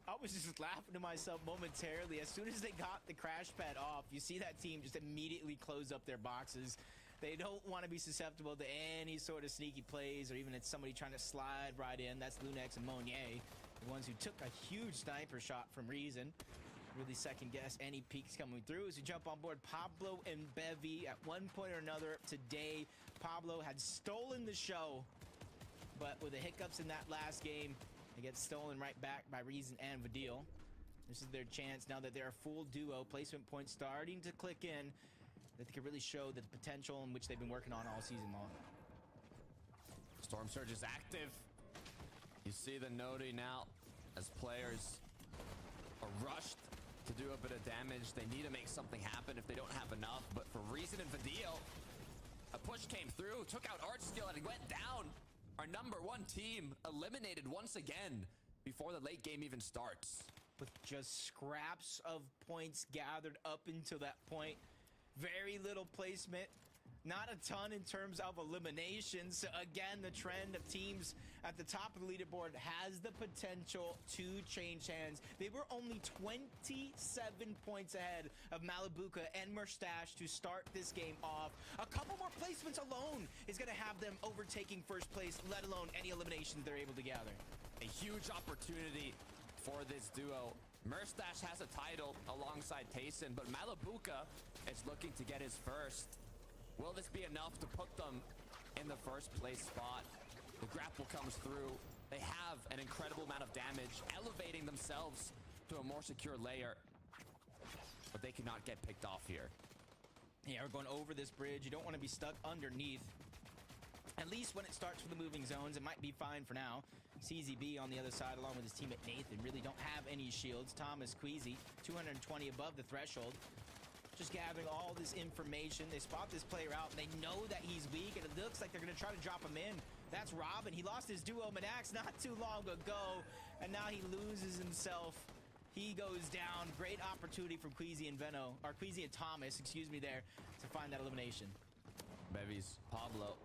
I was just laughing to myself momentarily. As soon as they got the crash pad off, you see that team just immediately close up their boxes. They don't want to be susceptible to any sort of sneaky plays, or even it's somebody trying to slide right in. That's Lunex and Monier, the ones who took a huge sniper shot from Reason. Really second guess any peaks coming through as we jump on board Pablo and Bevy. At one point or another today, Pablo had stolen the show, but with the hiccups in that last game, they get stolen right back by Reason and Vidil. This is their chance now that they're a full duo. Placement points starting to click in, that they can really show the potential in which they've been working on all season long. Storm Surge is active. You see the Nodi now as players are rushed to do a bit of damage. They need to make something happen if they don't have enough. But for Reason and Vidil, a push came through, took out Art Skill, and it went down. Our #1 team eliminated once again before the late game even starts. With just scraps of points gathered up until that point. Very little placement. Not a ton in terms of eliminations. So again, the trend of teams at the top of the leaderboard has the potential to change hands. They were only 27 points ahead of Malabuka and Murstache to start this game off. A couple more placements alone is going to have them overtaking first place, let alone any eliminations they're able to gather. A huge opportunity for this duo. Murstache has a title alongside Tayson, but Malabuka is looking to get his first. Will this be enough to put them in the first place spot? The grapple comes through. They have an incredible amount of damage, elevating themselves to a more secure layer. But they cannot get picked off here. Yeah, we're going over this bridge. You don't want to be stuck underneath. At least when it starts with the moving zones, it might be fine for now. CZB on the other side, along with his teammate Nathan, really don't have any shields. Thomas Queasy, 220 above the threshold. just gathering all this information. They spot this player out, and they know that he's weak, and it looks like they're going to try to drop him in. That's Robin. He lost his duo Manax not too long ago, and now he loses himself. He goes down. Great opportunity from Queasy and Veno, or Queasy and Thomas, excuse me there, to find that elimination. Bevies, Pablo,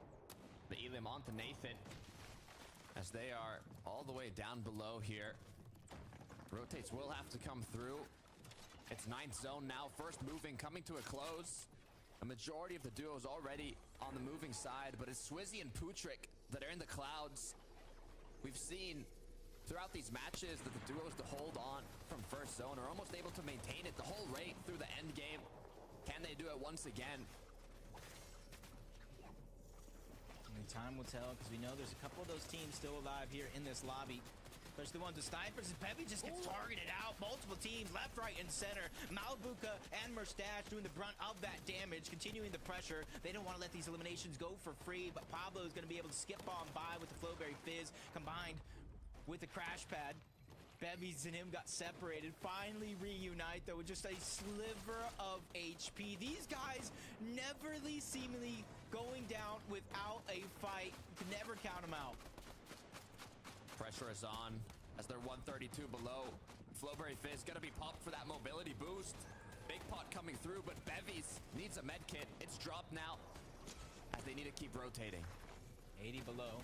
the Elim onto Nathan, as they are all the way down below here. Rotates will have to come through. It's 9th zone now, first moving, coming to a close. A majority of the duo is already on the moving side, but it's Swizzy and Putrick that are in the clouds. We've seen throughout these matches that the duos to hold on from first zone are almost able to maintain it the whole rate through the end game. Can they do it once again? Only time will tell, because we know there's a couple of those teams still alive here in this lobby. Especially the ones with snipers. Peppy just gets targeted out. Multiple teams, left, right, and center. Malabuka and Mustache doing the brunt of that damage, continuing the pressure. They don't want to let these eliminations go for free, but Pablo is going to be able to skip on by with the Flowberry Fizz combined with the crash pad. Bevies and him got separated. Finally reunite, though, with just a sliver of HP. These guys neverly seemingly going down without a fight. You can never count them out. Pressure is on as they're 132 below. Flowberry Fizz gonna be popped for that mobility boost. Big pot coming through, but Bevies needs a med kit. It's dropped now as they need to keep rotating. 80 below.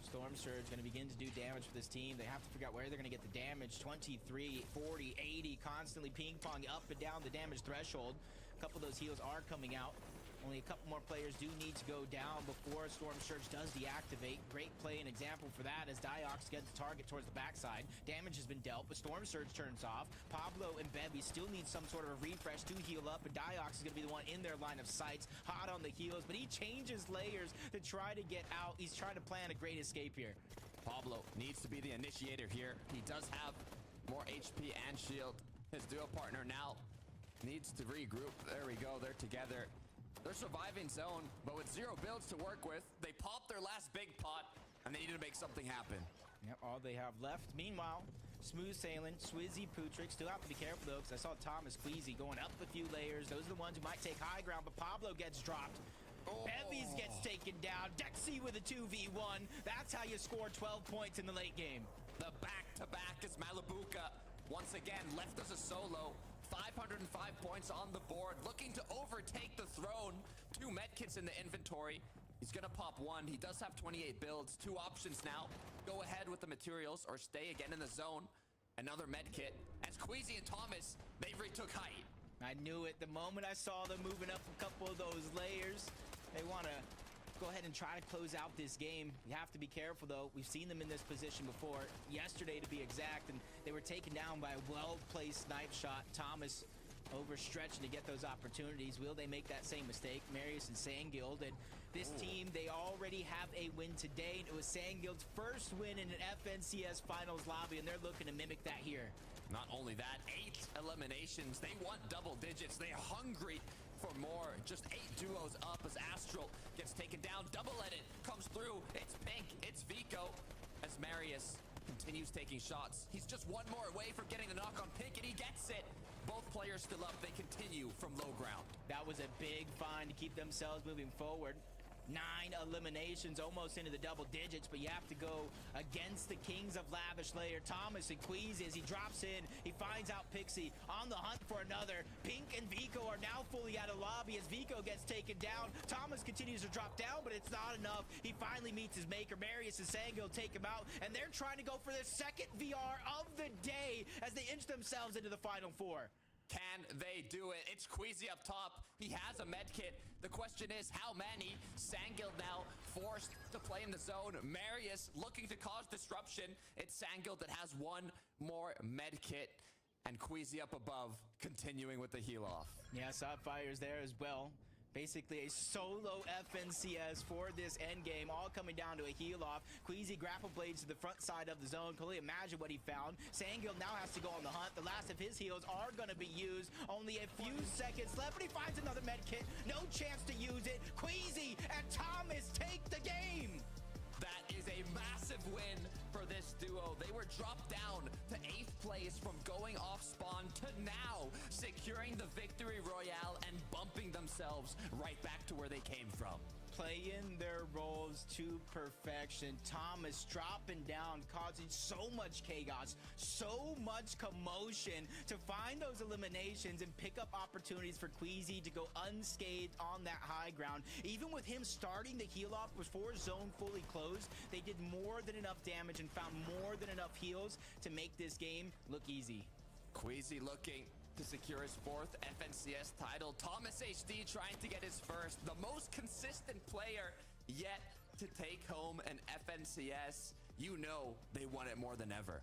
Storm Surge going to begin to do damage for this team. They have to figure out where they're going to get the damage. 23, 40, 80, constantly ping-pong up and down the damage threshold. A couple of those heals are coming out. Only a couple more players do need to go down before Storm Surge does deactivate. Great play and example for that as Diox gets the target towards the backside. Damage has been dealt, but Storm Surge turns off. Pablo and Bevy still need some sort of a refresh to heal up, and Diox is going to be the one in their line of sights, hot on the heels, but he changes layers to try to get out. He's trying to plan a great escape here. Pablo needs to be the initiator here. He does have more HP and shield. His duo partner now needs to regroup. There we go, they're together. They're surviving zone, but with 0 builds to work with, they popped their last big pot, and they need to make something happen. Yep, all they have left. Meanwhile, smooth sailing, Swizzy, Putrick, still have to be careful though, because I saw Thomas Queasy going up a few layers. Those are the ones who might take high ground, but Pablo gets dropped. Bevies gets taken down. Dexy with a 2v1. That's how you score 12 points in the late game. The back-to-back is Malabuka. Once again, left as a solo. 505 points on the board, looking to overtake the throne. 2 medkits in the inventory. He's gonna pop 1. He does have 28 builds. 2 options now. Go ahead with the materials or stay again in the zone. Another medkit. As Queasy and Thomas, they retook height. I knew it. The moment I saw them moving up a couple of those layers, they want to go ahead and try to close out this game. You have to be careful, though. We've seen them in this position before, yesterday to be exact, and they were taken down by a well-placed snipe shot. Thomas overstretching to get those opportunities. Will they make that same mistake? Marius and Sandguild, and this team, they already have a win today. It was Sandguild's first win in an FNCS Finals lobby, and they're looking to mimic that here. Not only that, 8 eliminations. They want double digits. They are hungry for more. Just 8 duos up as Astral gets taken down. Double edit comes through. It's Pink. It's Vico as Marius continues taking shots. He's just 1 more away from getting the knock on Pink, and he gets it. Both players still up. They continue from low ground. That was a big find to keep themselves moving forward. 9 eliminations, almost into the double digits, but you have to go against the Kings of Lavish Layer. Thomas and Queasy, as he drops in, he finds out Pixie on the hunt for another. Pink and Vico are now fully out of lobby as Vico gets taken down. Thomas continues to drop down, but it's not enough. He finally meets his maker. Marius and Sangil take him out, and they're trying to go for their second VR of the day as they inch themselves into the Final 4. Can they do it? It's Queasy up top. He has a med kit. The question is, how many? Sandguild now forced to play in the zone. Marius looking to cause disruption. It's Sandguild that has 1 more med kit. And Queasy up above, continuing with the heal off. Yeah, Sapphire is there as well. Basically a solo FNCS for this end game, all coming down to a heal off. Queasy grapple blades to the front side of the zone. Can only imagine what he found. Sandguild now has to go on the hunt. The last of his heals are going to be used. Only a few seconds left, but he finds another med kit. No chance to use it. Queasy and Thomas take the game. That is a massive win for this duo. They were dropped down to 8th place from going off spawn to now securing the victory royale and bumping themselves right back to where they came from. Playing their roles to perfection. Thomas dropping down, causing so much chaos, so much commotion to find those eliminations and pick up opportunities for Queasy to go unscathed on that high ground. Even with him starting the heal off before zone fully closed, they did more than enough damage and found more than enough heals to make this game look easy. Queasy looking to secure his 4th FNCS title. Thomas HD trying to get his 1st. The most consistent player yet to take home an FNCS. You know they want it more than ever.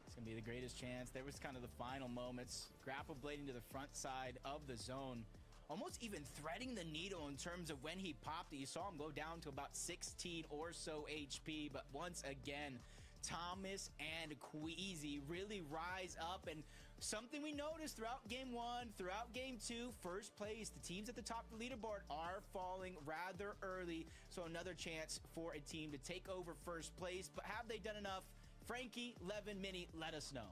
It's going to be the greatest chance. There was kind of the final moments. Grapple blading to the front side of the zone. Almost even threading the needle in terms of when he popped it. You saw him go down to about 16 or so HP. But once again, Thomas and Queasy really rise up, and something we noticed throughout game 1, throughout game 2, first place, the teams at the top of the leaderboard are falling rather early, so another chance for a team to take over first place. But have they done enough? Frankie, Levin, Mini, let us know.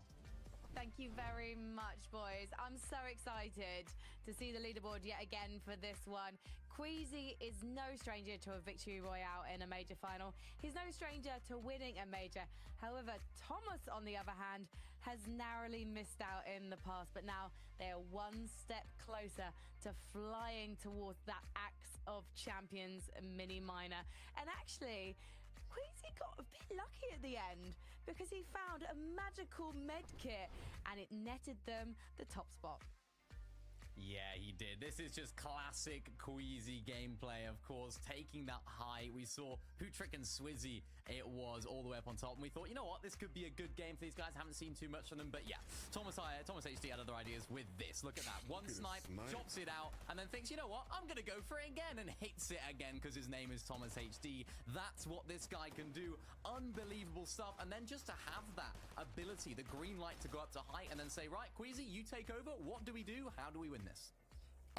Thank you very much, boys. I'm so excited to see the leaderboard yet again for this one. Queasy is no stranger to a victory royale in a major final. He's no stranger to winning a major. However, Thomas, on the other hand, has narrowly missed out in the past, but now they are one step closer to flying towards that Axe of Champions mini minor. And actually, Queasy got a bit lucky at the end because he found a magical med kit and it netted them the top spot. Yeah, he did. This is just classic Queasy gameplay, of course, taking that high. We saw Hutrick and Swizzy, it was all the way up on top, and we thought, you know what, this could be a good game for these guys. Haven't seen too much from them, but yeah, Thomas HD had other ideas with this. Look at that. One snipe, chops it out, and then thinks, you know what, I'm gonna go for it again, and hits it again because his name is Thomas HD. That's what this guy can do. Unbelievable stuff. And then just to have that ability, the green light to go up to height and then say, right, Queasy, you take over. What do we do? How do we win this?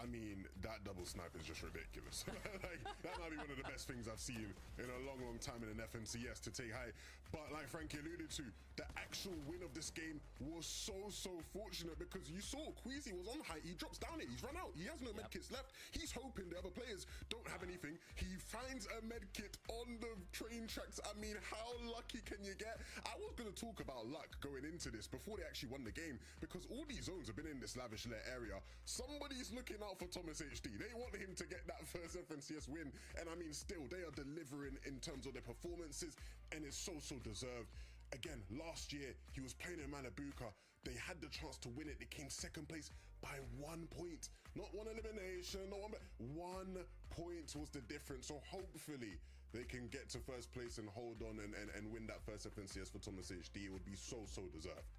I mean, that double snipe is just ridiculous. Like, that might be one of the best things I've seen in a long, long time in an FNCS to take high. But like Frankie alluded to, the actual win of this game was so fortunate because you saw Queasy was on height. He drops down it. He's run out. He has no medkits left. He's hoping the other players don't have anything. He finds a medkit on the train tracks. I mean, how lucky can you get? I was going to talk about luck going into this before they actually won the game because all these zones have been in this lavish lair area. Somebody's looking out for Thomas HD. They want him to get that first FNCS win, and I mean, still, they are delivering in terms of their performances, and it's so deserved. Again, last year, he was playing in Malabuka. They had the chance to win it. They came second place by 1 point. Not one elimination, not 1 point was the difference. So hopefully, they can get to first place and hold on and win that first FNCS for Thomas HD. It would be so deserved.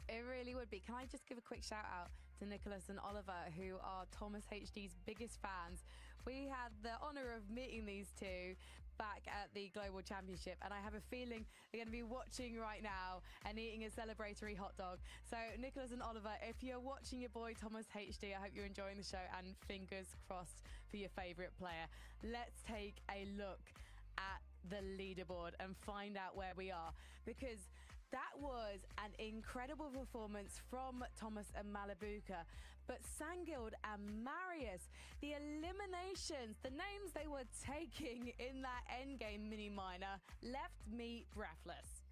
It really would be. Can I just give a quick shout out to Nicholas and Oliver, who are Thomas HD's biggest fans? We had the honor of meeting these two back at the Global Championship, and I have a feeling they're going to be watching right now and eating a celebratory hot dog. So Nicholas and Oliver, if you're watching your boy Thomas HD, I hope you're enjoying the show, and fingers crossed for your favorite player. Let's take a look at the leaderboard and find out where we are, because that was an incredible performance from Thomas and Malabuka. But Sangild and Marius, the eliminations, the names they were taking in that endgame mini minor left me breathless.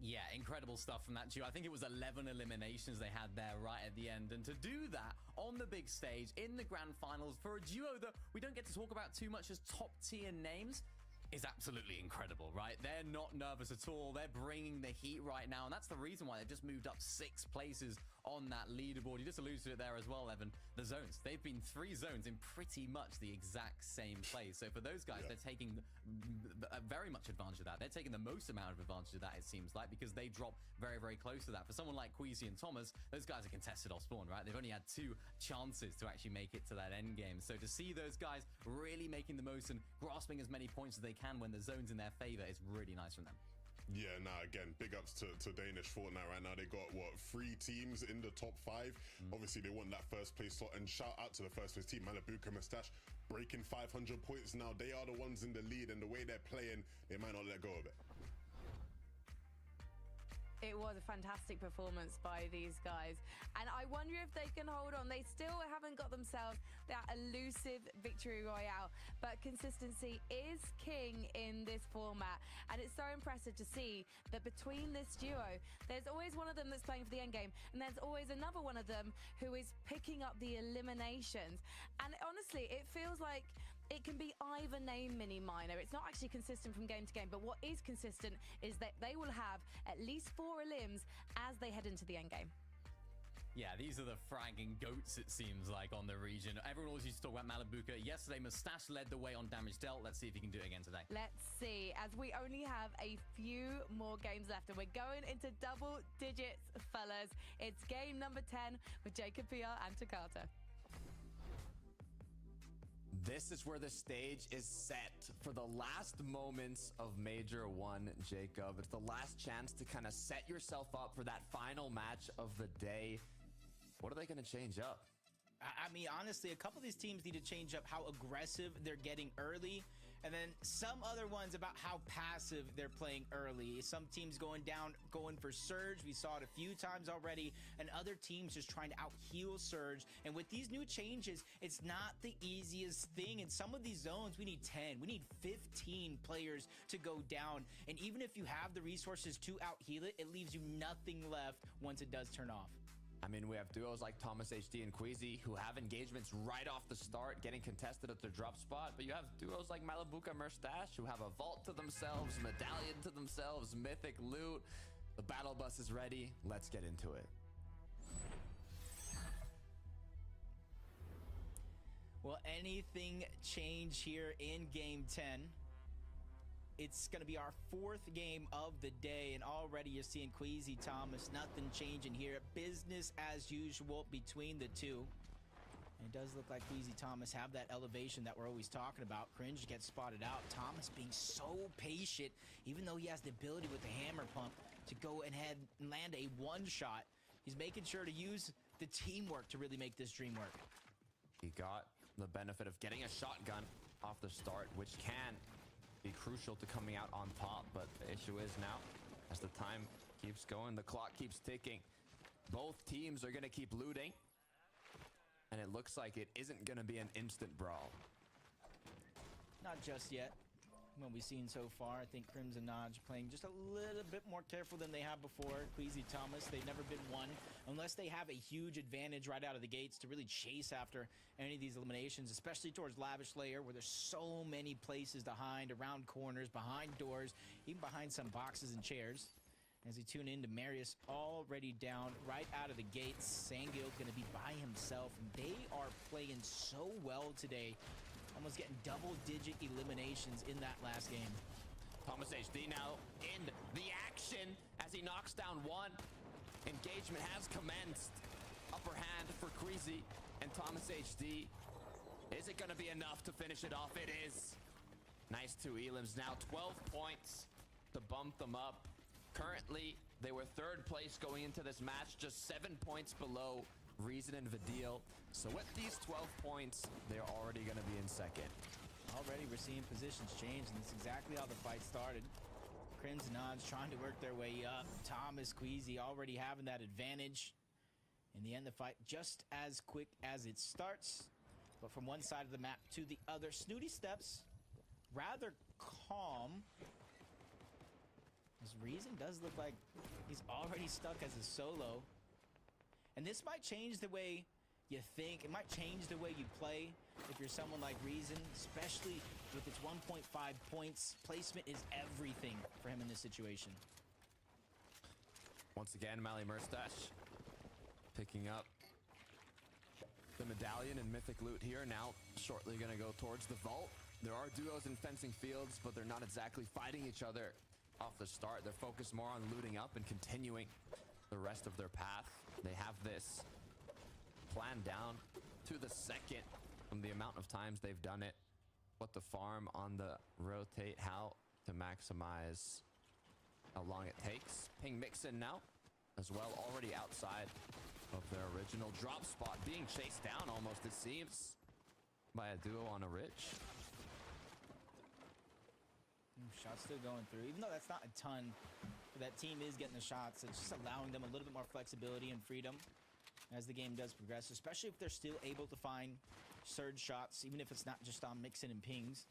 Yeah, incredible stuff from that duo. I think it was 11 eliminations they had there right at the end. And to do that on the big stage in the grand finals for a duo that we don't get to talk about too much as top tier names is absolutely incredible, right? They're not nervous at all. They're bringing the heat right now, and that's the reason why they've just moved up 6 places on that leaderboard. You just alluded to it there as well, Evan. The zones. They've been 3 zones in pretty much the exact same place. So for those guys, they're taking very much advantage of that. They're taking the most amount of advantage of that, it seems like, because they drop very close to that. For someone like Queasy and Thomas, those guys are contested off spawn, right? They've only had 2 chances to actually make it to that end game. So to see those guys really making the most and grasping as many points as they can when the zone's in their favor is really nice from them. Yeah, again, big ups to Danish Fortnite right now. They got, 3 teams in the top 5. Obviously, they want that first place slot, and shout out to the first place team, Malabuka Mustache, breaking 500 points now. They are the ones in the lead, and the way they're playing, they might not let go of it. It was a fantastic performance by these guys. And I wonder if they can hold on. They still haven't got themselves that elusive victory royale, but consistency is king in this format. And it's so impressive to see that between this duo, there's always one of them that's playing for the end game, and there's always another one of them who is picking up the eliminations. And honestly, it feels like it can be either name mini minor. It's not actually consistent from game to game, but what is consistent is that they will have at least 4 elims as they head into the end game. Yeah, these are the fragging goats, it seems like, on the region. Everyone always used to talk about Malabuka. Yesterday, Mustache led the way on damage dealt. Let's see if he can do it again today. Let's see, as we only have a few more games left, and we're going into double digits, fellas. It's game number 10 with Jacob PR and Takata. This is where the stage is set for the last moments of Major 1, Jacob. It's the last chance to kind of set yourself up for that final match of the day. What are they going to change up? I mean, honestly, a couple of these teams need to change up how aggressive they're getting early, and then some other ones about how passive they're playing early. Some teams going down, going for Surge. We saw it a few times already, and other teams just trying to out-heal Surge. And with these new changes, it's not the easiest thing. In some of these zones, we need 10, we need 15 players to go down. And even if you have the resources to out-heal it, it leaves you nothing left once it does turn off. I mean, we have duos like Thomas HD and Queasy who have engagements right off the start, getting contested at their drop spot. But you have duos like Malabuka Mustache who have a vault to themselves, medallion to themselves, mythic loot. The battle bus is ready. Let's get into it. Will anything change here in game 10? It's going to be our 4th game of the day, and already you're seeing Queasy Thomas. Nothing changing here. Business as usual between the two. And it does look like Queasy Thomas have that elevation that we're always talking about. Cringe gets spotted out. Thomas being so patient, even though he has the ability with the hammer pump to go ahead and land a one-shot. He's making sure to use the teamwork to really make this dream work. He got the benefit of getting a shotgun off the start, which can be crucial to coming out on top, but the issue is now, as the time keeps going, the clock keeps ticking. Both teams are going to keep looting, and it looks like it isn't going to be an instant brawl. Not just yet. What we've seen so far, I think Crimson Nodge playing just a little bit more careful than they have before. Queasy Thomas, they've never been one unless they have a huge advantage right out of the gates to really chase after any of these eliminations, especially towards Lavish Layer, where there's so many places to hide, around corners, behind doors, even behind some boxes and chairs. As we tune in to Marius already down right out of the gates. Sangil's going to be by himself, and they are playing so well today. Almost getting double-digit eliminations in that last game. Thomas HD now in the action as he knocks down one. Engagement has commenced. Upper hand for Queasy and Thomas HD. Is it going to be enough to finish it off? It is. Nice 2 elims now. 12 points to bump them up. Currently, they were 3rd place going into this match, just 7 points below Reason and Vidil. So with these 12 points, they're already going to be in 2nd. Already we're seeing positions change, and that's exactly how the fight started. Crimson Nodge trying to work their way up. Thomas, Queasy already having that advantage. In the end, the fight just as quick as it starts. But from one side of the map to the other, Snooty Steps rather calm. His Reason does look like he's already stuck as a solo. And this might change the way you think. It might change the way you play if you're someone like Reason, especially with its 1.5 points. Placement is everything for him in this situation. Once again, Mali Mustache picking up the medallion and mythic loot here. Now shortly going to go towards the vault. There are duos in fencing fields, but they're not exactly fighting each other off the start. They're focused more on looting up and continuing the rest of their path. They have this planned down to the second from the amount of times they've done it. What the farm on the rotate, how to maximize how long it takes. Ping Mixin now as well, already outside of their original drop spot, being chased down almost, it seems, by a duo on a Rich. Shots still going through, even though that's not a ton. That team is getting the shots. It's just allowing them a little bit more flexibility and freedom as the game does progress, especially if they're still able to find surge shots, even if it's not just on mixing and pings.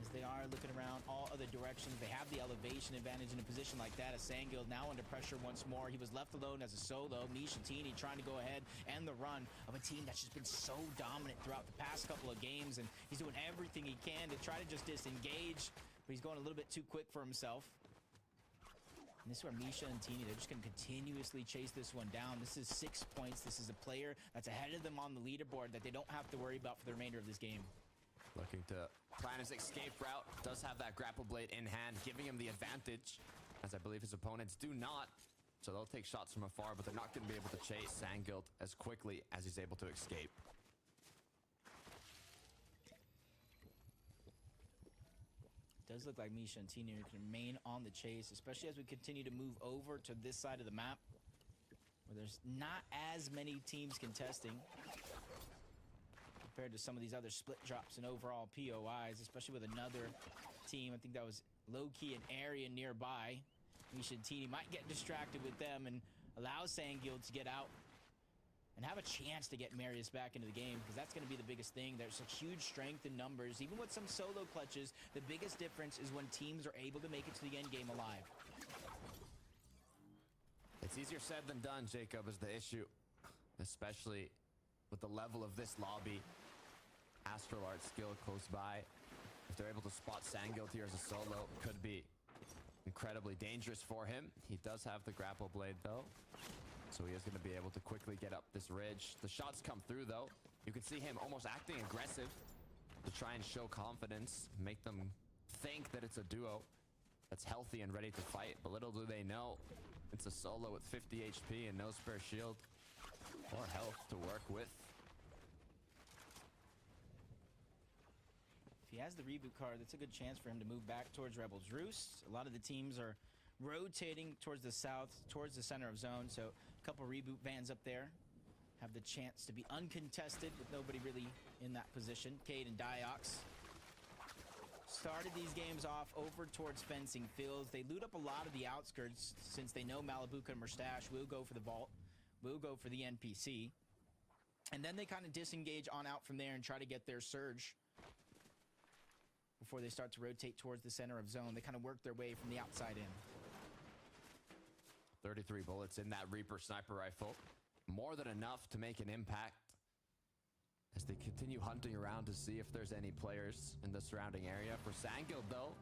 As they are looking around all other directions, they have the elevation advantage in a position like that. As Sandguild now under pressure once more. He was left alone as a solo. Mishatini trying to go ahead and the run of a team that's just been so dominant throughout the past couple of games, and he's doing everything he can to try to just disengage, but he's going a little bit too quick for himself. And this is where Misha and Tini, they're just going to continuously chase this one down. This is 6 points. This is a player that's ahead of them on the leaderboard that they don't have to worry about for the remainder of this game. Looking to plan his escape route. Does have that grapple blade in hand, giving him the advantage, as I believe his opponents do not. So they'll take shots from afar, but they're not going to be able to chase Sandguild as quickly as he's able to escape. Does look like Misha and Tini can remain on the chase, especially as we continue to move over to this side of the map, where there's not as many teams contesting compared to some of these other split drops and overall POIs, especially with another team. I think that was low-key an area nearby. Misha and Tini might get distracted with them and allow Sandguild to get out and have a chance to get Marius back into the game, because that's going to be the biggest thing. There's a huge strength in numbers. Even with some solo clutches, the biggest difference is when teams are able to make it to the end game alive. It's easier said than done, Jacob, is the issue, especially with the level of this lobby. Astral Art skill close by. If they're able to spot Sandguild here as a solo, could be incredibly dangerous for him. He does have the grapple blade, though, so he is going to be able to quickly get up this ridge. The shots come through, though. You can see him almost acting aggressive to try and show confidence, make them think that it's a duo that's healthy and ready to fight. But little do they know, it's a solo with 50 HP and no spare shield or health to work with. If he has the reboot card, that's a good chance for him to move back towards Rebel's Roost. A lot of the teams are rotating towards the south, towards the center of zone, so a couple reboot vans up there have the chance to be uncontested with nobody really in that position. Cade and Diox started these games off over towards fencing fields. They loot up a lot of the outskirts since they know Malabuka and Mustache will go for the vault, will go for the NPC, and then they kind of disengage on out from there and try to get their surge before they start to rotate towards the center of zone. They kind of work their way from the outside in. 33 bullets in that Reaper sniper rifle. More than enough to make an impact as they continue hunting around to see if there's any players in the surrounding area. For Sandguild, though,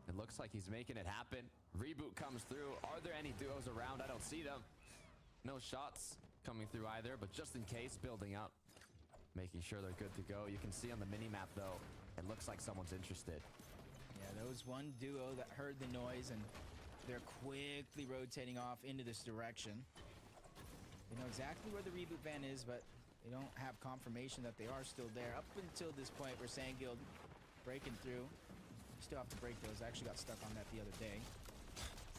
it looks like he's making it happen. Reboot comes through. Are there any duos around? I don't see them. No shots coming through either, but just in case, building up, making sure they're good to go. You can see on the mini-map, though, it looks like someone's interested. Yeah, there was one duo that heard the noise, and they're quickly rotating off into this direction. They know exactly where the reboot van is, but they don't have confirmation that they are still there up until this point where Sandguild breaking through. You still have to break those. I actually got stuck on that the other day.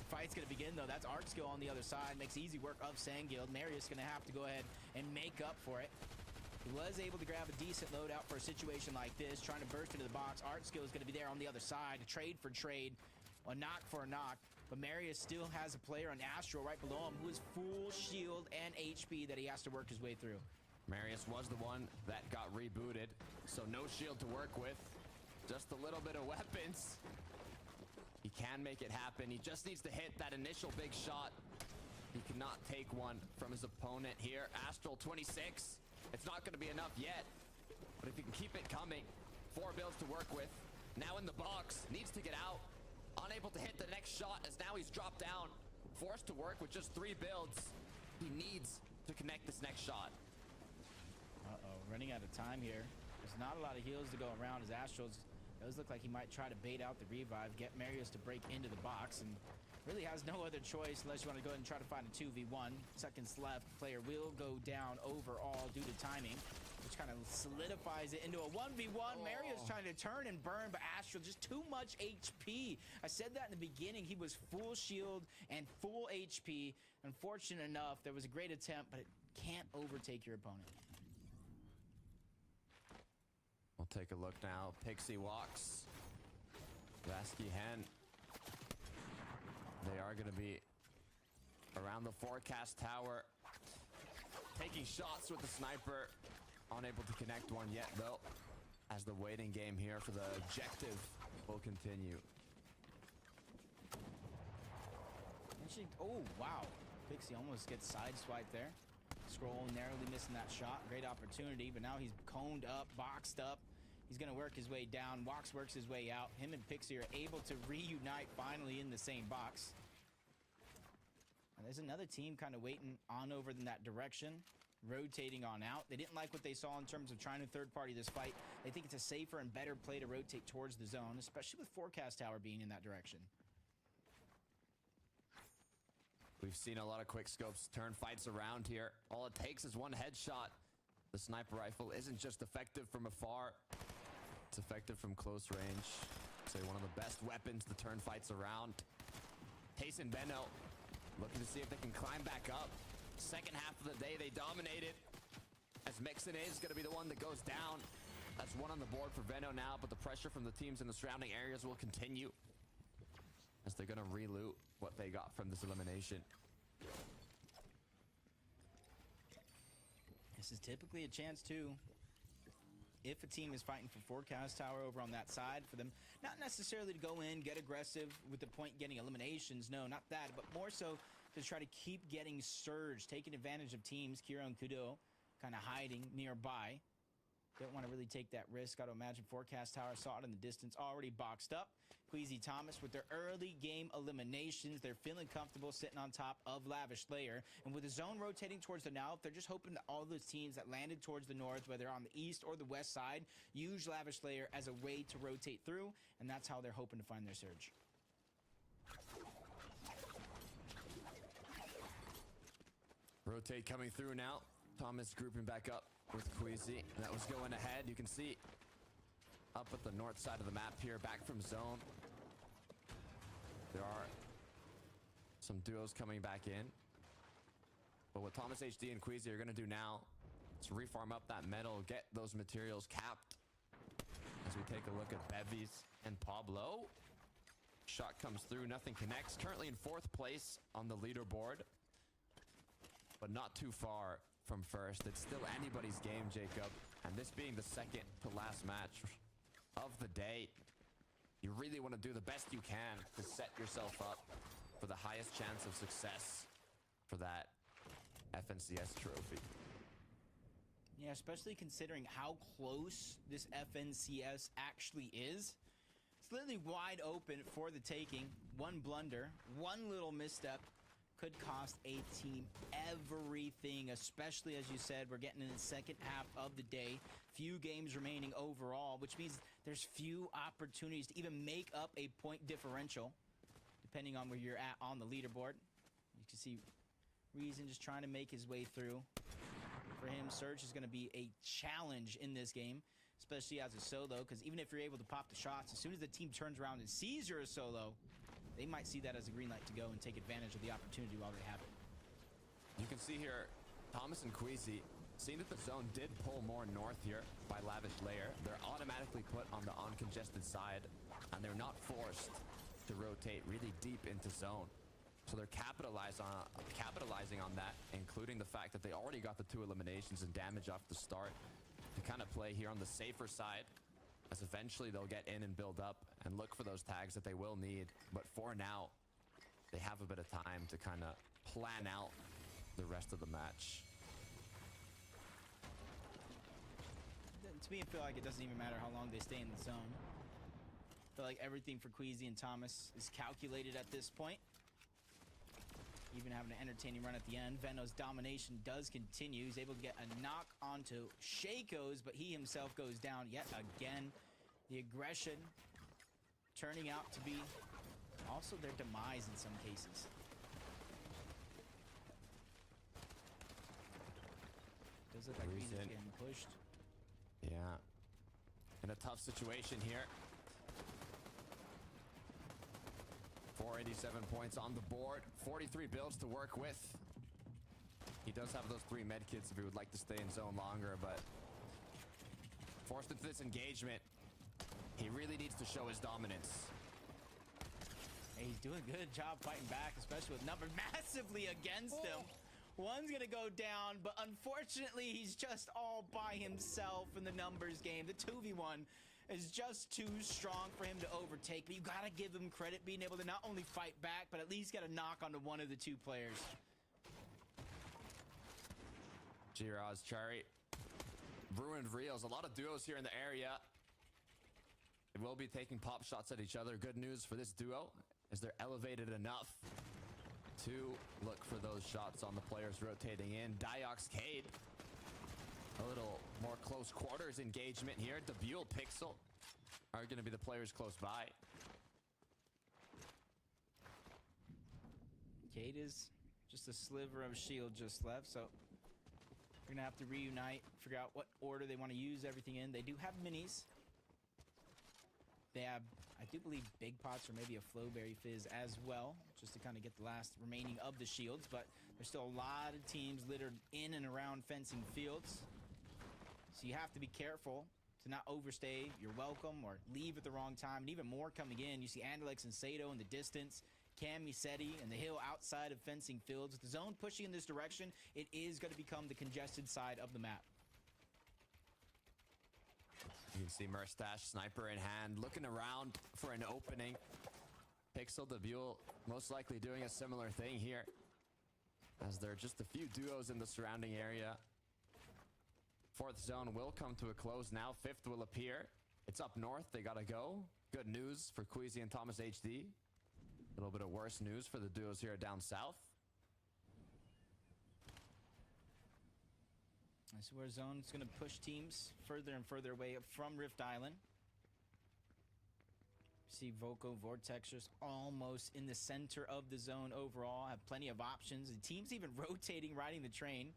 The fight's going to begin, though. That's Art Skill on the other side. Makes easy work of Sandguild. Marius going to have to go ahead and make up for it. He was able to grab a decent loadout for a situation like this, trying to burst into the box. Art Skill is going to be there on the other side, a trade for trade, a knock for a knock. But Marius still has a player on Astral right below him who is full shield and HP that he has to work his way through. Marius was the one that got rebooted, so no shield to work with. Just a little bit of weapons. He can make it happen. He just needs to hit that initial big shot. He cannot take one from his opponent here. Astral 26. It's not going to be enough yet, but if he can keep it coming, 4 builds to work with. Now in the box, needs to get out. Unable to hit the next shot as now he's dropped down. Forced to work with just 3 builds. He needs to connect this next shot. Uh-oh, running out of time here. There's not a lot of heals to go around as Astrals does look like he might try to bait out the revive, get Marius to break into the box, and really has no other choice unless you want to go ahead and try to find a 2v1. Seconds left. Player will go down overall due to timing, which kind of solidifies it into a 1v1. Marius trying to turn and burn, but Astral just too much HP. I said that in the beginning. He was full shield and full HP. Unfortunate enough, there was a great attempt, but it can't overtake your opponent. We'll take a look now. Pixie walks. Vasky Hen. They are going to be around the forecast tower, taking shots with the sniper. Unable to connect one yet, though, as the waiting game here for the objective will continue. Actually, oh, wow. Pixie almost gets sideswiped there. Scroll narrowly missing that shot. Great opportunity, but now he's coned up, boxed up. He's going to work his way down. Wax works his way out. Him and Pixie are able to reunite finally in the same box. And there's another team kind of waiting on over in that direction, rotating on out. They didn't like what they saw in terms of trying to third-party this fight. They think it's a safer and better play to rotate towards the zone, especially with Forecast Tower being in that direction. We've seen a lot of quick scopes turn fights around here. All it takes is one headshot. The sniper rifle isn't just effective from afar. It's effective from close range. Say one of the best weapons to turn fights around. Tace and Benno looking to see if they can climb back up. Second half of the day, they dominated. As Mixon is going to be the one that goes down. That's one on the board for Benno now, but the pressure from the teams in the surrounding areas will continue as they're going to reloot what they got from this elimination. This is typically a chance, too, if a team is fighting for Forecast Tower over on that side, for them not necessarily to go in, get aggressive with the point getting eliminations. No, not that, but more so to try to keep getting surge, taking advantage of teams. Kiro and Kudo kind of hiding nearby. Don't want to really take that risk. Got to imagine Forecast Tower saw it in the distance, already boxed up. Queasy Thomas with their early game eliminations. They're feeling comfortable sitting on top of Lavish Layer. And with the zone rotating towards the north, they're just hoping that all those teams that landed towards the north, whether on the east or the west side, use Lavish Layer as a way to rotate through. And that's how they're hoping to find their surge. Rotate coming through now. Thomas grouping back up with Queasy. That was going ahead. You can see up at the north side of the map here, back from zone. There are some duos coming back in. But what Thomas HD and Queasy are going to do now is refarm up that metal, get those materials capped. As we take a look at Bevies and Pablo. Shot comes through, nothing connects. Currently in 4th place on the leaderboard, but not too far from first. It's still anybody's game, Jacob. And this being the second to last match of the day, you really want to do the best you can to set yourself up for the highest chance of success for that FNCS trophy. Yeah, especially considering how close this FNCS actually is. It's literally wide open for the taking. One blunder, one little misstep could cost a team everything, especially as you said, we're getting in the second half of the day. Few games remaining overall, which means there's few opportunities to even make up a point differential, depending on where you're at on the leaderboard. You can see Reason just trying to make his way through. For him, Search is going to be a challenge in this game, especially as a solo, because even if you're able to pop the shots, as soon as the team turns around and sees you're a solo, they might see that as a green light to go and take advantage of the opportunity while they have it. You can see here, Thomas and Queasy, seeing that the zone did pull more north here by Lavish Layer, they're automatically put on the uncongested side, and they're not forced to rotate really deep into zone. So they're capitalizing on that, including the fact that they already got the 2 eliminations and damage off the start to kind of play here on the safer side, as eventually they'll get in and build up and look for those tags that they will need. But for now, they have a bit of time to kind of plan out the rest of the match. To me, I feel like it doesn't even matter how long they stay in the zone. I feel like everything for Queasy and Thomas is calculated at this point. Even having an entertaining run at the end. Venno's domination does continue. He's able to get a knock onto Shaco's, but he himself goes down yet again. The aggression turning out to be also their demise in some cases. Does look like Reason's getting pushed. Yeah. In a tough situation here. 487 points on the board, 43 builds to work with. He does have those 3 medkits if he would like to stay in zone longer, but forced into this engagement, he really needs to show his dominance. He's doing a good job fighting back, especially with numbers massively against him. One's gonna go down, but unfortunately, he's just all by himself in the numbers game. The 2v1 is just too strong for him to overtake, but you gotta give him credit being able to not only fight back, but at least get a knock onto one of the two players. G-Roz, Cherry, ruined reels. A lot of duos here in the area. They will be taking pop shots at each other. Good news for this duo is they're elevated enough to look for those shots on the players rotating in. Diox Cade, a little more close quarters engagement here. Debule Pixel are going to be the players close by. Cade is just a sliver of shield just left, so we're gonna have to reunite, figure out what order they want to use everything in. They do have minis. They have, I do believe, big pots or maybe a Flowberry Fizz as well, just to kind of get the last remaining of the shields, but there's still a lot of teams littered in and around fencing fields. So you have to be careful to not overstay your welcome or leave at the wrong time. And even more coming in, you see Andalex and Sato in the distance, Cam Musetti and the hill outside of fencing fields. With the zone pushing in this direction, it is going to become the congested side of the map. You can see Murstache, sniper in hand, looking around for an opening. Pixel, Debule, most likely doing a similar thing here, as there are just a few duos in the surrounding area. Fourth zone will come to a close now. Fifth will appear. It's up north. They gotta go. Good news for Queasy and Thomas HD. A little bit of worse news for the duos here down south. This is where Zone's going to push teams further and further away from Rift Island. See Voco, Vortexers almost in the center of the zone overall. Have plenty of options. The team's even rotating, riding the train.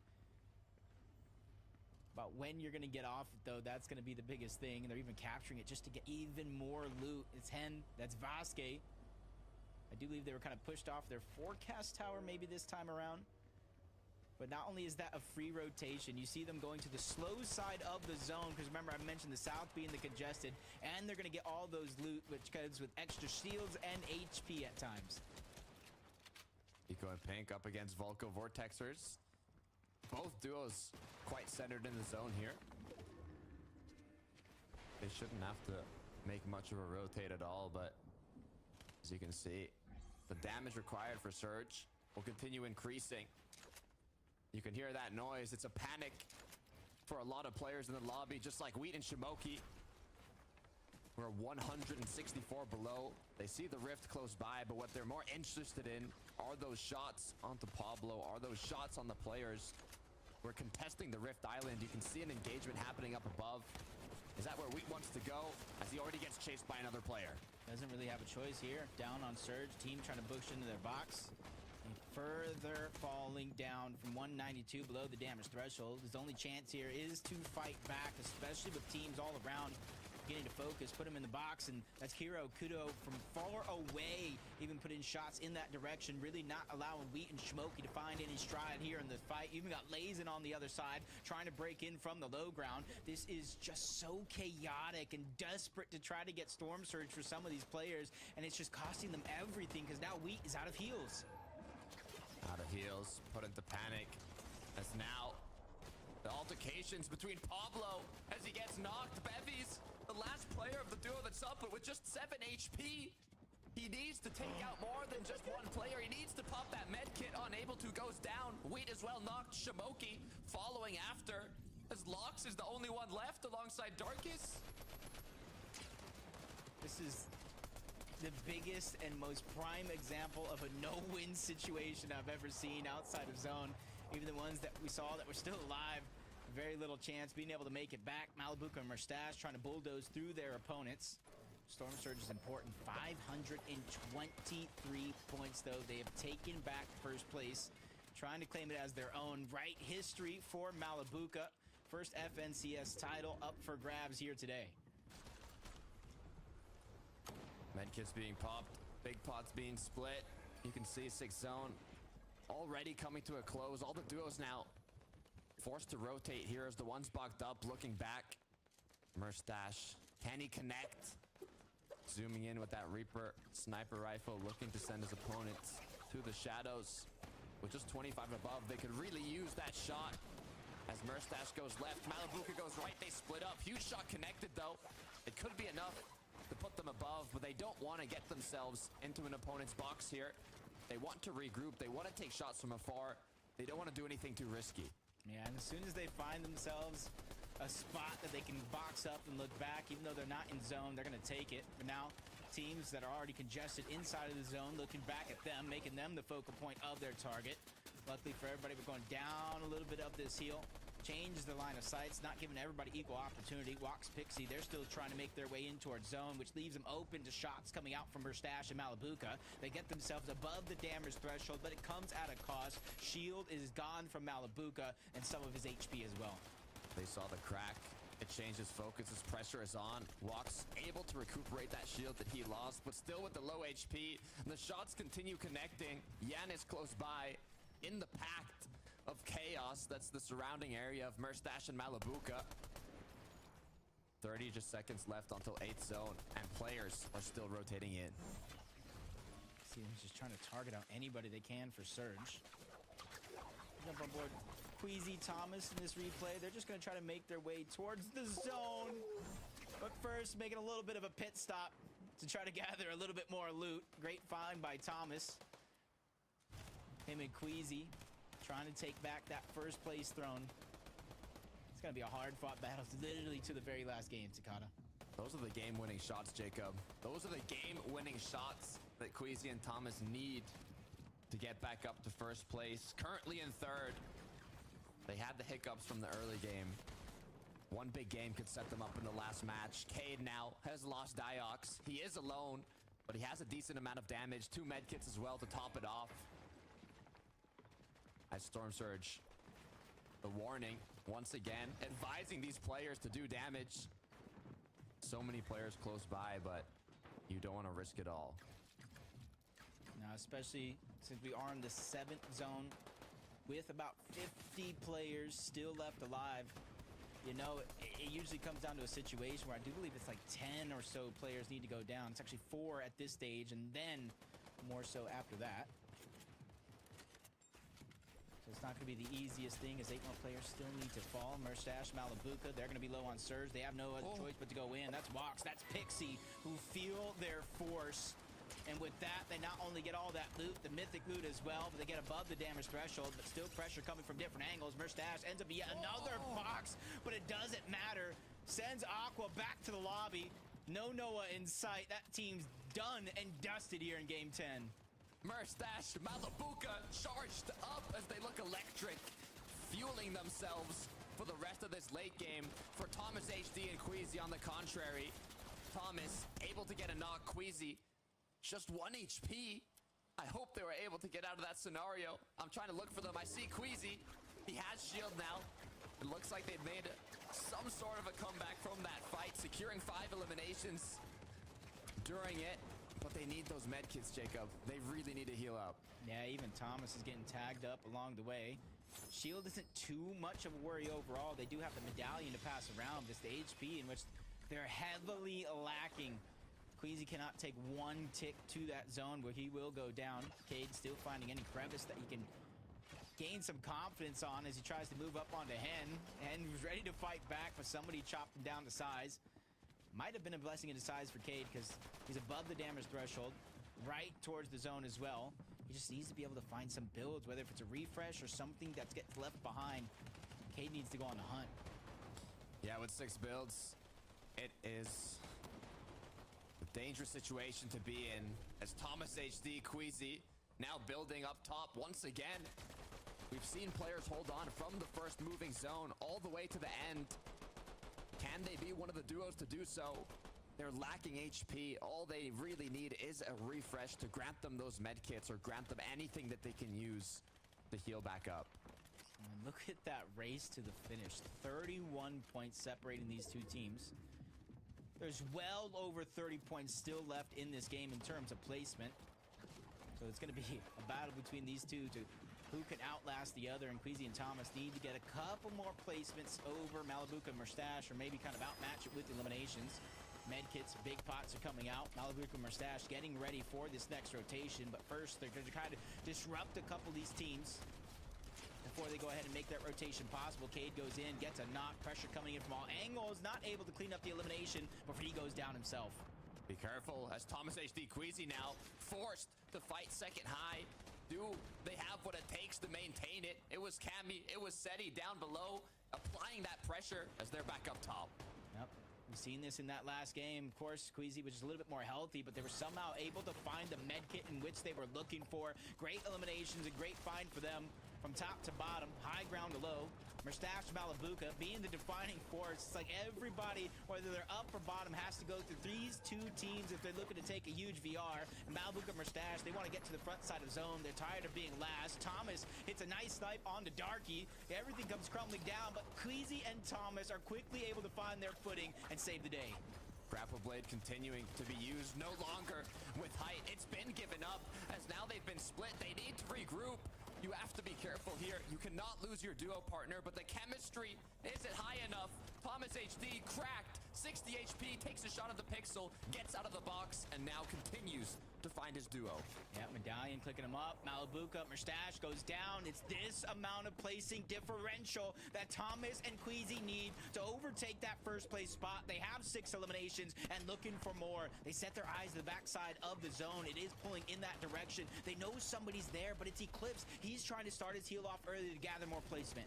About when you're going to get off it, though, that's going to be the biggest thing. And they're even capturing it just to get even more loot. It's Hen. That's Vasquez. I do believe they were kind of pushed off their forecast tower maybe this time around. But not only is that a free rotation, you see them going to the slow side of the zone, because remember I mentioned the south being the congested, and they're going to get all those loot, which comes with extra shields and HP at times. Eco and Pink up against Volko Vortexers. Both duos quite centered in the zone here. They shouldn't have to make much of a rotate at all, but as you can see, the damage required for Surge will continue increasing. You can hear that noise. It's a panic for a lot of players in the lobby, just like Wheat and Shimoki. We're 164 below. They see the rift close by, but what they're more interested in are those shots onto Pablo, are those shots on the players. We're contesting the Rift Island. You can see an engagement happening up above. Is that where Wheat wants to go? As he already gets chased by another player. Doesn't really have a choice here. Down on Surge. Team trying to push into their box. And further falling down from 192 below the damage threshold. His only chance here is to fight back, especially with teams all around getting to focus, put him in the box, and that's Hero Kudo from far away, even putting shots in that direction, really not allowing Wheat and Shmoky to find any stride here in the fight. Even got Lazen on the other side, trying to break in from the low ground. This is just so chaotic and desperate to try to get Storm Surge for some of these players, and it's just costing them everything, because now Wheat is out of heals. Out of heals, put into panic, as now the altercations between Pablo as he gets knocked. Bevies, the last player of the duo that's up, but with just 7 HP. He needs to take out more than just one player. He needs to pop that med kit. Unable to, goes down. Wheat as well knocked. Shimoki following after, as Lox is the only one left alongside Darkus. This is the biggest and most prime example of a no-win situation I've ever seen outside of zone. Even the ones that we saw that were still alive, very little chance being able to make it back. Malibuca and Murstache trying to bulldoze through their opponents. Storm Surge is important. 523 points, though. They have taken back first place, trying to claim it as their own. Right history for Malibuca. First FNCS title up for grabs here today. Medkits being popped, big pots being split. You can see 6th zone already coming to a close. All the duos now forced to rotate here as the one's boxed up, looking back. Murstache, can he connect? zooming in with that Reaper sniper rifle, looking to send his opponents to the shadows. With just 25 above, they could really use that shot. As Merstash goes left, Malabuka goes right, they split up. Huge shot connected though. It could be enough to put them above, but they don't want to get themselves into an opponent's box here. They want to regroup, they want to take shots from afar. They don't want to do anything too risky. Yeah, and as soon as they find themselves a spot that they can box up and look back, even though they're not in zone, they're going to take it. But now, teams that are already congested inside of the zone, looking back at them, making them the focal point of their target. Luckily for everybody, we're going down a little bit up this hill. Changes the line of sights, not giving everybody equal opportunity. Walks Pixie, they're still trying to make their way in towards zone, which leaves them open to shots coming out from Merstash and Malabuka. They get themselves above the damage threshold, but it comes at a cost. Shield is gone from Malabuka and some of his HP as well. They saw the crack. It changes focus as pressure is on. Walks able to recuperate that shield that he lost, but still with the low HP. The shots continue connecting. Yan is close by in the pact of chaos. That's the surrounding area of Merstash and Malabuka. 30 just seconds left until 8th zone, and players are still rotating in. See, he's just trying to target out anybody they can for Surge. Jump on board Queasy, Thomas in this replay. They're just going to try to make their way towards the zone. But first, making a little bit of a pit stop to try to gather a little bit more loot. Great find by Thomas. Him and Queasy trying to take back that first place throne. It's going to be a hard-fought battle, literally to the very last game, Takata. Those are the game-winning shots, Jacob. Those are the game-winning shots that Queasy and Thomas need to get back up to first place. Currently in third. They had the hiccups from the early game. One big game could set them up in the last match. Cade now has lost Diox. He is alone, but he has a decent amount of damage. 2 medkits as well to top it off. As Storm Surge, the warning, once again, advising these players to do damage. So many players close by, but you don't want to risk it all. Now, especially since we are in the 7th zone with about 50 players still left alive. You know, it usually comes down to a situation where I do believe it's like 10 or so players need to go down. It's actually 4 at this stage, and then more so after that. So it's not going to be the easiest thing, as 8 more players still need to fall. Merstash, Malabuka, they're going to be low on Surge. They have no other choice but to go in. That's Walks, that's Pixie, who feel their force. And with that, they not only get all that loot, the mythic loot as well, but they get above the damage threshold, but still pressure coming from different angles. Merstash ends up yet another box, but it doesn't matter. Sends Aqua back to the lobby. No Noah in sight. That team's done and dusted here in game 10. Merstash, Malabuka charged up as they look electric, fueling themselves for the rest of this late game. For Thomas HD and Queasy on the contrary, Thomas able to get a knock. Queasy just 1 HP. I hope they were able to get out of that scenario. I'm trying to look for them. I see Queasy. He has shield now. It looks like they've made some sort of a comeback from that fight, securing 5 eliminations during it. But they need those medkits, Jacob. They really need to heal up. Yeah, even Thomas is getting tagged up along the way. Shield isn't too much of a worry overall. They do have the medallion to pass around. It's the HP in which they're heavily lacking. Queasy cannot take 1 tick to that zone where he will go down. Cade still finding any crevice that he can gain some confidence on as he tries to move up onto Hen. Hen was ready to fight back, but somebody chopped him down to size. Might have been a blessing in disguise for Cade because he's above the damage threshold, right towards the zone as well. He just needs to be able to find some builds, whether if it's a refresh or something that gets left behind. Cade needs to go on the hunt. Yeah, with 6 builds, it is a dangerous situation to be in, as Thomas HD, Queasy now building up top once again. We've seen players hold on from the first moving zone all the way to the end. Can they be one of the duos to do so? They're lacking HP. All they really need is a refresh to grant them those medkits or grant them anything that they can use to heal back up. And look at that race to the finish. 31 points separating these two teams. There's well over 30 points still left in this game in terms of placement. So it's going to be a battle between these two to who can outlast the other. And Queasy and Thomas need to get a couple more placements over Malabuka and Merstash, or maybe kind of outmatch it with eliminations. Medkits, big pots are coming out. Malibu and Mustache getting ready for this next rotation, but first they're going to kind of disrupt a couple of these teams before they go ahead and make that rotation possible. Cade goes in, gets a knock, pressure coming in from all angles, not able to clean up the elimination before he goes down himself. Be careful, as Thomas HD Queasy now forced to fight second high. Do they have what it takes to maintain it? It was Cammy, it was Seti down below, applying that pressure as they're back up top. Yep, we've seen this in that last game. Of course, Queasy was just a little bit more healthy, but they were somehow able to find the med kit in which they were looking for. Great eliminations, a great find for them from top to bottom, high ground to low. Mustache Malabuka being the defining force. It's like everybody, whether they're up or bottom, has to go through these two teams if they're looking to take a huge VR. And Malabuka and Mustache, they want to get to the front side of zone. They're tired of being last. Thomas hits a nice snipe on the Darky. Everything comes crumbling down, but Queasy and Thomas are quickly able to find their footing and save the day. Grapple Blade continuing to be used no longer with height. It's been given up as now they've been split. They need to regroup. You have to be careful here. You cannot lose your duo partner, but the chemistry isn't high enough. Thomas HD cracked. 60 HP, takes a shot at the pixel, gets out of the box, and now continues to find his duo. Yeah, Medallion clicking him up. Malabuka, Mustache goes down. It's this amount of placing differential that Thomas and Queasy need to overtake that first place spot. They have 6 eliminations and looking for more. They set their eyes to the backside of the zone. It is pulling in that direction. They know somebody's there, but it's Eclipse. He's trying to start his heal off early to gather more placement.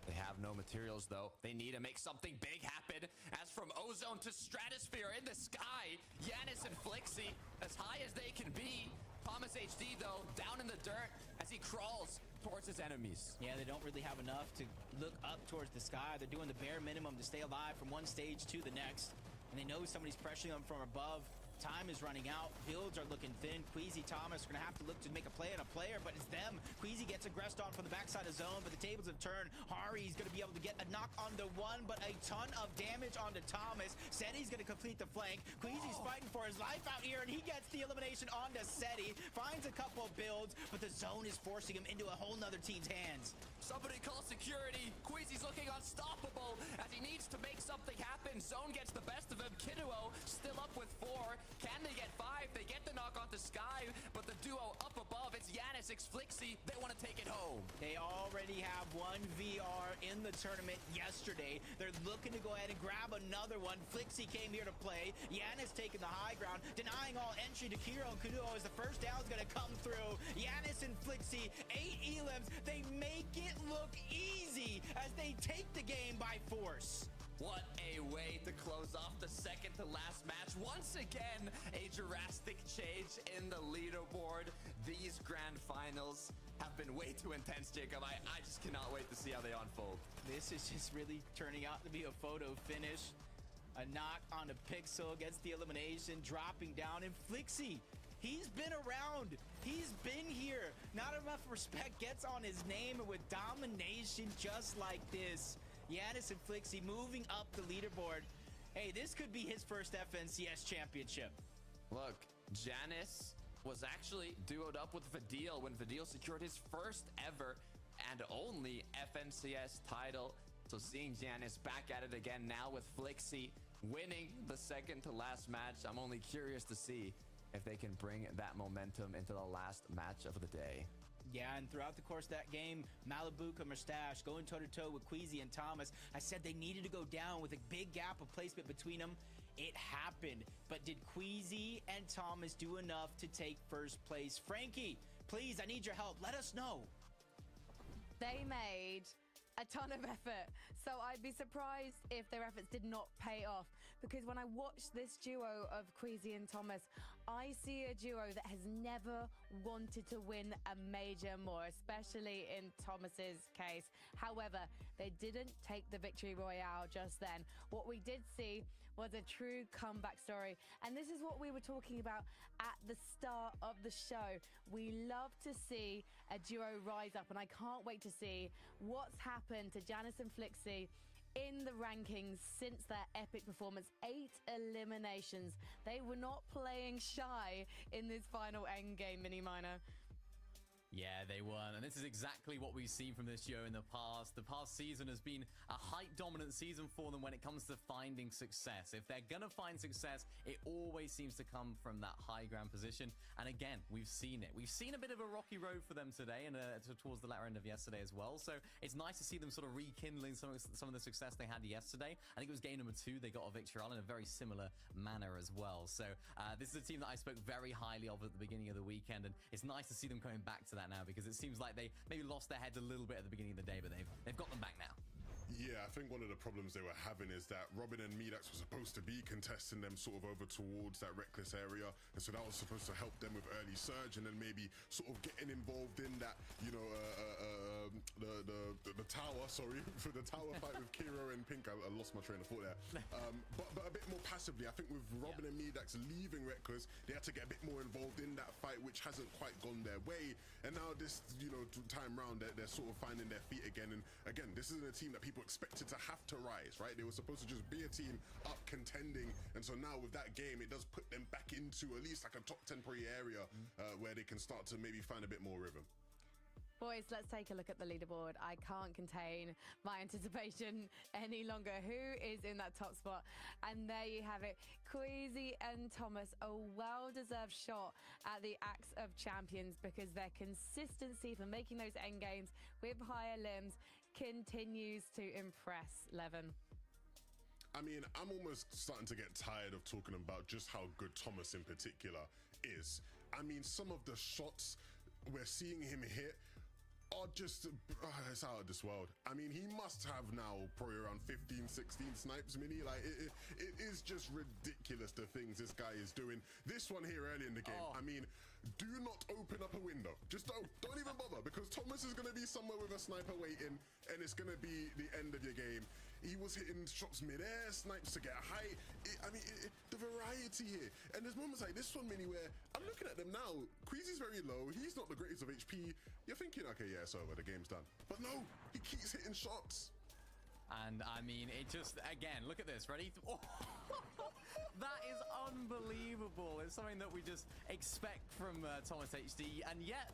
They have no materials, though. They need to make something big happen. As from ozone to stratosphere in the sky, Yanis and Flixie, as high as they can be. Thomas HD, though, down in the dirt as he crawls towards his enemies. Yeah, they don't really have enough to look up towards the sky. They're doing the bare minimum to stay alive from one stage to the next. And they know somebody's pressuring them from above. Time is running out. Builds are looking thin. Queasy, Thomas are going to have to look to make a play on a player, but it's them. Queasy gets aggressed on from the backside of zone, but the tables have turned. Hari's going to be able to get a knock onto one, but a ton of damage onto Thomas. Seti's going to complete the flank. Queasy's fighting for his life out here, and he gets the elimination onto Seti. Finds a couple of builds, but the zone is forcing him into a whole nother team's hands. Somebody call security. Queasy's looking unstoppable as he needs to make something happen. Zone gets the best of him. Kiduo still up with 4. Can they get 5? They get the knock off the sky, but the duo up above, it's Yanis x Flixie. They want to take it home. They already have one VR in the tournament yesterday. They're looking to go ahead and grab another one. Flixie came here to play. Yanis taking the high ground, denying all entry to Kiro and Kuduo as the first down is going to come through. Yanis and Flixie, 8 elims. They make it look easy as they take the game by force. What a way to close off the second to last match. Once again, a drastic change in the leaderboard. These grand finals have been way too intense, Jacob. I just cannot wait to see how they unfold. This is just really turning out to be a photo finish. A knock on the pixel, gets the elimination, dropping down, and Flixie, he's been around. He's been here. Not enough respect gets on his name, and with domination just like this, Yanis and Flixie moving up the leaderboard. Hey, this could be his first FNCS championship. Look, Janis was actually duoed up with Vadil when Vadil secured his first ever and only FNCS title. So seeing Janis back at it again now with Flixie winning the second to last match, I'm only curious to see if they can bring that momentum into the last match of the day. Yeah, and throughout the course of that game, Malabuka, Mustache going toe-to-toe with Queasy and Thomas. I said they needed to go down with a big gap of placement between them. It happened. But did Queasy and Thomas do enough to take first place? Frankie, please, I need your help. Let us know. They made a ton of effort, so I'd be surprised if their efforts did not pay off, because when I watch this duo of Queasy and Thomas, I see a duo that has never wanted to win a major more, especially in Thomas's case. However, they didn't take the victory royale just then. What we did see was a true comeback story, and this is what we were talking about at the start of the show. We love to see a duo rise up, and I can't wait to see what's happened to Janis and Flixie in the rankings since their epic performance. 8 eliminations. They were not playing shy in this final endgame, Mini Miner. Yeah, they weren't. And this is exactly what we've seen from this duo in the past. The past season has been a height-dominant season for them when it comes to finding success. If they're going to find success, it always seems to come from that high ground position. And again, we've seen it. We've seen a bit of a rocky road for them today and towards the latter end of yesterday as well. So it's nice to see them sort of rekindling some of the success they had yesterday. I think it was game number 2. They got a victory in a very similar manner as well. So this is a team that I spoke very highly of at the beginning of the weekend. And it's nice to see them coming back to that now, because it seems like they maybe lost their heads a little bit at the beginning of the day, but they've got them back now. Yeah, I think one of the problems they were having is that Robin and Midax were supposed to be contesting them sort of over towards that reckless area, and so that was supposed to help them with early surge, and then maybe sort of getting involved in that, you know, the tower, sorry, for the tower fight with Kiro and Pink. I lost my train of thought there. But a bit more passively. I think with Robin and Midax leaving reckless, they had to get a bit more involved in that fight, which hasn't quite gone their way. And now this, you know, time round, they're sort of finding their feet again. And again, this isn't a team that people expected to have to rise, right? They were supposed to just be a team up contending, and so now with that game, it does put them back into at least like a top 10 area where they can start to maybe find a bit more rhythm. Boys, let's take a look at the leaderboard. I can't contain my anticipation any longer. Who is in that top spot? And there you have it. Queasy and Thomas, a well-deserved shot at the Axe of Champions, because their consistency for making those end games with higher limbs continues to impress, Levin. I mean, I'm almost starting to get tired of talking about just how good Thomas in particular is. I mean, some of the shots we're seeing him hit are just, it's out of this world. I mean, he must have now probably around 15, 16 snipes, Mini. Like, it is just ridiculous the things this guy is doing. This one here early in the game, I mean, do not open up a window. Just don't even bother, because Thomas is going to be somewhere with a sniper waiting, and it's going to be the end of your game. He was hitting shots mid-air, snipes to get height. The variety here. And there's moments like this one, Mini, where I'm looking at them now. Queasy's very low. He's not the greatest of HP. You're thinking, okay, yeah, it's over. The game's done. But no, he keeps hitting shots. And I mean, it just, again, look at this. Ready? Oh, that is unbelievable. It's something that we just expect from Thomas HD. And yet,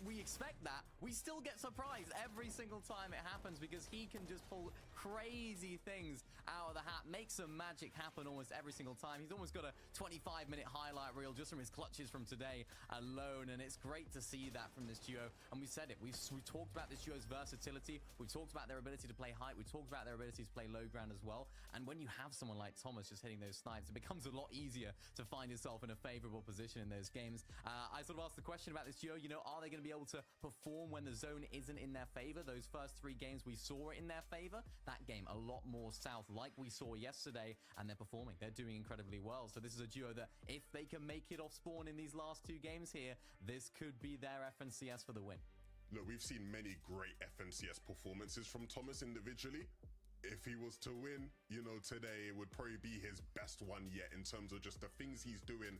we expect that. We still get surprised every single time it happens, because he can just pull crazy things out of the hat, make some magic happen almost every single time. He's almost got a 25-minute highlight reel just from his clutches from today alone, and it's great to see that from this duo. And we said it. We've talked about this duo's versatility. We've talked about their ability to play height. We've talked about their ability to play low ground as well. And when you have someone like Thomas just hitting those snipes, it becomes a lot easier to find yourself in a favorable position in those games. I sort of asked the question about this duo, you know, are they going to be able to perform when the zone isn't in their favor? Those first 3 games we saw it in their favor. That game a lot more south, like we saw yesterday, and they're performing. They're doing incredibly well. So this is a duo that, if they can make it off spawn in these last 2 games here, this could be their FNCS for the win. Look, we've seen many great FNCS performances from Thomas individually. If he was to win, you know, today, it would probably be his best one yet in terms of just the things he's doing.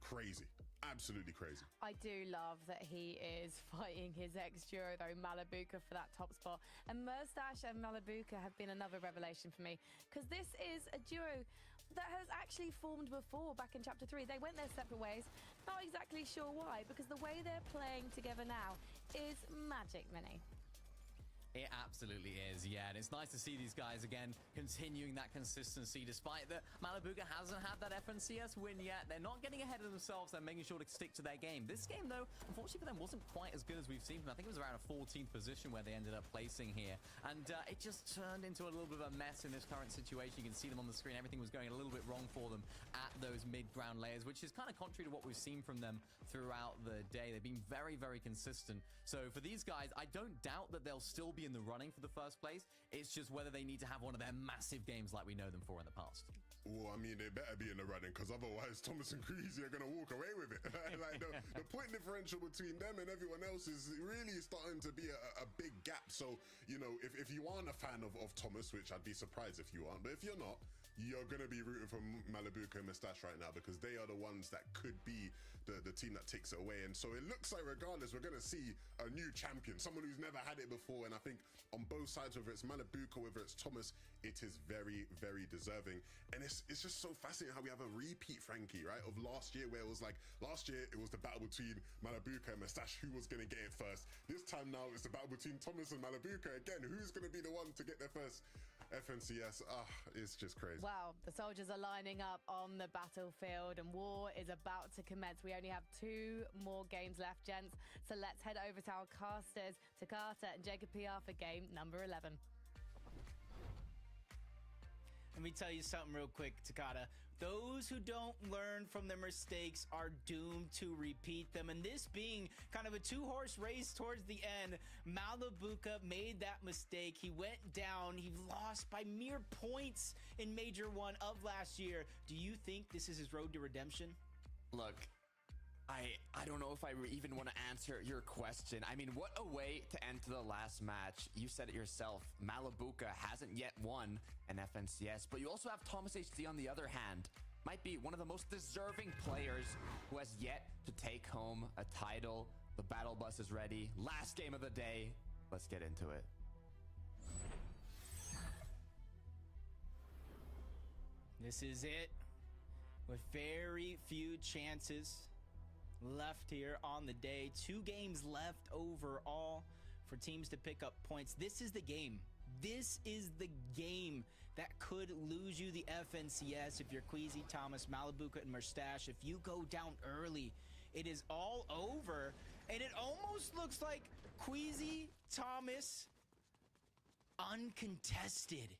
Crazy. Absolutely crazy. I do love that he is fighting his ex-duo, though, Malibuka, for that top spot. And Merstash and Malibuka have been another revelation for me, because this is a duo that has actually formed before, back in Chapter 3. They went their separate ways. Not exactly sure why, because the way they're playing together now is magic, Mini. It absolutely is, yeah. And it's nice to see these guys, again, continuing that consistency, despite that Malibuka hasn't had that FNCS win yet. They're not getting ahead of themselves. They're making sure to stick to their game. This game, though, unfortunately for them, wasn't quite as good as we've seen from them. I think it was around a 14th position where they ended up placing here. And it just turned into a little bit of a mess in this current situation. You can see them on the screen. Everything was going a little bit wrong for them at those mid-ground layers, which is kind of contrary to what we've seen from them throughout the day. They've been very, very consistent. So for these guys, I don't doubt that they'll still be in the running for the first place. It's just whether they need to have one of their massive games like we know them for in the past. Well, I mean, they better be in the running, because otherwise Thomas and Queasy are going to walk away with it. Like the point differential between them and everyone else is really starting to be a big gap. So, you know, if you aren't a fan of Thomas, which I'd be surprised if you aren't, but if you're not, you're going to be rooting for Malibuca and Mustache right now because they are the ones that could be the team that takes it away. And so it looks like regardless, we're going to see a new champion, someone who's never had it before. And I think on both sides, whether it's Malibuca, whether it's Thomas, it is very, very deserving. And it's just so fascinating how we have a repeat, Frankie, right, of last year where it was like, last year it was the battle between Malibuca and Mustache, who was going to get it first. This time now it's the battle between Thomas and Malibuca. Again, who's going to be the one to get there first? FNCS, it's just crazy. Well, the soldiers are lining up on the battlefield and war is about to commence. We only have 2 more games left, gents. So let's head over to our casters, Takata and Jacob PR for game number 11. Let me tell you something real quick, Takata. Those who don't learn from their mistakes are doomed to repeat them. And this being kind of a 2-horse race towards the end, Malibuca made that mistake. He went down. He lost by mere points in Major 1 of last year. Do you think this is his road to redemption? Look, I don't know if I even want to answer your question. I mean, what a way to enter the last match. You said it yourself. Malibuca hasn't yet won an FNCS, but you also have Thomas HD on the other hand. Might be one of the most deserving players who has yet to take home a title. The battle bus is ready. Last game of the day. Let's get into it. This is it. With very few chances left here on the day. 2 games left overall for teams to pick up points. This is the game. This is the game that could lose you the FNCS if you're Queasy, Thomas, Malibuca, and Mustache. If you go down early, it is all over. And it almost looks like Queasy, Thomas, uncontested.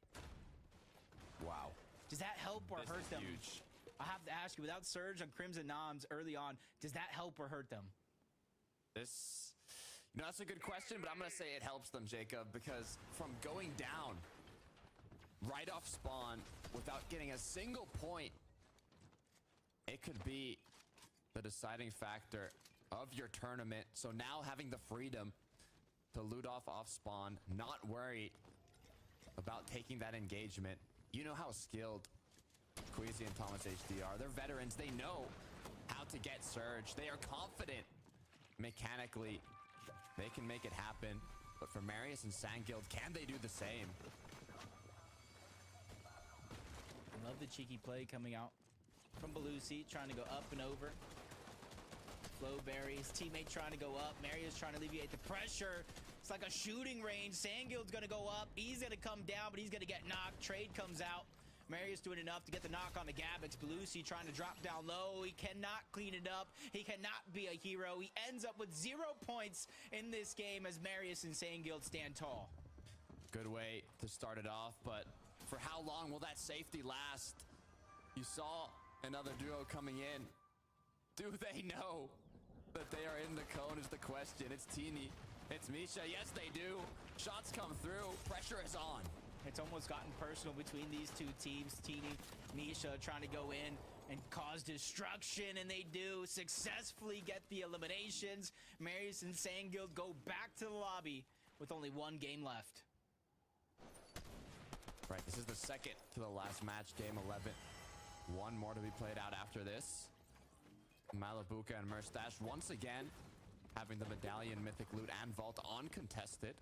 Wow. Does that help or This hurt is them? huge. I have to ask you, without Surge on Crimson Noms early on, does that help or hurt them? This, you know, that's a good question, but I'm going to say it helps them, Jacob, because from going down right off spawn without getting a single point, it could be the deciding factor of your tournament. So now having the freedom to loot off spawn, not worry about taking that engagement. You know how skilled Queasy and Thomas HD are. They're veterans. They know how to get Surge. They are confident mechanically they can make it happen. But for Marius and Sanguild, can they do the same? I love the cheeky play coming out from Belusi, trying to go up and over. Flowberry, his teammate trying to go up. Marius trying to alleviate the pressure. It's like a shooting range. Sanguild's going to go up. He's going to come down, but he's going to get knocked. Trade comes out. Marius doing enough to get the knock on the Gabix. Belusi trying to drop down low. He cannot clean it up. He cannot be a hero. He ends up with 0 points in this game as Marius and Sanguild stand tall. Good way to start it off, but for how long will that safety last? You saw another duo coming in. Do they know that they are in the cone is the question. It's Teeny. It's Misha. Yes, they do. Shots come through. Pressure is on. It's almost gotten personal between these 2 teams. Teeny, Misha trying to go in and cause destruction, and they do successfully get the eliminations. Marius and Sanguild go back to the lobby with only 1 game left. Right, this is the second to the last match, game 11. 1 more to be played out after this. Malibuca and Mustache once again having the medallion, mythic loot, and vault uncontested.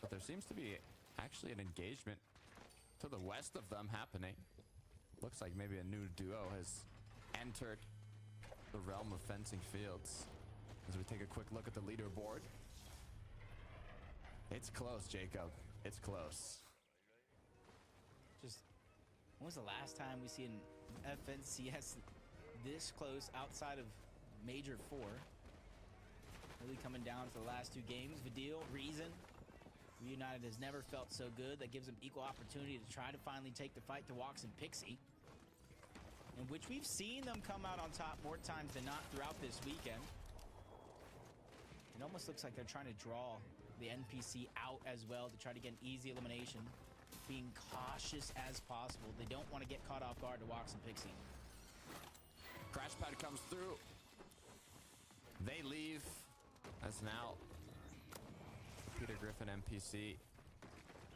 But there seems to be actually an engagement to the west of them happening. Looks like maybe a new duo has entered the realm of fencing fields. As we take a quick look at the leaderboard. It's close, Jacob. It's close. Just, when was the last time we seen FNCS this close outside of Major 4? Really coming down to the last 2 games. Vidil, Reason, Reunited has never felt so good. That gives them equal opportunity to try to finally take the fight to Walks and Pixie, in which we've seen them come out on top more times than not throughout this weekend. It almost looks like they're trying to draw the NPC out as well to try to get an easy elimination, being cautious as possible. They don't want to get caught off guard to Walks and Pixie. Crash pad comes through. They leave. As now Peter Griffin NPC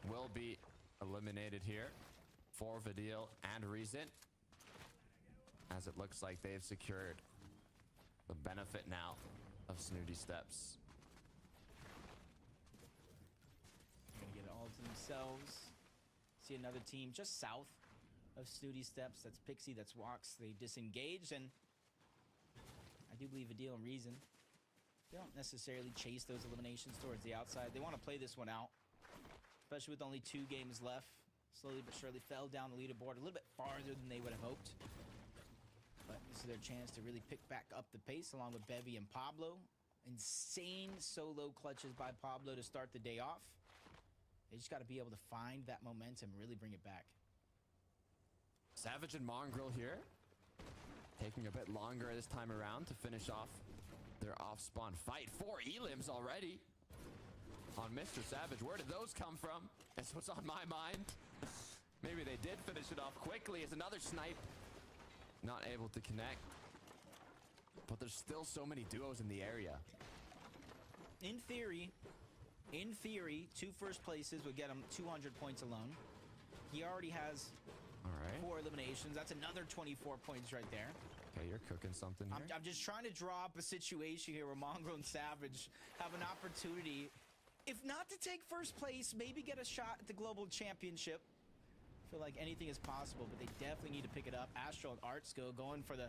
will be eliminated here. for Vidil and Reason, as it looks like they've secured the benefit now of Snooty Steps. Gonna get it all to themselves. See another team just south of Snooty Steps. That's Pixie, that's Walks. They disengaged, and I do believe Vidil and Reason, they don't necessarily chase those eliminations towards the outside. They want to play this one out, especially with only 2 games left. Slowly but surely fell down the leaderboard a little bit farther than they would have hoped. But this is their chance to really pick back up the pace along with Bevy and Pablo. Insane solo clutches by Pablo to start the day off. They just got to be able to find that momentum, really bring it back. Savage and Mongrel here, taking a bit longer this time around to finish off their off-spawn fight. 4 elims already on Mr. Savage. Where did those come from? That's what's on my mind. Maybe they did finish it off quickly as another snipe. Not able to connect. But there's still so many duos in the area. In theory, 2 first places would get him 200 points alone. He already has 4 eliminations. That's another 24 points right there. Okay, you're cooking something here. I'm just trying to draw up a situation here where Mongrel and Savage have an opportunity, if not to take first place, maybe get a shot at the global championship. I feel like anything is possible, but they definitely need to pick it up. Astral and Artsko going for the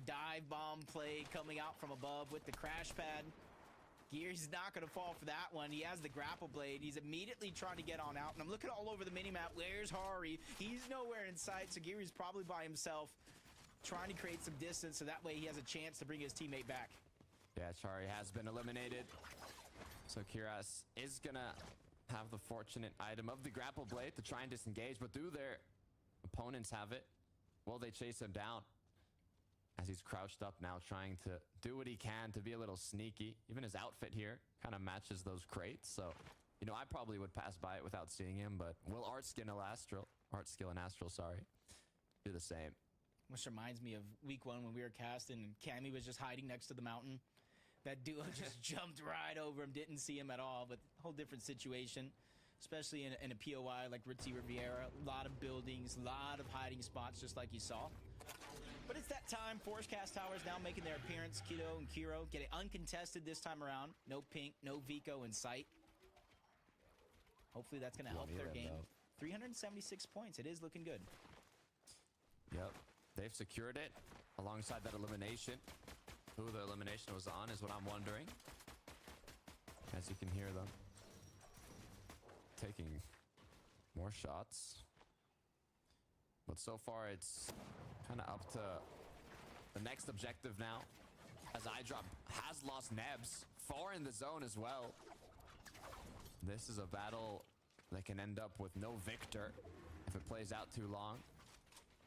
dive bomb play, coming out from above with the crash pad. Gears not going to fall for that one. He has the grapple blade. He's immediately trying to get on out. And I'm looking all over the minimap. Where's Hari? He's nowhere in sight. So Geary's probably by himself, trying to create some distance so that way he has a chance to bring his teammate back. Yeah, Chari has been eliminated. So Kiras is going to have the fortunate item of the grapple blade to try and disengage. But do their opponents have it? Will they chase him down? As he's crouched up now, trying to do what he can to be a little sneaky. Even his outfit here kind of matches those crates. So, you know, I probably would pass by it without seeing him, but will Artskill and Astral, sorry, do the same? Which reminds me of week 1 when we were casting and Cammy was just hiding next to the mountain. That duo just jumped right over him, didn't see him at all, but whole different situation, especially in a POI like Ritzy Riviera. A lot of buildings, a lot of hiding spots, just like you saw. But it's that time. Forcecast Towers now making their appearance. Kido and Kiro get it uncontested this time around. No Pink, no Vico in sight. Hopefully that's going to help their game. 376 points. It is looking good. Yep. They've secured it alongside that elimination. Who the elimination was on is what I'm wondering. As you can hear them taking more shots. But so far it's kind of up to the next objective now. As iDrop has lost Nebs. 4 in the zone as well. This is a battle that can end up with no victor if it plays out too long.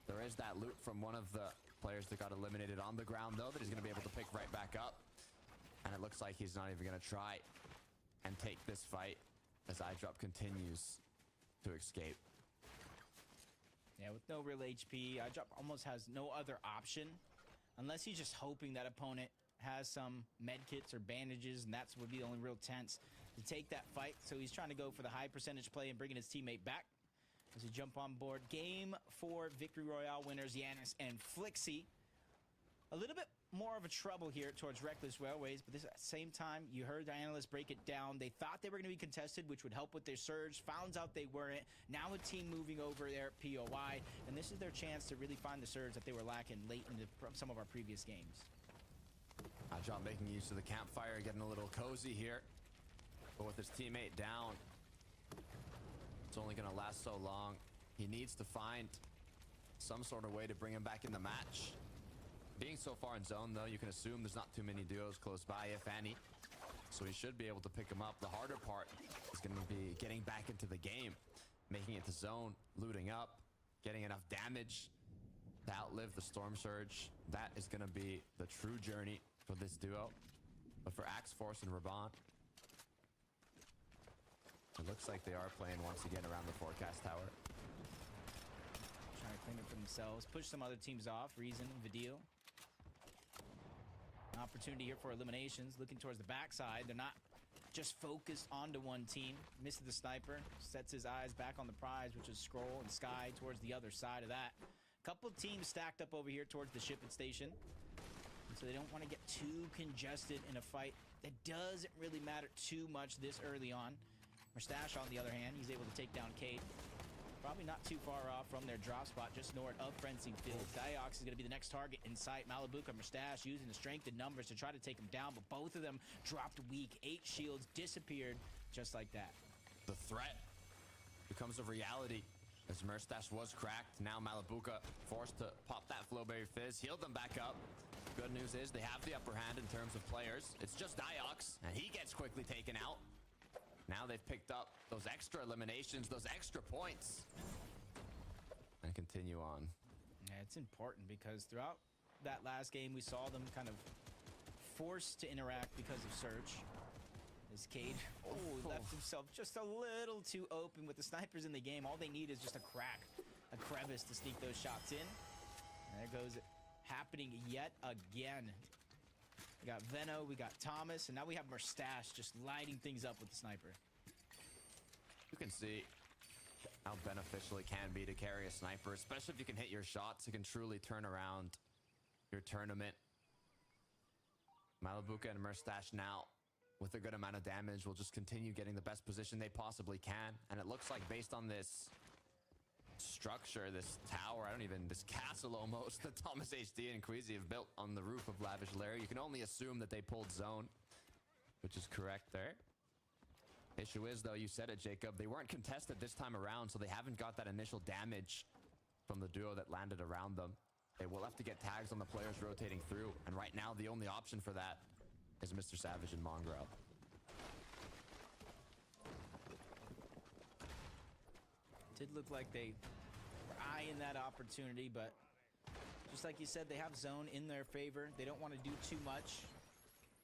There is that loot from one of the players that got eliminated on the ground, though, that he's going to be able to pick right back up. And it looks like he's not even going to try and take this fight as iDrop continues to escape. Yeah, with no real HP, iDrop almost has no other option unless he's just hoping that opponent has some medkits or bandages, and that's would be the only real tense to take that fight. So he's trying to go for the high percentage play and bringing his teammate back as we jump on board. Game 4 Victory Royale winners Yanis and Flixie. A little bit more of a trouble here towards Reckless Railways, but this at the same time, you heard the analysts break it down. They thought they were going to be contested, which would help with their surge. Found out they weren't. Now a team moving over there at POI, and this is their chance to really find the surge that they were lacking late in some of our previous games. iDrop making use of the campfire, getting a little cozy here. But with his teammate down, it's only going to last so long. He needs to find some sort of way to bring him back in the match. Being so far in zone, though, you can assume there's not too many duos close by, if any. So he should be able to pick him up. The harder part is going to be getting back into the game, making it to zone, looting up, getting enough damage to outlive the Storm Surge. That is going to be the true journey for this duo. But for Axe Force and Raban, it looks like they are playing once again around the forecast tower. Trying to claim it for themselves. Push some other teams off. Reason, Vidil. An opportunity here for eliminations. Looking towards the backside. They're not just focused onto one team. Misses the sniper, sets his eyes back on the prize, which is Scroll and Sky, towards the other side of that. Couple teams stacked up over here towards the shipping station. And so they don't want to get too congested in a fight that doesn't really matter too much this early on. Mustache, on the other hand, he's able to take down Cade. Probably not too far off from their drop spot, just north of Fencing Field. Diox is going to be the next target in sight. Malibuka, Mustache using the strength and numbers to try to take him down, but both of them dropped weak. 8 shields disappeared just like that. The threat becomes a reality as Mustache was cracked. Now Malibuka forced to pop that Flowberry Fizz, healed them back up. Good news is they have the upper hand in terms of players. It's just Diox, and he gets quickly taken out. Now they've picked up those extra eliminations, those extra points, and continue on. Yeah, it's important because throughout that last game, we saw them kind of forced to interact because of Surge. As Cade left himself just a little too open with the snipers in the game. All they need is just a crack, a crevice to sneak those shots in. And there goes it happening yet again. We got Veno, we got Thomas, and now we have Mustache just lighting things up with the sniper. You can see how beneficial it can be to carry a sniper, especially if you can hit your shots. It can truly turn around your tournament. Malibuka and Mustache now, with a good amount of damage, will just continue getting the best position they possibly can. And it looks like based on this structure, this tower, this castle almost, that Thomas HD and Queasy have built on the roof of Lavish Lair, you can only assume that they pulled zone, which is correct there. Issue is, though, you said it, Jacob, they weren't contested this time around, so they haven't got that initial damage from the duo that landed around them. They will have to get tags on the players rotating through, and right now the only option for that is Mr. Savage and Mongrel. Did look like they were eyeing that opportunity, but just like you said, they have zone in their favor. They don't want to do too much,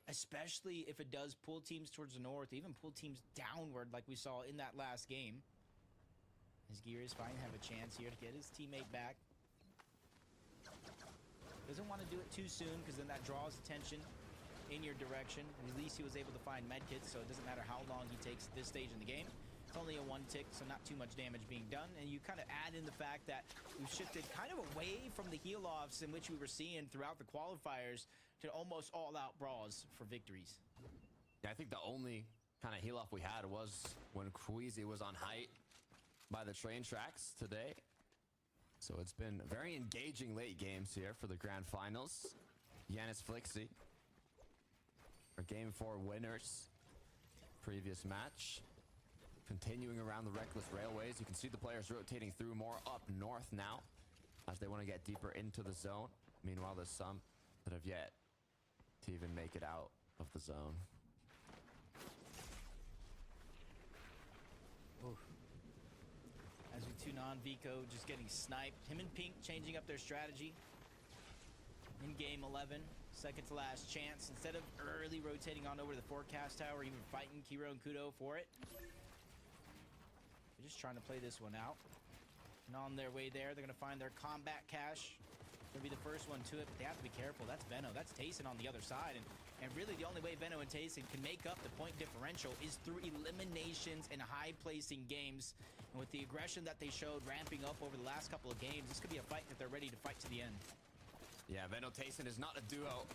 especially if it does pull teams towards the north, even pull teams downward like we saw in that last game. His gear is fine, have a chance here to get his teammate back. Doesn't want to do it too soon because then that draws attention in your direction. And at least he was able to find medkits, so it doesn't matter how long he takes at this stage in the game. It's only a 1 tick, so not too much damage being done. And you kind of add in the fact that we've shifted kind of away from the heal-offs in which we were seeing throughout the qualifiers to almost all-out brawls for victories. Yeah, I think the only kind of heal-off we had was when Queasy was on height by the train tracks today. So it's been very engaging late games here for the grand finals. Yanis Flixie, our Game 4 winners. Previous match. Continuing around the Reckless Railways, you can see the players rotating through more up north now as they want to get deeper into the zone. Meanwhile, there's some that have yet to even make it out of the zone. Oof. As we tune on, Vico just getting sniped. Him and Pink changing up their strategy in game 11. Second to last chance. Instead of early rotating on over to the forecast tower, even fighting Kiro and Kudo for it, they're just trying to play this one out. And on their way there, they're going to find their combat cache. They'll be the first one to it, but they have to be careful. That's Veno. That's Tayson on the other side. And really, the only way Veno and Tayson can make up the point differential is through eliminations and high-placing games. And with the aggression that they showed ramping up over the last couple of games, this could be a fight that they're ready to fight to the end. Yeah, Veno Tayson is not a duo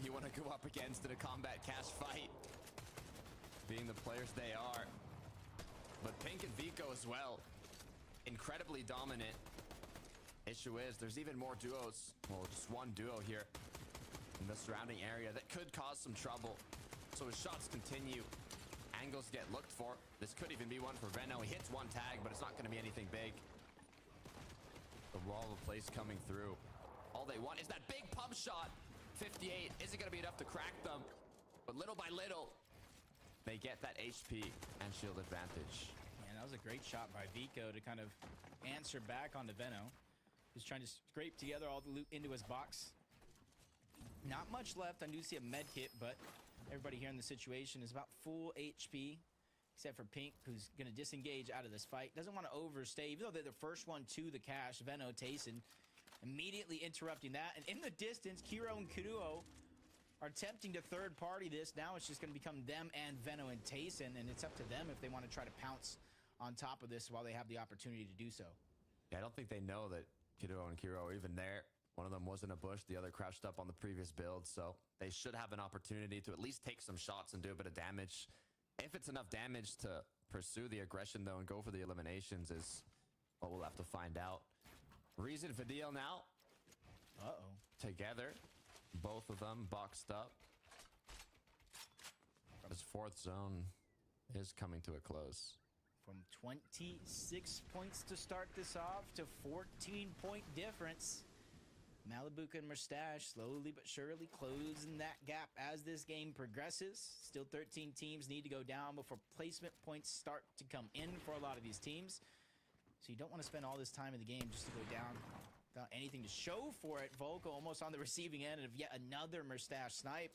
you want to go up against in a combat cache fight, being the players they are. But Pink and Vico as well, incredibly dominant. Issue is, there's even more duos, well, just one duo here in the surrounding area that could cause some trouble. So as shots continue, angles get looked for. This could even be one for Veno. He hits one tag, but it's not going to be anything big. The wall of place coming through. All they want is that big pump shot. 58 isn't going to be enough to crack them, but little by little, they get that HP and shield advantage. Man, that was a great shot by Vico to kind of answer back onto Veno. He's trying to scrape together all the loot into his box. Not much left. I do see a med kit, but everybody here in the situation is about full HP, except for Pink, who's going to disengage out of this fight. Doesn't want to overstay, even though they're the first one to the cache. Veno, Tayson, immediately interrupting that. And in the distance, Kiro and Kuruo are attempting to third party this. Now it's just going to become them and Veno and Tayson, and it's up to them if they want to try to pounce on top of this while they have the opportunity to do so. Yeah, I don't think they know that Kiddo and Kiro are even there. One of them was in a bush, the other crouched up on the previous build, so they should have an opportunity to at least take some shots and do a bit of damage. If it's enough damage to pursue the aggression, though, and go for the eliminations is what we'll have to find out. Reason for deal now. Uh-oh. Together, both of them boxed up. This fourth zone is coming to a close. From 26 points to start this off to 14-point difference. Malibuca and Mustache slowly but surely closing that gap as this game progresses. Still 13 teams need to go down before placement points start to come in for a lot of these teams. So you don't want to spend all this time in the game just to go down without anything to show for it. Volko almost on the receiving end of yet another Mustache snipe.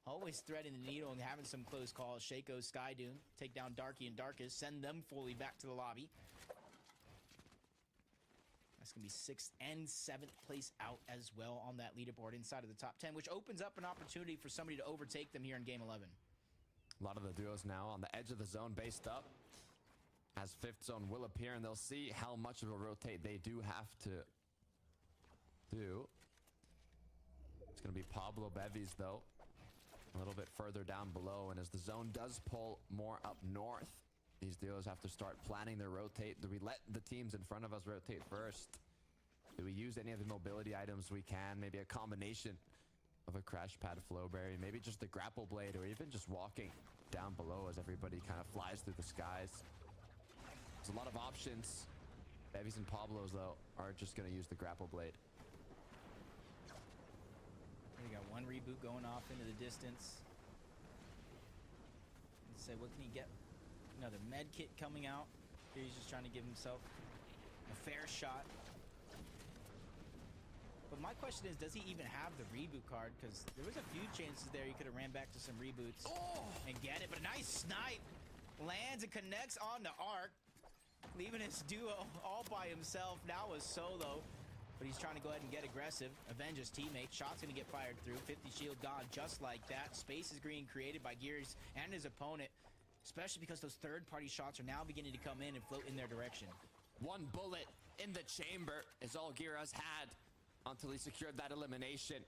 Always threading the needle and having some close calls. Shaco, Skydune, take down Darky and Darkest, send them fully back to the lobby. That's going to be 6th and 7th place out as well on that leaderboard inside of the top 10, which opens up an opportunity for somebody to overtake them here in game 11. A lot of the duos now on the edge of the zone based up. As 5th zone will appear, and they'll see how much of a rotate they do have to do. It's going to be Pablo Bevies, though, a little bit further down below. And as the zone does pull more up north, these duos have to start planning their rotate. Do we let the teams in front of us rotate first? Do we use any of the mobility items we can? Maybe a combination of a crash pad flowberry, maybe just the grapple blade, or even just walking down below as everybody kind of flies through the skies. There's a lot of options. Bevies and Pablos, though, are just going to use the grapple blade. We got one reboot going off into the distance. Let's say, what can he get? Another med kit coming out. Here he's just trying to give himself a fair shot. But my question is, does he even have the reboot card? Because there was a few chances there he could have ran back to some reboots and get it. But a nice snipe. Lands and connects on the arc. Leaving his duo all by himself. Now a solo. But he's trying to go ahead and get aggressive. Avenge his teammate. Shot's going to get fired through. 50 shield gone just like that. Space is green created by Gears and his opponent. Especially because those third-party shots are now beginning to come in and float in their direction. One bullet in the chamber is all Giras had until he secured that elimination.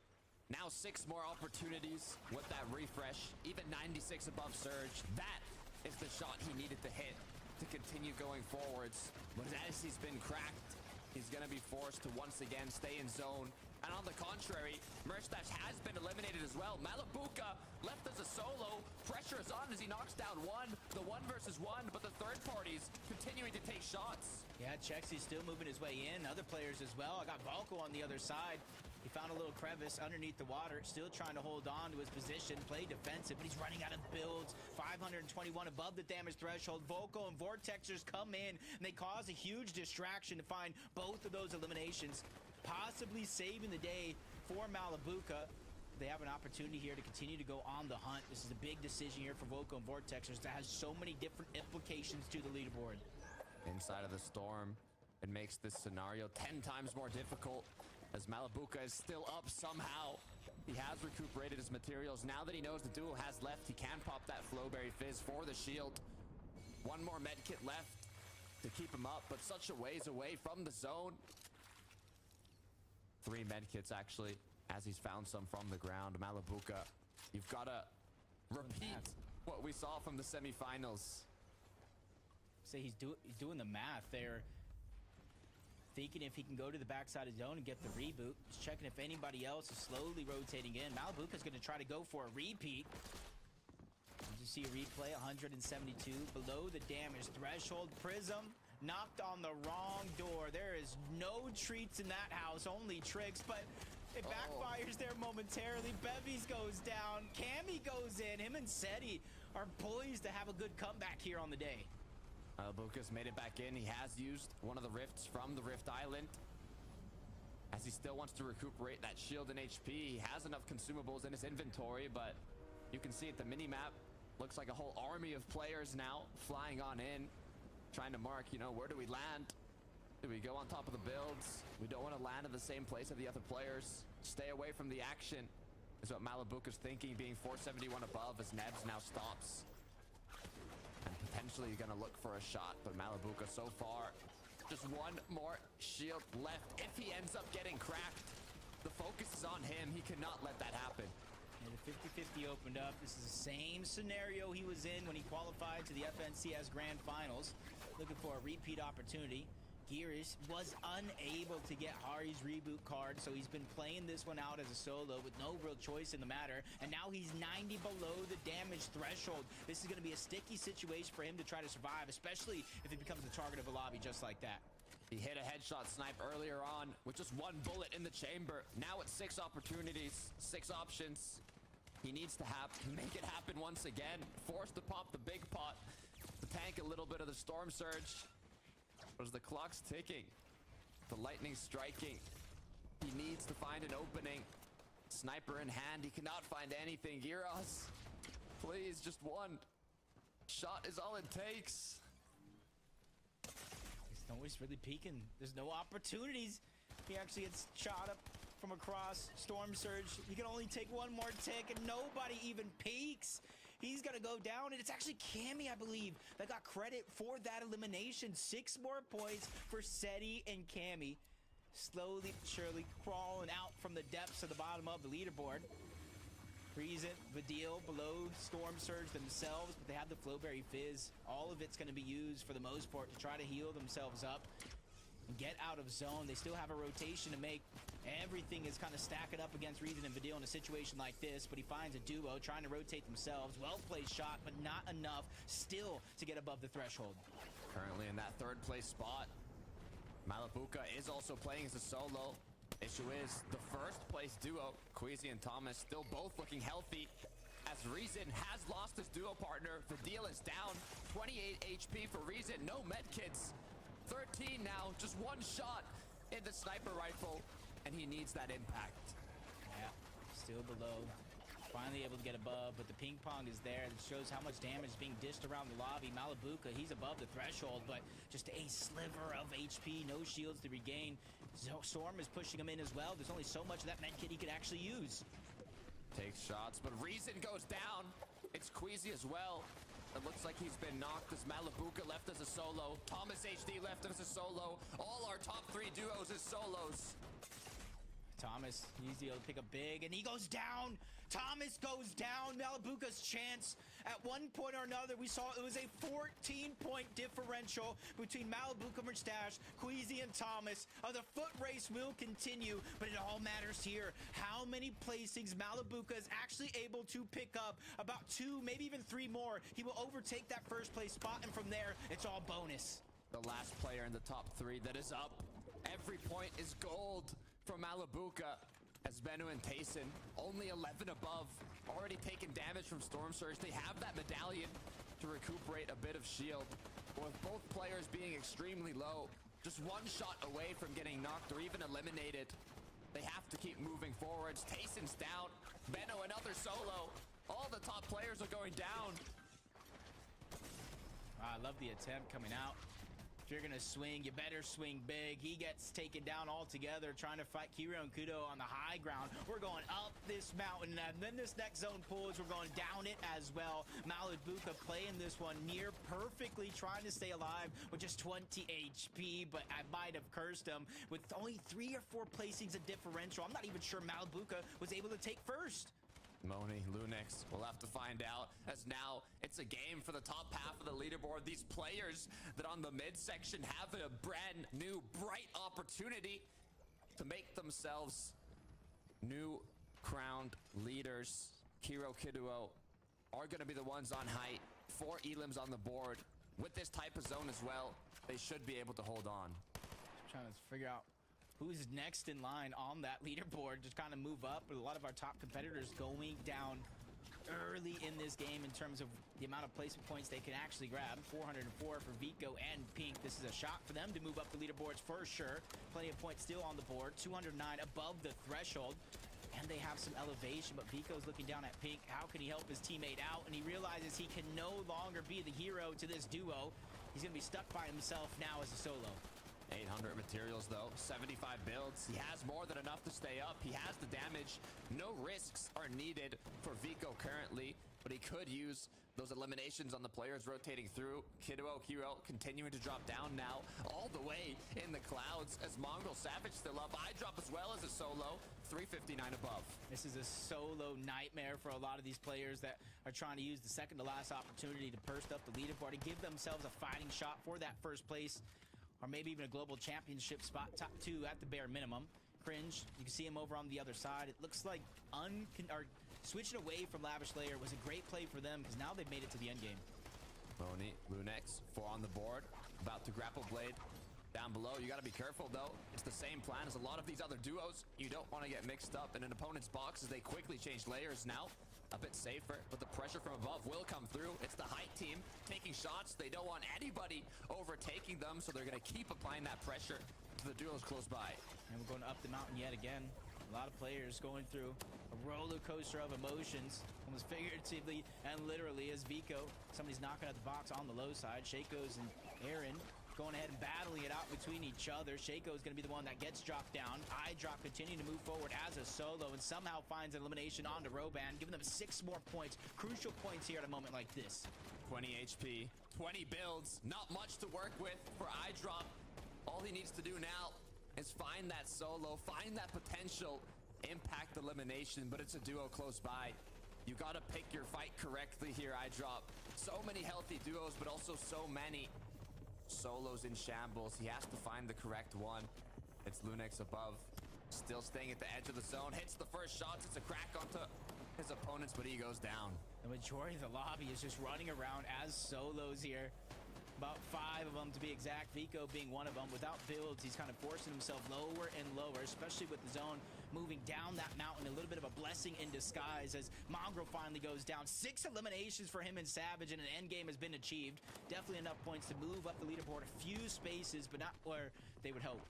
Now 6 more opportunities with that refresh. Even 96 above Surge. That is the shot he needed to hit to continue going forwards. But as he's been cracked, he's going to be forced to once again stay in zone. And on the contrary, Mustache has been eliminated as well. Malibuca left as a solo. Pressure is on as he knocks down one. The 1 versus 1, but the third party's continuing to take shots. Yeah, Chexy's still moving his way in. Other players as well. I got Volko on the other side. He found a little crevice underneath the water. Still trying to hold on to his position. Play defensive, but he's running out of builds. 521 above the damage threshold. Volko and Vortexers come in, and they cause a huge distraction to find both of those eliminations, possibly saving the day for Malibuca. They have an opportunity here to continue to go on the hunt. This is a big decision here for Volko and Vortexers that has so many different implications to the leaderboard. Inside of the storm, it makes this scenario 10 times more difficult as Malibuca is still up somehow. He has recuperated his materials. Now that he knows the duo has left, he can pop that Flowberry Fizz for the shield. One more medkit left to keep him up, but such a ways away from the zone. 3 medkits actually, as he's found some from the ground. Malibuca, you've got to repeat what we saw from the semifinals. Say he's doing the math there. Thinking if he can go to the backside of zone and get the reboot. He's checking if anybody else is slowly rotating in. Malibuca's going to try to go for a repeat. Did you see a replay? 172 below the damage threshold. Prism knocked on the wrong door. There is no treats in that house, only tricks, but it backfires there momentarily. Bevies goes down. Cammy goes in. Him and Seti are poised to have a good comeback here on the day. Lucas made it back in. He has used one of the rifts from the Rift Island, as he still wants to recuperate that shield and HP. He has enough consumables in his inventory, but you can see at the mini-map, looks like a whole army of players now flying on in, trying to mark, you know, where do we land? Do we go on top of the builds? We don't want to land in the same place as the other players. Stay away from the action. is what Malibuka's thinking, being 471 above as Nebs now stops. And potentially gonna look for a shot, but Malibuka so far, just one more shield left. If he ends up getting cracked, the focus is on him. He cannot let that happen. And the 50-50 opened up. This is the same scenario he was in when he qualified to the FNCS Grand Finals. Looking for a repeat opportunity. Gears was unable to get Hari's reboot card, so he's been playing this one out as a solo with no real choice in the matter, and now he's 90 below the damage threshold. This is going to be a sticky situation for him to try to survive, especially if he becomes the target of a lobby just like that. He hit a headshot snipe earlier on with just one bullet in the chamber. Now it's 6 opportunities, 6 options. He needs to make it happen once again. Forced to pop the big pot, to tank a little bit of the storm surge. As the clock's ticking, the lightning striking, he needs to find an opening. Sniper in hand, he cannot find anything. Gyros, please, just one shot is all it takes. Nobody's really peeking. There's no opportunities. He actually gets shot up from across. Storm surge. He can only take one more tick, and nobody even peeks. He's gonna go down, and it's actually Cammy, I believe, that got credit for that elimination. 6 more points for Seti and Cammy. Slowly but surely crawling out from the depths of the bottom of the leaderboard. Reason, Vidil below Storm Surge themselves, but they have the Flowberry Fizz. All of it's going to be used for the most part to try to heal themselves up and get out of zone. They still have a rotation to make. Everything is kind of stacking up against Reason and Vidil in a situation like this, but he finds a duo trying to rotate themselves. Well-placed shot, but not enough still to get above the threshold. Currently in that 3rd place spot. Malibuka is also playing as a solo. Issue is the 1st place duo, Queasy and Thomas, still both looking healthy. As Reason has lost his duo partner, Vidil is down. 28 HP for Reason, no medkits. 13 now, just one shot in the sniper rifle, and he needs that impact. Yeah, still below. Finally able to get above, but the ping pong is there. It shows how much damage is being dished around the lobby. Malibuka, he's above the threshold, but just a sliver of HP, no shields to regain. Storm is pushing him in as well. There's only so much of that medkit he could actually use. Takes shots, but Reason goes down. It's Queasy as well. It looks like he's been knocked as Malibuka left as a solo. Thomas HD left as a solo. All our top 3 duos as solos. Thomas, he's able to pick up big, and he goes down. Thomas goes down. Malibuka's chance. At one point or another, we saw it was a 14-point differential between Malibuka Mustache, Queasy, and Thomas. The foot race will continue, but it all matters here. How many placings Malibuka is actually able to pick up? About 2, maybe even 3 more. He will overtake that 1st place spot, and from there, it's all bonus. The last player in the top 3 that is up. Every point is gold from Malibuka. As Bennu and Tayson, only 11 above, already taken damage from Storm Surge. They have that medallion to recuperate a bit of shield. But with both players being extremely low, just one shot away from getting knocked or even eliminated, they have to keep moving forwards. Tayson's down. Bennu, another solo. All the top players are going down. I love the attempt coming out. If you're gonna swing, you better swing big. He gets taken down altogether, trying to fight Kiro and Kudo on the high ground. We're going up this mountain, and then this next zone pulls. We're going down it as well. Malibuka playing this one near perfectly, trying to stay alive with just 20 HP, but I might have cursed him with only 3 or 4 placings of differential. I'm not even sure Malibuka was able to take 1st. Moni, Lunix, we'll have to find out, as now it's a game for the top half of the leaderboard. These players that on the midsection have a brand new, bright opportunity to make themselves new crowned leaders. Kiro Kiduo are going to be the ones on height. 4 elims on the board. With this type of zone as well, they should be able to hold on. Trying to figure out who's next in line on that leaderboard, just kind of move up. But a lot of our top competitors going down early in this game in terms of the amount of placement points they can actually grab. 404 for Vico and Pink. This is a shot for them to move up the leaderboards for sure. Plenty of points still on the board. 209 above the threshold. And they have some elevation, but Vico's looking down at Pink. How can he help his teammate out? And he realizes he can no longer be the hero to this duo. He's going to be stuck by himself now as a solo. 800 materials though, 75 builds. He has more than enough to stay up. He has the damage. No risks are needed for Vico currently, but he could use those eliminations on the players rotating through. Kiddo, Kiro continuing to drop down now, all the way in the clouds as Mongrel Savage still up. I drop as well as a solo, 359 above. This is a solo nightmare for a lot of these players that are trying to use the second to last opportunity to burst up the leaderboard and give themselves a fighting shot for that first place, or maybe even a global championship spot, top 2 at the bare minimum. Cringe, you can see him over on the other side. It looks like switching away from Lavish Layer was a great play for them because now they've made it to the end game. Bony, Lunex, 4 on the board, about to grapple blade. Down below, you gotta be careful though. It's the same plan as a lot of these other duos. You don't want to get mixed up in an opponent's box as they quickly change layers now. A bit safer, but the pressure from above will come through. It's the height team taking shots. They don't want anybody overtaking them, so they're gonna keep applying that pressure to the duos close by. And we're going up the mountain yet again. A lot of players going through a roller coaster of emotions, almost figuratively and literally, as Vico, somebody's knocking at the box on the low side. Shaco's and Aaron going ahead and battling it out between each other. Shaco's going to be the one that gets dropped down. iDrop continuing to move forward as a solo and somehow finds an elimination onto Roban, giving them 6 more points. Crucial points here at a moment like this. 20 HP, 20 builds, not much to work with for iDrop. All he needs to do now is find that solo, find that potential impact elimination, but it's a duo close by. You gotta pick your fight correctly here, iDrop. So many healthy duos, but also so many solos in shambles. He has to find the correct one. It's Lunex above, still staying at the edge of the zone, hits the first shots. It's a crack onto his opponents, but he goes down. The majority of the lobby is just running around as solos here. About 5 of them to be exact, Vico being one of them. Without builds, he's kind of forcing himself lower and lower, especially with the zone moving down that mountain. A little bit of a blessing in disguise as Mongrel finally goes down. 6 eliminations for him and Savage, and an end game has been achieved. Definitely enough points to move up the leaderboard a few spaces, but not where they would hope.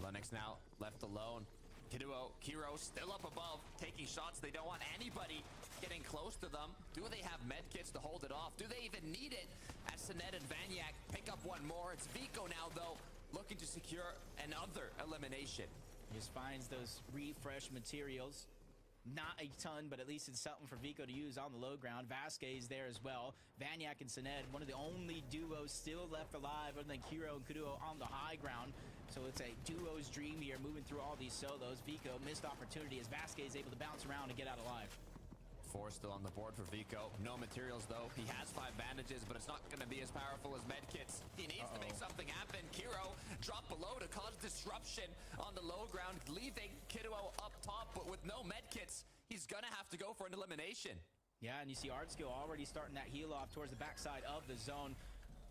Lennox now left alone. Kidduo, Kiro still up above, taking shots. They don't want anybody getting close to them. Do they have medkits to hold it off? Do they even need it? As Sinet and Vanyak pick up one more. It's Vico now, though, looking to secure another elimination. He just finds those refresh materials. Not a ton, but at least it's something for Vico to use on the low ground. Vasquez there as well. Vanyak and Sinet, one of the only duos still left alive other than Kiro and Kuduo on the high ground. So it's a duo's dream here, moving through all these solos. Vico, missed opportunity as Vasquez able to bounce around and get out alive. 4 still on the board for Vico. No materials, though. He has 5 bandages, but it's not going to be as powerful as medkits. He needs to make something happen. Kiro dropped below to cause disruption on the low ground, leaving Kidduo up top, but with no medkits, he's going to have to go for an elimination. Yeah, and you see Artskill already starting that heal off towards the backside of the zone.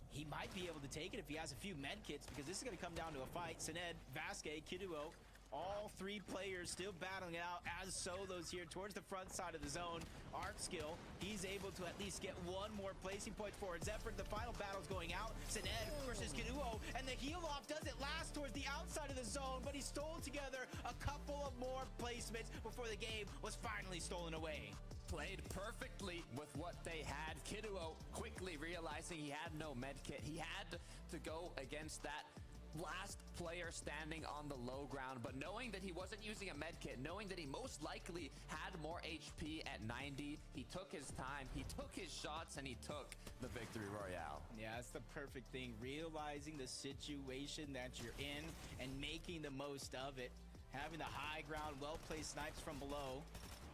He might be able to take it if he has a few medkits, because this is going to come down to a fight. Sinet, Vasquez, Kidduo, all 3 players still battling it out as solos here towards the front side of the zone. Artskill, he's able to at least get 1 more placing point forward. Zephyr, the final battle's going out. Sinet versus Kidduo, and the heal off doesn't last towards the outside of the zone, but he stole together a couple of more placements before the game was finally stolen away. Played perfectly with what they had. Kidduo quickly realizing he had no medkit. He had to go against that last player standing on the low ground, but knowing that he wasn't using a medkit, knowing that he most likely had more HP at 90, he took his time, he took his shots, and he took the victory royale. Yeah, that's the perfect thing. Realizing the situation that you're in and making the most of it. Having the high ground, well-placed snipes from below,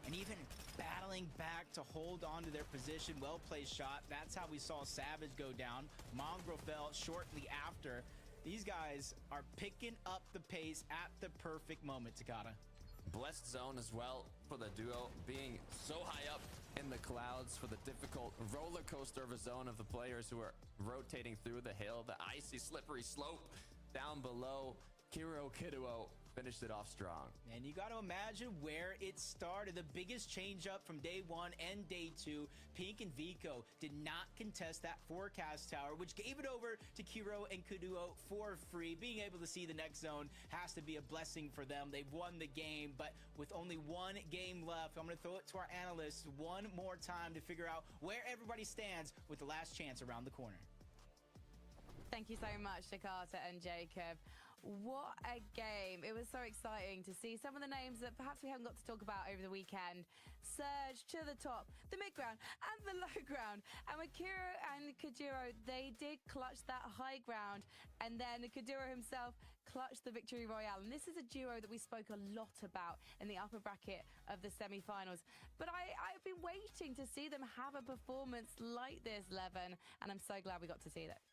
and even battling back to hold on to their position. Well-placed shot. That's how we saw Savage go down. Mongrel fell shortly after. These guys are picking up the pace at the perfect moment, Takata. Blessed zone as well for the duo, being so high up in the clouds for the difficult roller coaster of a zone of the players who are rotating through the hill, the icy, slippery slope down below. Kidduo finished it off strong. And you got to imagine where it started. The biggest change up from day 1 and day 2. Pink and Vico did not contest that forecast tower, which gave it over to Kiro and Kidduo for free. Being able to see the next zone has to be a blessing for them. They've won the game, but with only 1 game left, I'm going to throw it to our analysts one more time to figure out where everybody stands with the last chance around the corner. Thank you so much to Carter and Jacob. What a game. It was so exciting to see some of the names that perhaps we haven't got to talk about over the weekend surge to the top, the mid ground and the low ground. And with Kiro and Kajiro, they did clutch that high ground. And then Kajiro himself clutched the victory royale. And this is a duo that we spoke a lot about in the upper bracket of the semi-finals. But I've been waiting to see them have a performance like this, Levin. And I'm so glad we got to see that.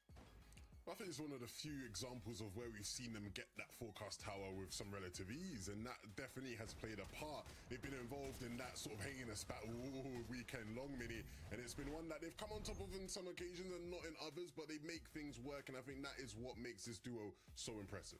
I think it's one of the few examples of where we've seen them get that forecast tower with some relative ease, and that definitely has played a part. They've been involved in that sort of heinous battle all weekend long, Mini, and it's been one that they've come on top of in some occasions and not in others, but they make things work, and I think that is what makes this duo so impressive.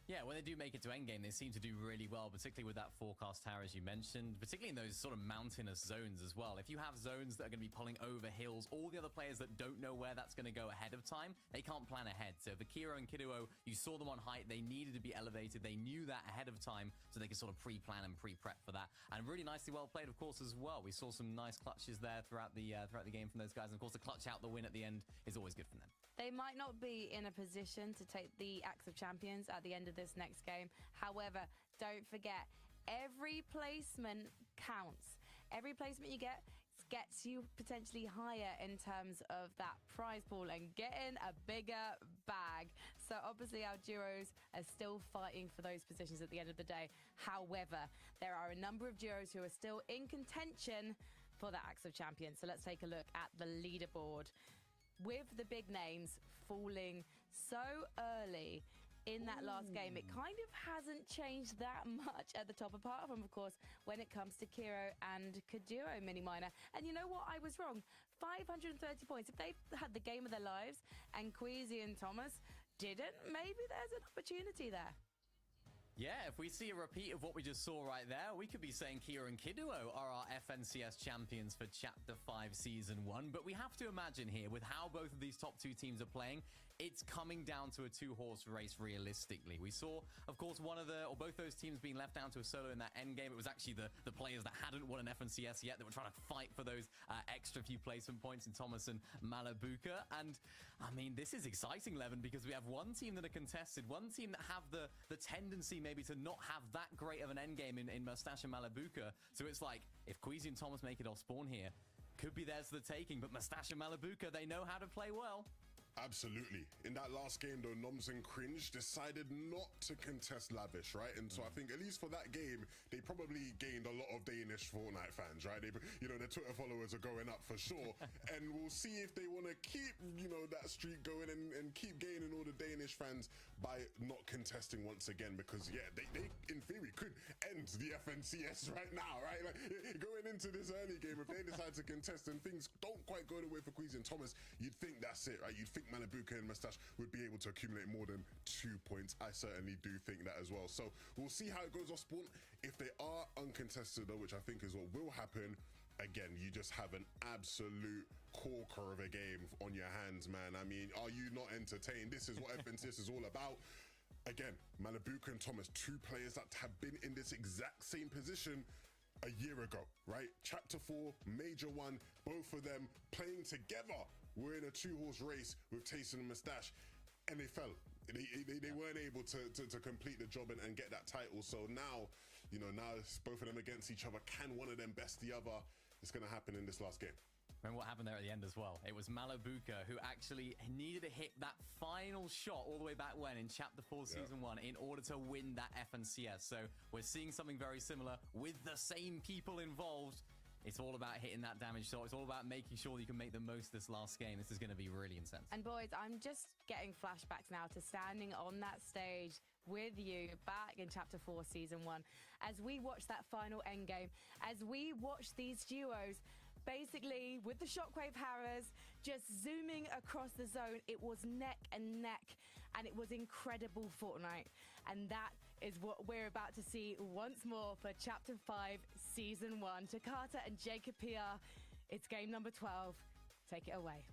Yeah, when they do make it to endgame, they seem to do really well, particularly with that forecast tower, as you mentioned, particularly in those sort of mountainous zones as well. If you have zones that are going to be pulling over hills, all the other players that don't know where that's going to go ahead of time, they can't plan ahead. So for Kiro and Kiduo, you saw them on height. They needed to be elevated. They knew that ahead of time, so they could sort of pre-plan and pre-prep for that. And really nicely well played, of course, as well. We saw some nice clutches there throughout the game from those guys. And of course, the clutch out the win at the end is always good for them. They might not be in a position to take the Axe of Champions at the end of this next game. However, don't forget, every placement counts. Every placement you get gets you potentially higher in terms of that prize pool and getting a bigger bag. So obviously our duos are still fighting for those positions at the end of the day. However, there are a number of duos who are still in contention for the Axe of Champions. So let's take a look at the leaderboard. With the big names falling so early in that last game, it kind of hasn't changed that much at the top, apart from, of course, when it comes to Kiro and Kajiro Miniminer. And you know what? I was wrong. 530 points. If they had the game of their lives and Queasy and Thomas didn't, maybe there's an opportunity there. Yeah, if we see a repeat of what we just saw right there, we could be saying Kiro and Kiduo are our FNCS champions for Chapter 5 Season 1. But we have to imagine here, with how both of these top two teams are playing, it's coming down to a two-horse race realistically. We saw, of course, both those teams being left down to a solo in that end game. It was actually the players that hadn't won an FNCS yet that were trying to fight for those extra few placement points in Thomas and Malabuka. And, I mean, this is exciting, Levin, because we have one team that are contested, one team that have the tendency maybe to not have that great of an end game in Mustache and Malabuka. So it's like, if Queasy and Thomas make it off spawn here, could be theirs for the taking, but Mustache and Malabuka, they know how to play well. Absolutely. In that last game, though, Noms and Cringe decided not to contest Lavish, right? And so I think, at least for that game, they probably gained a lot of Danish Fortnite fans, right? Their Twitter followers are going up for sure. And we'll see if they want to keep, that streak going and keep gaining all the Danish fans by not contesting once again. Because, yeah, they in theory, could end the FNCS right now, right? Like, going into this early game, if they decide to contest and things don't quite go the way for Queasy and Thomas, you'd think that's it, right? You'd think Malabuka and Mustache would be able to accumulate more than 2 points. I certainly do think that as well. So we'll see how it goes off spawn. If they are uncontested though, which I think is what will happen, again, you just have an absolute corker of a game on your hands, man. I mean, are you not entertained? This is what FNCS is all about. Again, Malabuka and Thomas, two players that have been in this exact same position a year ago, right? Chapter 4, Major 1, both of them playing together. We're in a two-horse race with Tayson and Mustache, and they fell. They weren't able to complete the job and get that title. So now, now it's both of them against each other. Can one of them best the other? It's going to happen in this last game. Remember what happened there at the end as well? It was Malabuka who actually needed to hit that final shot all the way back when in Chapter 4 Season 1 in order to win that FNCS. So we're seeing something very similar with the same people involved. It's all about hitting that damage shot. It's all about making sure that you can make the most of this last game. This is going to be really intense. And boys, I'm just getting flashbacks now to standing on that stage with you back in Chapter 4 Season 1 as we watch that final endgame, as we watch these duos basically with the Shockwave Harrows just zooming across the zone. It was neck and neck, and it was incredible Fortnite. And that is what we're about to see once more for Chapter 5 Season 1. To Carter and Jacob PR, it's game number 12. Take it away.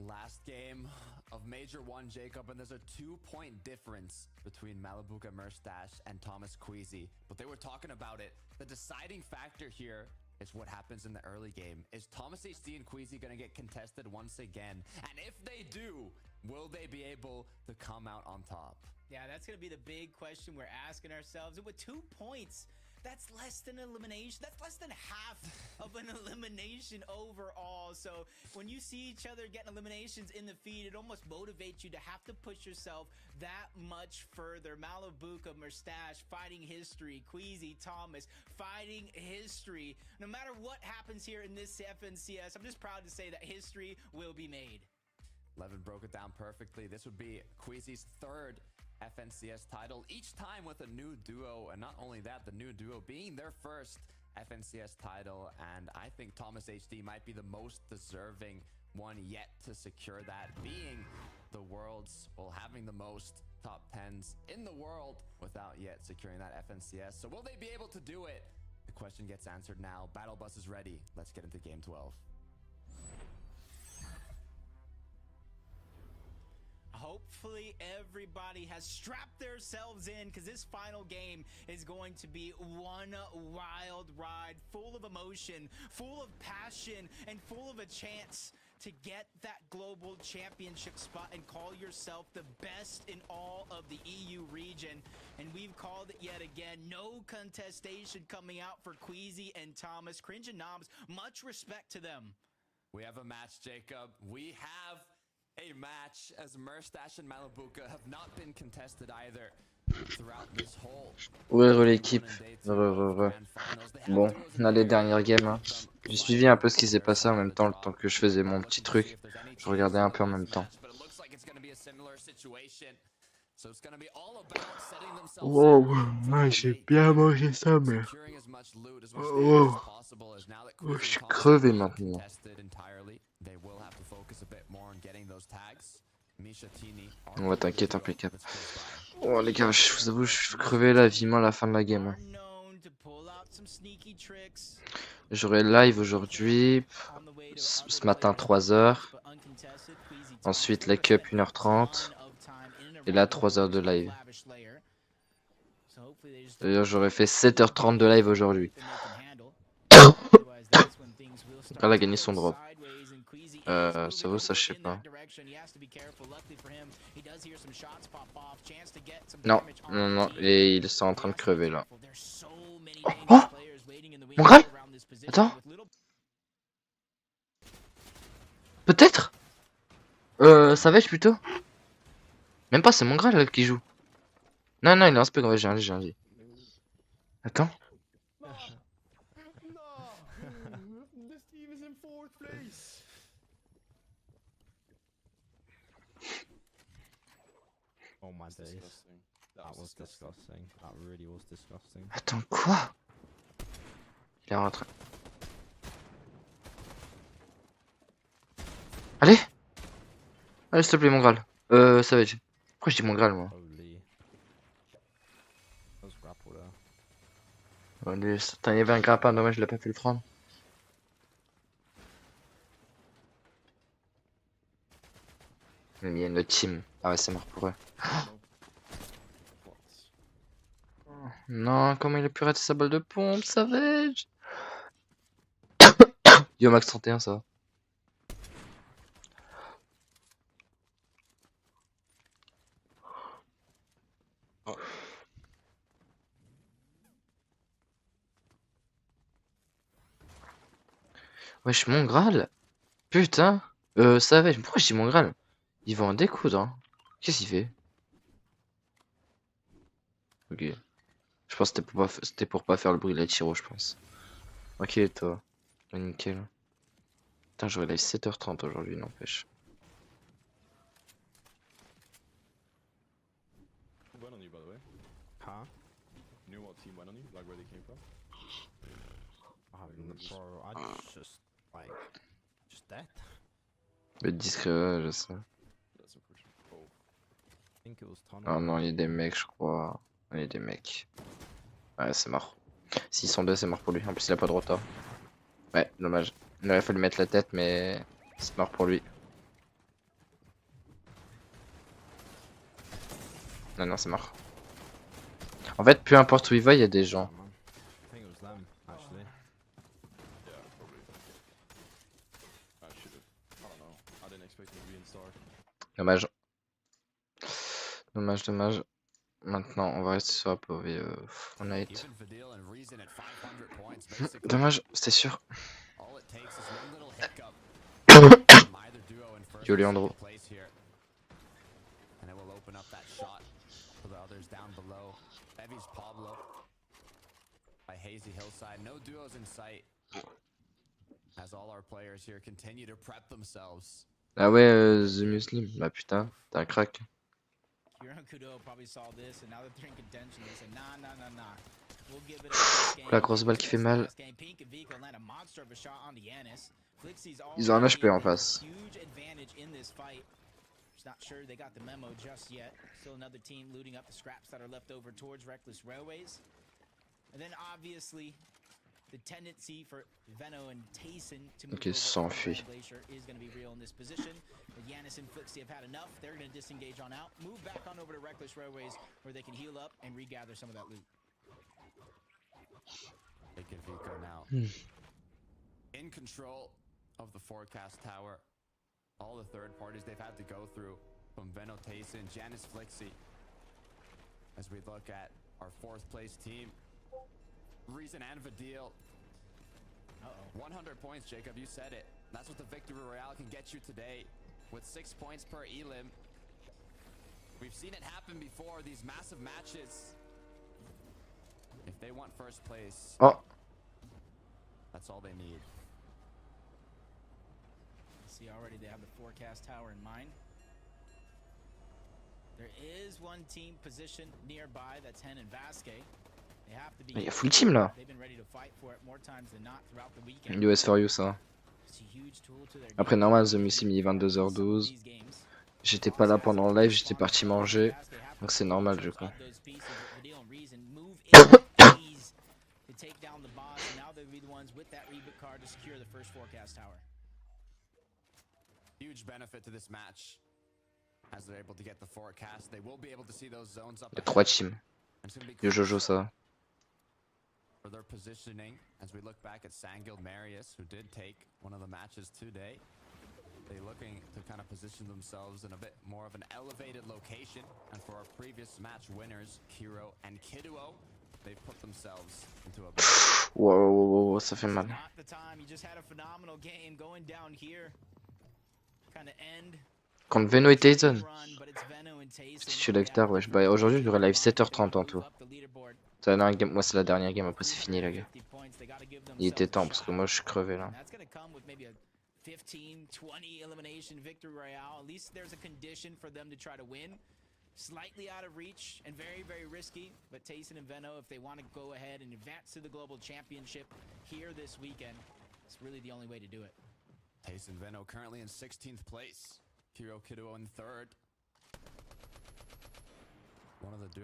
Last game of Major 1, Jacob, and there's a 2-point difference between Malabuka Mustache and Thomas Queasy. But they were talking about it. The deciding factor here It's what happens in the early game. Is Thomas HD and Queasy gonna get contested once again? And if they do, will they be able to come out on top? Yeah, that's going to be the big question we're asking ourselves. And with 2 points, that's less than elimination. That's less than half of an elimination overall. So when you see each other getting eliminations in the feed, it almost motivates you to have to push yourself that much further. Malibuka, Mustache, fighting history. Queasy, Thomas, fighting history. No matter what happens here in this FNCS, I'm just proud to say that history will be made. Levin broke it down perfectly. This would be Queasy's 3rd FNCS title, each time with a new duo, and not only that, the new duo being their 1st FNCS title, and I think Thomas HD might be the most deserving one yet to secure that, being the world's, well, having the most top 10s in the world without yet securing that FNCS. So will they be able to do it? The question gets answered now. Battle Bus is ready. Let's get into game 12. Hopefully everybody has strapped themselves in, because this final game is going to be one wild ride, full of emotion, full of passion, and full of a chance to get that global championship spot and call yourself the best in all of the EU region. And we've called it yet again. No contestation coming out for Queasy and Thomas. Cringe and Knobs, much respect to them. We have a match, Jacob. We have a match, as Mustache and Malibuka have not been contested either throughout this whole. Ouais, l'équipe. Bon, on a les dernières games. Hein. J'ai suivi un peu ce qui s'est passé en même temps, le temps que je faisais mon petit truc. Je regardais un peu en même temps. Wow, ouais, j'ai bien mangé ça, mais. Oh, je suis crevé maintenant. Ouais, t'inquiète, impeccable. Oh les gars, je vous avoue, je suis crevé là, vivement à la fin de la game. J'aurai live aujourd'hui, ce matin 3h. Ensuite la cup 1h30. Et là 3h de live. D'ailleurs j'aurais fait 7h30 de live aujourd'hui. Elle a gagné son drop. Ça vaut ça, je sais pas. Non, non, non, et ils sont en train de crever là. Oh, oh, mon Graal. Attends. Peut-être Savage plutôt. Même pas, c'est mon Graal là, qui joue. Non, non, il est un peu grave, j'ai un G. Attends. Oh my days. That was disgusting. That really was disgusting. Attends, quoi? Il est rentré. Allez! Allez, s'il te plaît, mon Graal. Savage. Pourquoi je dis mon Graal, moi? Allez, il y avait un grappin, dommage, je l'ai pas fait le prendre. Il y a une autre team. Ah ouais, c'est mort pour eux. Non, comment il a pu rater sa balle de pompe, Savage? Yo, max 31, ça va. Wesh, mon Graal. Putain. Savage, pourquoi je dis mon Graal? Il va en découdre, hein. Qu'est-ce qu'il fait? Ok. Je pense que c'était pour pas faire le bruit de la tiro, je pense. Ok, toi. Ouais, nickel. Putain, j'aurais live 7h30 aujourd'hui, n'empêche. Went on you, by the way. Huh? You knew what team went on you? Like where they came from? Bro, I just like just dead. Mais discret, ouais, je sais. That's unfortunate. Oh. I think it was tunnel. Oh non, il y a des mecs, je crois. Il y a des mecs. Ouais, c'est mort. S'ils sont deux, c'est mort pour lui. En plus, il a pas de rotor. Ouais, dommage. Il aurait fallu mettre la tête, mais c'est mort pour lui. Non, non, c'est mort. En fait, peu importe où il va, il y a des gens. Dommage. Dommage. Maintenant, on va rester sur la POV Fortnite. Dommage, c'était sûr. Yo, Leandro. Hazy hillside, no duos in sight. As all our players here continue to prep themselves. Ah ouais, The Muslim. Bah putain, t'es un crack. La grosse balle qui fait mal. Ils ont un HP en face. Not sure they got the memo just yet. Still another team looting up the scraps that are left over towards Reckless Railways. And then obviously the tendency for Veno and Tayson to move s'enfuit. Glacier is going to be real in this position. But Yanis and Flixie have had enough. They're going to disengage on out, move back on over to Reckless Railways where they can heal up and regather some of that loot. Taking Vico now. In control of the forecast tower. All the third parties they've had to go through from Veno, Tayson, Janice, Flixie. As we look at our fourth place team, Reason and Vadil. 100 points, Jacob, you said it. That's what the Victory Royale can get you today with 6 points per elim. We've seen it happen before, these massive matches. If they want first place, that's all they need. See already they have the forecast tower in mind. There is one team positioned nearby, that's Hen and Vasquez. They have to be. Il y a full team là. They've been ready to fight for it more times than not throughout the weekend. US for you ça. Après normal The Muslim il est 22h12. J'étais pas là pendant le live, j'étais parti manger. Donc c'est normal je crois. Huge benefit to this match as they're able to get the forecast. They will be able to see those zones up. Il y a 3 teams. Yo Jojo ça. For their positioning as we look back at Sangil Marius who did take one of the matches today. They're looking to kind of position themselves in a bit more of an elevated location, and for our previous match winners Kiro and Kiduo, they've put themselves into a wow, ça fait mal. Contre Veno et Tayson. Je live tard, wesh. Bah aujourd'hui je devrais live 7h30 en tout. C'est la dernière game, moi c'est la dernière game, après c'est fini les gars. Il était temps parce que moi je suis crevé là. 15, 20 elimination victory royale. At least there's a condition for them to try to win. Slightly out of reach and very, very risky. But Tayson and Veno, if they want to go ahead and advance to the global championship here this weekend, it's really the only way to do it. Tayson Veno currently in 16th place. Kiro Kiduo in 3rd.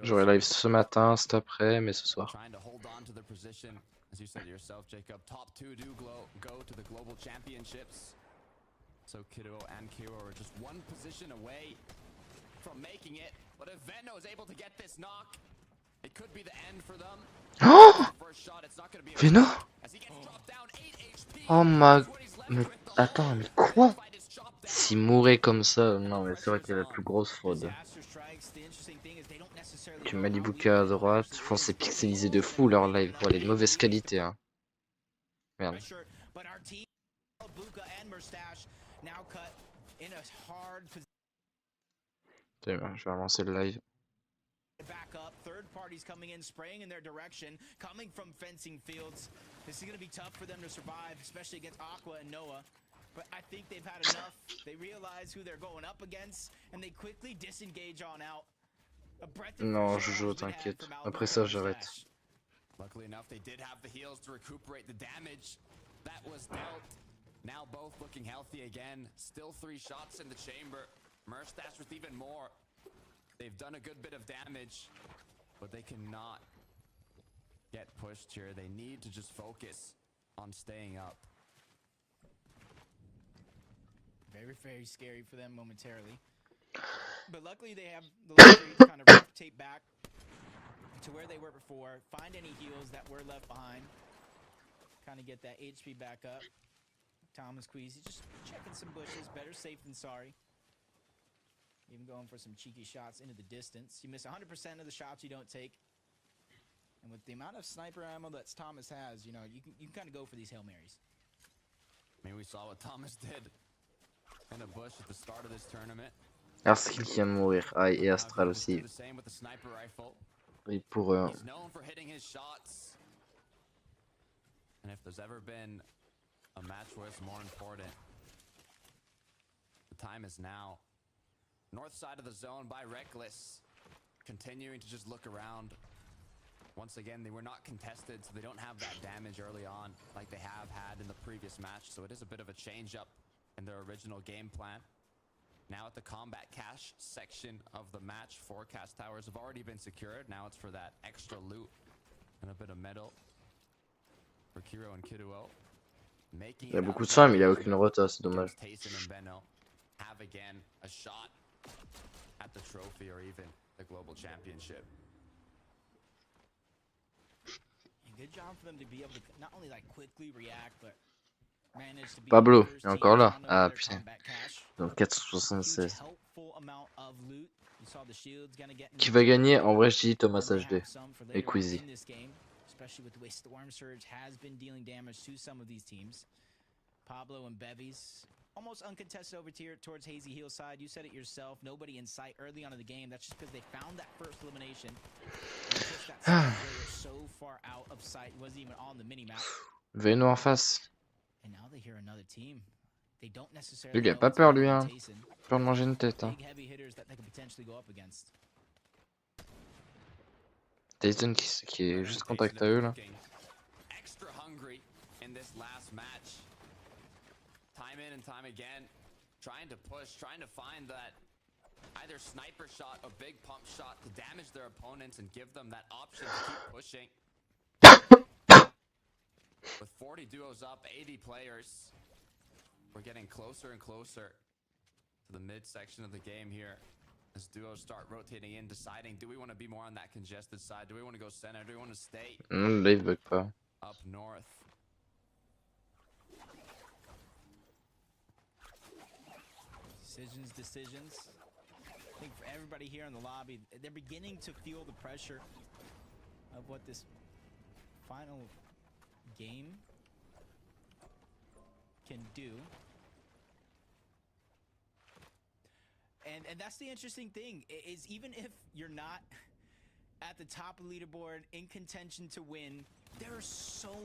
J'aurai live ce matin, cet après, mais ce soir. Trying to hold on to the position. As you said yourself, Jacob, top 2 do go to the global championships. So Kiduo and Kiro are just one position away from making it. But if Veno is able to get this knock, it could be the end for them. Oh! Veno? Oh ma... Mais attends, mais quoi? S'il mourait comme ça... Non mais c'est vrai qu'il y a la plus grosse fraude. Tu m'as dit bouquet à droite. Enfin, c'est pixelisé de fou leur live. Voilà, de mauvaise qualité. Hein. Merde. Je vais relancer le live. Back up, third parties coming in, spraying in their direction, coming from fencing fields. This is going to be tough for them to survive, especially against Aqua and Noah. But I think they've had enough. They realize who they're going up against, and they quickly disengage on out. Non, Jojo, t'inquiète. Après ça, j'arrête. Luckily enough, they did have the heals to recuperate the damage that was dealt. Now both looking healthy again. Still 3 shots in the chamber. Merstash with even more. They've done a good bit of damage, but they cannot get pushed here. They need to just focus on staying up. Very, very scary for them momentarily. But luckily they have the luxury to kind of rotate back to where they were before, find any heals that were left behind, kind of get that HP back up. Thomas Queasy just checking some bushes. Better safe than sorry. Even going for some cheeky shots into the distance. You miss 100% of the shots you don't take. And with the amount of sniper ammo that Thomas has, you know, you can kind of go for these Hail Marys. I mean, we saw what Thomas did in a bush at the start of this tournament. Arskill qui vient de mourir. Ah, et Astral aussi. Et pour eux. He's known for hitting his shots. And if there's ever been a match where it's more important, the time is now. North side of the zone by Reckless, continuing to just look around. Once again, they were not contested, so they don't have that damage early on like they have had in the previous match. So it is a bit of a change up in their original game plan. Now at the combat cache section of the match, forecast towers have already been secured. Now it's for that extra loot and a bit of metal for Kiro and Kiruo. Il y a beaucoup de soins, mais il n'y a aucune rota, c'est dommage. Have again a shot at the trophy or even the global championship. Good job for them to be able to not only like quickly react, but manage to be Pablo, il est encore là. Ah putain. Donc 476. Qui va gagner? En vrai, je dis Thomas HD et Queasy. Especially with the way Storm Surge has been dealing damage to some of these teams. Pablo and Bevies almost uncontested over here towards Hazy Heel side. You said it yourself, nobody in sight early on in the game. That's just because they found that first elimination. That so far out of sight, wasn't even on the mini map. Veno en face. And now they hear another team. They don't necessarily Lui, il a pas peur lui, hein. Peur de manger une tête, hein. Tyson qui est juste contact à eux là. Extra hungry in this last match. Time in and time again, trying to push, trying to find that either sniper shot or big pump shot to damage their opponents and give them that option to keep pushing. With 40 duos up, 80 players, we're getting closer and closer to the mid section of the game here. As duos start rotating in, deciding, do we want to be more on that congested side? Do we want to go center? Do we want to stay bug pas. Up north? Decisions. I think for everybody here in the lobby, they're beginning to feel the pressure of what this final game can do. And that's the interesting thing, is even if you're not at the top of the leaderboard in contention to win, there's so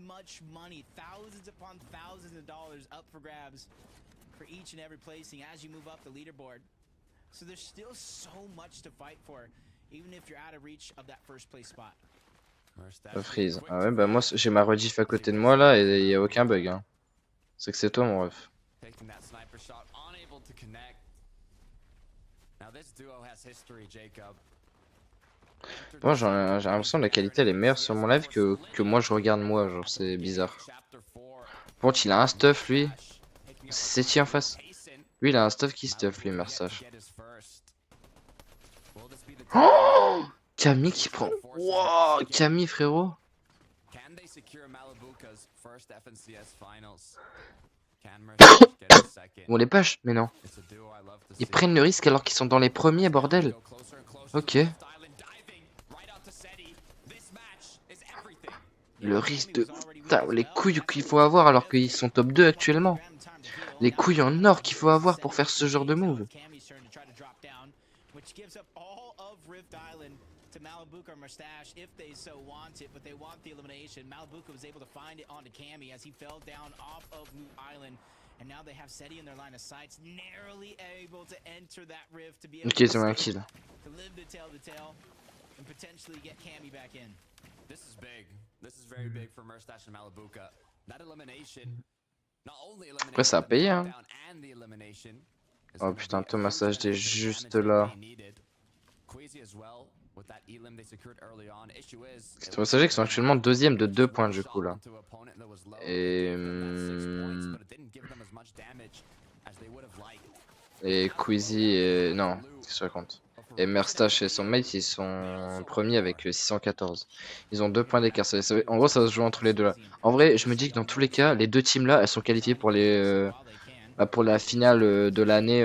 much money, thousands upon thousands of dollars up for grabs for each and every placing as you move up the leaderboard. So there's still so much to fight for, even if you're out of reach of that first place spot. Freeze. Ah ouais, bah moi j'ai ma rediff à côté de moi là et il y a aucun bug, hein. C'est que c'est toi mon ref. Moi j'ai l'impression que la qualité elle est meilleure sur mon live que moi je regarde moi, genre c'est bizarre. Bon, il a un stuff lui. C'est qui en face? Lui il a un stuff qui stuff lui, Mersage. Oh, Camille qui prend. Wow, Camille frérot. Bon les pages, mais non. Ils prennent le risque alors qu'ils sont dans les premiers, bordel. Ok. Le risque de... Putain, les couilles qu'il faut avoir alors qu'ils sont top 2 actuellement. Les couilles en or qu'il faut avoir pour faire ce genre de move. Malabuka or Mustache if they so want it, but they want the elimination. Malabuka was able to find it onto Cammy as he fell down off of Loot Island, and now they have Seti in their line of sights, narrowly able to enter that rift to be able to live the tail to tail and potentially get Cammy back in. This is big. This is very big for Mustache and Malabuka. That elimination, not only elimination, après ça a payé, hein. Oh putain, Thomas HD juste là. C'est Messager qui sont actuellement deuxième de 2 points du coup là. Et Queasy et... Non, qu'est-ce que je raconte? Et Merstache et son mate, ils sont premiers avec 614. Ils ont 2 points d'écart. En gros, ça va se jouer entre les deux là. En vrai, je me dis que dans tous les cas, les deux teams là, elles sont qualifiées pour pour la finale de l'année.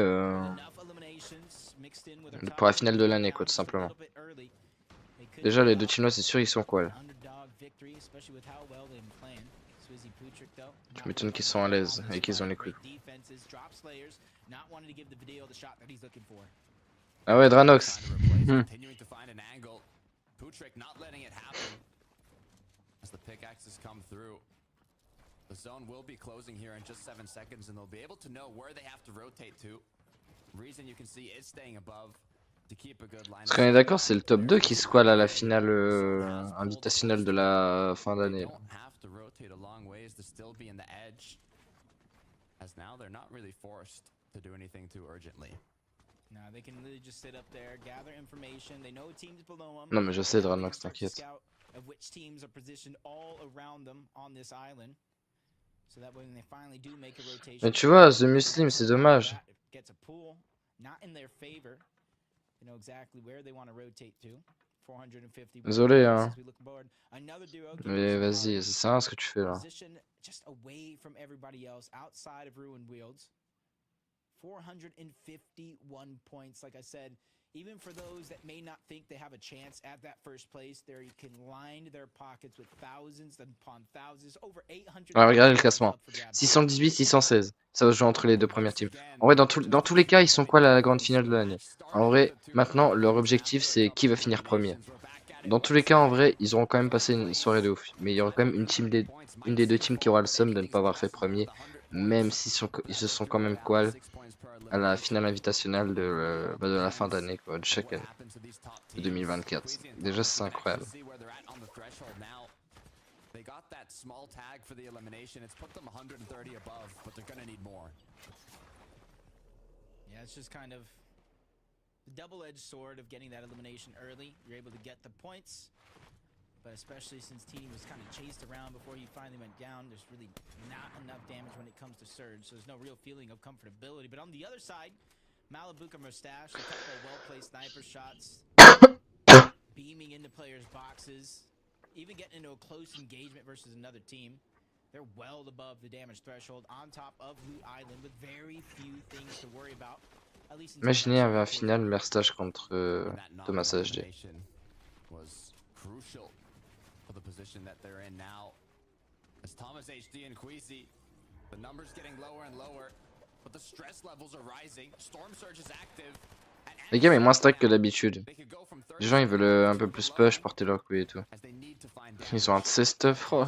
Pour la finale de l'année, quoi, tout simplement. Déjà, les deux teams là, c'est sûr, ils sont quoi là. Je m'étonne qu'ils sont à l'aise et qu'ils ont les coups. Ah ouais, Dranox. The zone will be closing here in just 7 seconds, and they'll be able to know where they have to rotate to. Reason you can see is staying above to keep a good line. Parce qu'on est d'accord, c'est le top 2 qui squale à la finale invitationnelle de la fin d'année. Have to rotate a long ways to still be in the edge, as now they're not really forced to do anything too urgently. No, they can literally just sit up there, gather information. They know teams below them. Non mais je sais, Dranox, t'inquiète. Of which teams are positioned all around them on this island. So that when they finally do make a rotation. Mais tu vois, The Muslim, c'est dommage. Gets a pool, not in their favor. You know exactly where they want to rotate to. 450. Désolé, hein. Mais vas-y, c'est ça ce que tu fais là. Just away from everybody else outside of Ruin Wields. 451 points, like I said. Even for those that may not think they have a chance at that first place, they can line their pockets with thousands upon thousands, over 800. Alors regardez le classement. 618, 616. Ça va se jouer entre les deux premières teams. En vrai, dans tous les cas, ils sont quoi la grande finale de l'année? En vrai, maintenant, leur objectif, c'est qui va finir premier. Dans tous les cas, en vrai, ils auront quand même passé une soirée de ouf. Mais il y aura quand même une des deux teams qui aura le seum de ne pas avoir fait premier. Même s'ils se sont quand même qual à la finale invitationnelle de la fin d'année, quoi, de chaque année, de 2024. Déjà, c'est incroyable. Yeah, it's just kind of the double-edged sword of getting that elimination early. You're able to get the points, but especially since Teeny was kind of chased around before he finally went down, there's really not enough damage when it comes to Surge, so there's no real feeling of comfortability. But on the other side, Malibuka Mustache, a couple of well-placed sniper shots, beaming into players' boxes, even getting into a close engagement versus another team. They're well above the damage threshold, on top of Loot Island, with very few things to worry about. Imaginez un final Merstache contre Thomas HD. Crucial for the position that they're in now. As Thomas HD and Queasy, the numbers getting lower and lower, but the stress levels are rising. Storm Surge is active. Les gars, mais moins stack que d'habitude. Les gens, ils veulent un peu plus push, porter leur couille et tout. Ils ont un de ces stuff, oh.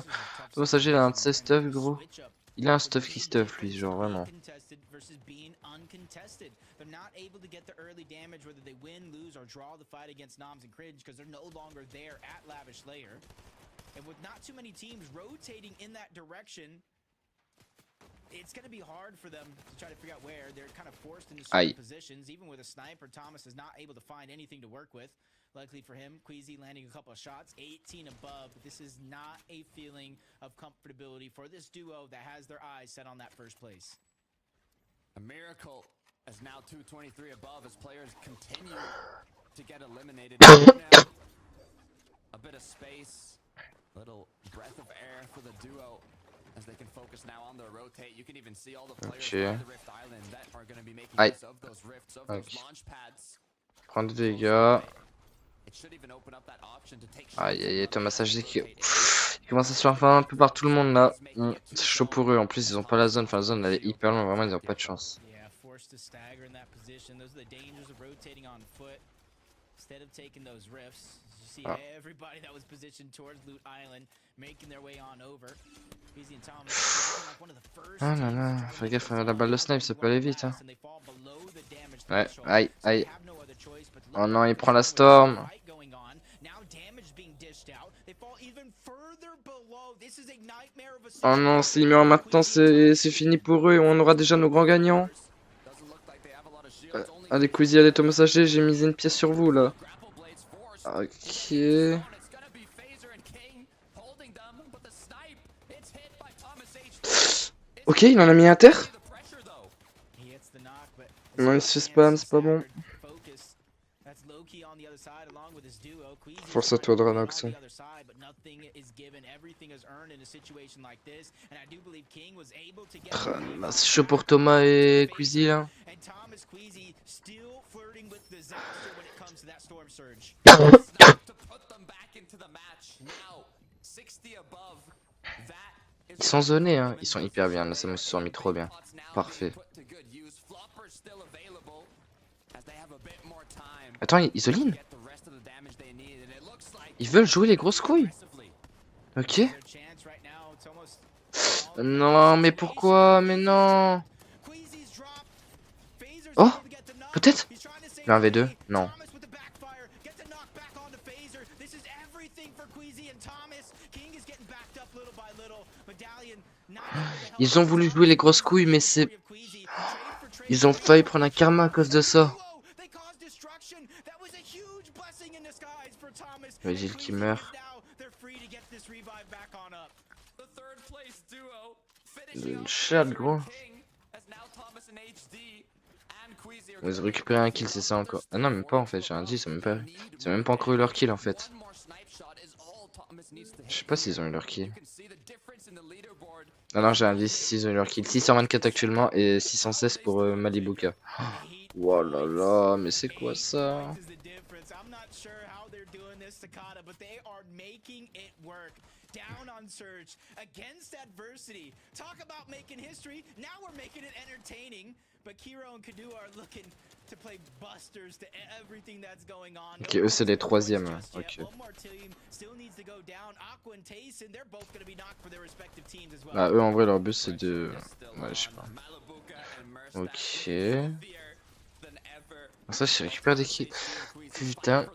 Thomas HD, il a un de ces stuff, gros. Il a un stuff qui stuff, lui, genre vraiment. They're not able to get the early damage, whether they win, lose, or draw the fight against Noms and Cringe, because they're no longer there at Lavish Layer. And with not too many teams rotating in that direction, it's going to be hard for them to try to figure out where. They're kind of forced into certain positions. Even with a sniper, Thomas is not able to find anything to work with. Luckily for him, Queasy landing a couple of shots, 18 above. But this is not a feeling of comfortability for this duo that has their eyes set on that first place. A miracle. As now 223 above as players continue to get eliminated. A bit of space, little breath of air for the duo as they can focus now on their rotate. You can even see all the players on the Rift Island that are going to be making use of those rifts, of those launch pads. Prends des dégâts. Aïe aïe aïe, Thomas HD qui commence à se faire un peu par tout le monde là. C'est chaud pour eux, en plus ils ont pas la zone, enfin la zone elle est hyper longue, vraiment ils ont pas de chance. To stagger in that position. Those are the dangers of rotating on foot instead of taking those rifts. You see everybody that was positioned towards Loot Island making their way on over. Easy and Tom like one of the first. Ah là là, fais gaffe, la balle de snipe ça peut aller vite. Hein. Ouais, aïe aïe. Oh non, il prend la storm. Oh non, s'il meurt maintenant, c'est fini pour eux et on aura déjà nos grands gagnants. Allez Queasy, allez Thomas HD, j'ai misé une pièce sur vous là. Ok. Ok, il en a mis un terre. Non, il se fait spam, c'est pas bon. Force à toi, Dranox. Bah, c'est chaud pour Thomas et Queasy là. Ils sont zonés, hein. Ils sont hyper bien. Là, ça me sont mis trop bien. Parfait. Attends, ils all-in? Ils veulent jouer les grosses couilles? Ok. Non, mais pourquoi? Mais non. Oh, peut-être? Le 1v2? Non. Ils ont voulu jouer les grosses couilles, mais c'est... Ils ont failli prendre un karma à cause de ça. Le Gilles qui meurt. Le chat, gros. Ils ont récupéré un kill, c'est ça encore. Ah non, même pas en fait, j'ai rien dit, ils ont même pas encore eu leur kill en fait. Je sais pas s'ils ont eu leur kill. Non, j'ai un 10, s'ils ont eu leur kill. 624 actuellement et 616 pour Malibuka. Oh là là, mais c'est quoi ça? Down on Surge against adversity. Talk about making history. Now we're making it entertaining. But Kiro and Kadu are looking to play busters to everything that's going on. Ok, eux c'est les troisièmes. Ok. Bah, eux en vrai leur but c'est de... Ouais, je sais pas. Ok. Ça, je récupère des kills. Putain.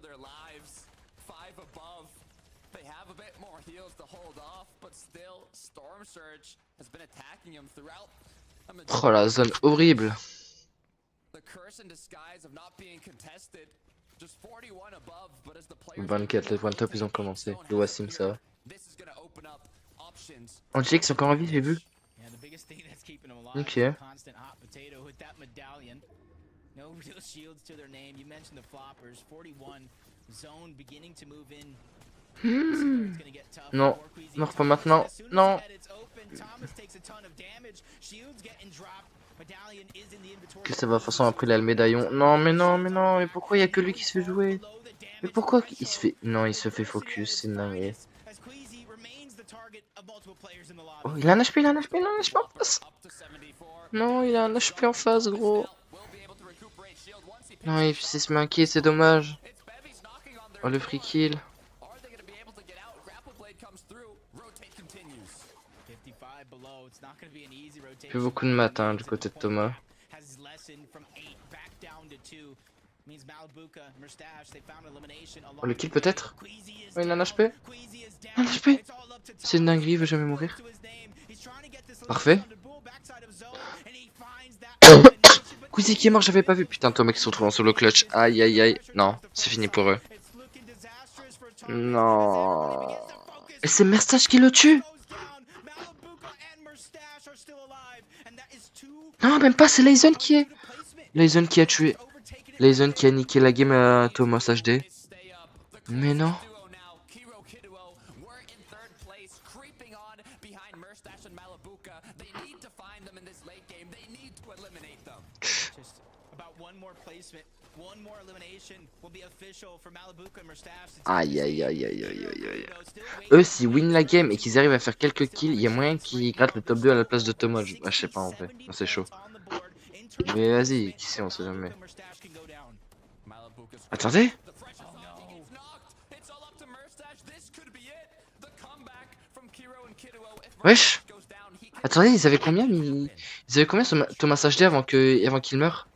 Oh la zone horrible. 24, les one top ils ont commencé. Le Wassim ça va. Angelique c'est encore en vie, j'ai vu. Ok. Non, meurs pas maintenant. Non. Que ça va, de toute façon après il a le médaillon. Non, mais non, mais non, mais pourquoi il y a que lui qui se fait jouer? Mais pourquoi il se fait... Non, il se fait focus, c'est dingue. Oh, il a un HP, il a un HP, il a un HP en face. Non, il a un HP en face, gros. Non, il se met un kill, c'est dommage. Oh, le free kill. Il fait beaucoup de maths hein, du côté de Thomas. Oh, le kill peut-être? Oh, il a un HP. Un HP. C'est une dinguerie, il veut jamais mourir. Parfait. Queasy qui est mort, j'avais pas vu. Putain, Thomas qui se retrouve en solo clutch. Aïe aïe aïe. Non, c'est fini pour eux. Non. Et c'est Merstache qui le tue. Non, même pas, c'est Layson qui est. Layson qui a tué. Layson qui a niqué la game à Thomas HD. Mais non. Aïe aïe aïe aïe aïe aïe aïe. Eux s'ils win la game et qu'ils arrivent à faire quelques kills, il y a moyen qu'ils grattent le top 2 à la place de Thomas. Je sais pas en fait, c'est chaud. Mais vas-y, qui sait, on sait jamais. Attendez. Wesh. Attendez, ils avaient combien Thomas HD avant qu'il meure?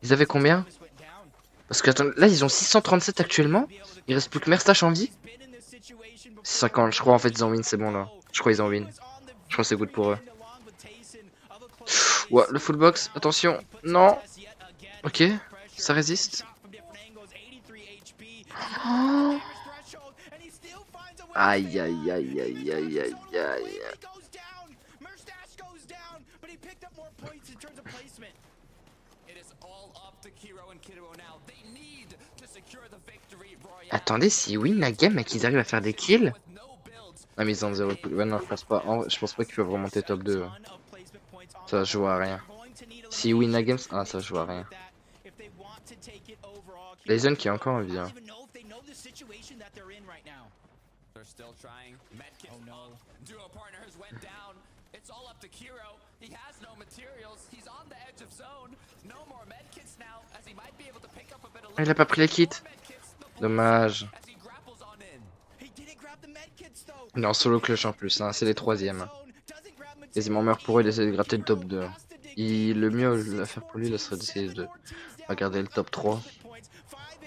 Ils avaient combien? Parce que attends, là ils ont 637 actuellement. Il reste plus que Merstache en vie. 50, je crois en fait ils ont win, c'est bon là. Je crois ils ont win. Je crois c'est good pour eux. Ouais, le full box, attention. Non. Ok, ça résiste. Oh. Aïe aïe aïe aïe aïe aïe aïe. Attendez, s'ils win la game et qu'ils arrivent à faire des kills. Ah mais ils ont 0. Ouais non, je pense pas. Je pense pas qu'ils peuvent remonter top 2. Ça joue à rien. S'ils win la game, ah ça joue à rien. Leason qui est encore en vie. Hein. Il a pas pris les kits. Dommage. Il est en solo clutch en plus, hein. C'est les 3e. Quasiment meurt pour eux d'essayer de gratter le top 2. Le mieux à faire pour lui, là, serait d'essayer de regarder le top 3.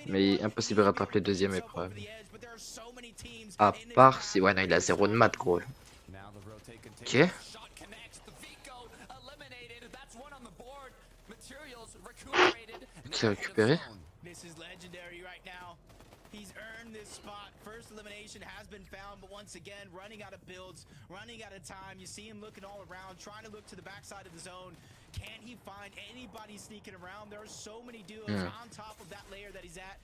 Mais impossible de rattraper les 2e épreuve. À part si... Ouais, non, il a 0 de maths, gros. Ok. Ok, récupéré. First elimination has been found, but once again, running out of builds, running out of time. You see him looking all around, trying to look to the backside of the zone. Can he find anybody sneaking around? There are so many duos on top of that layer that he's at.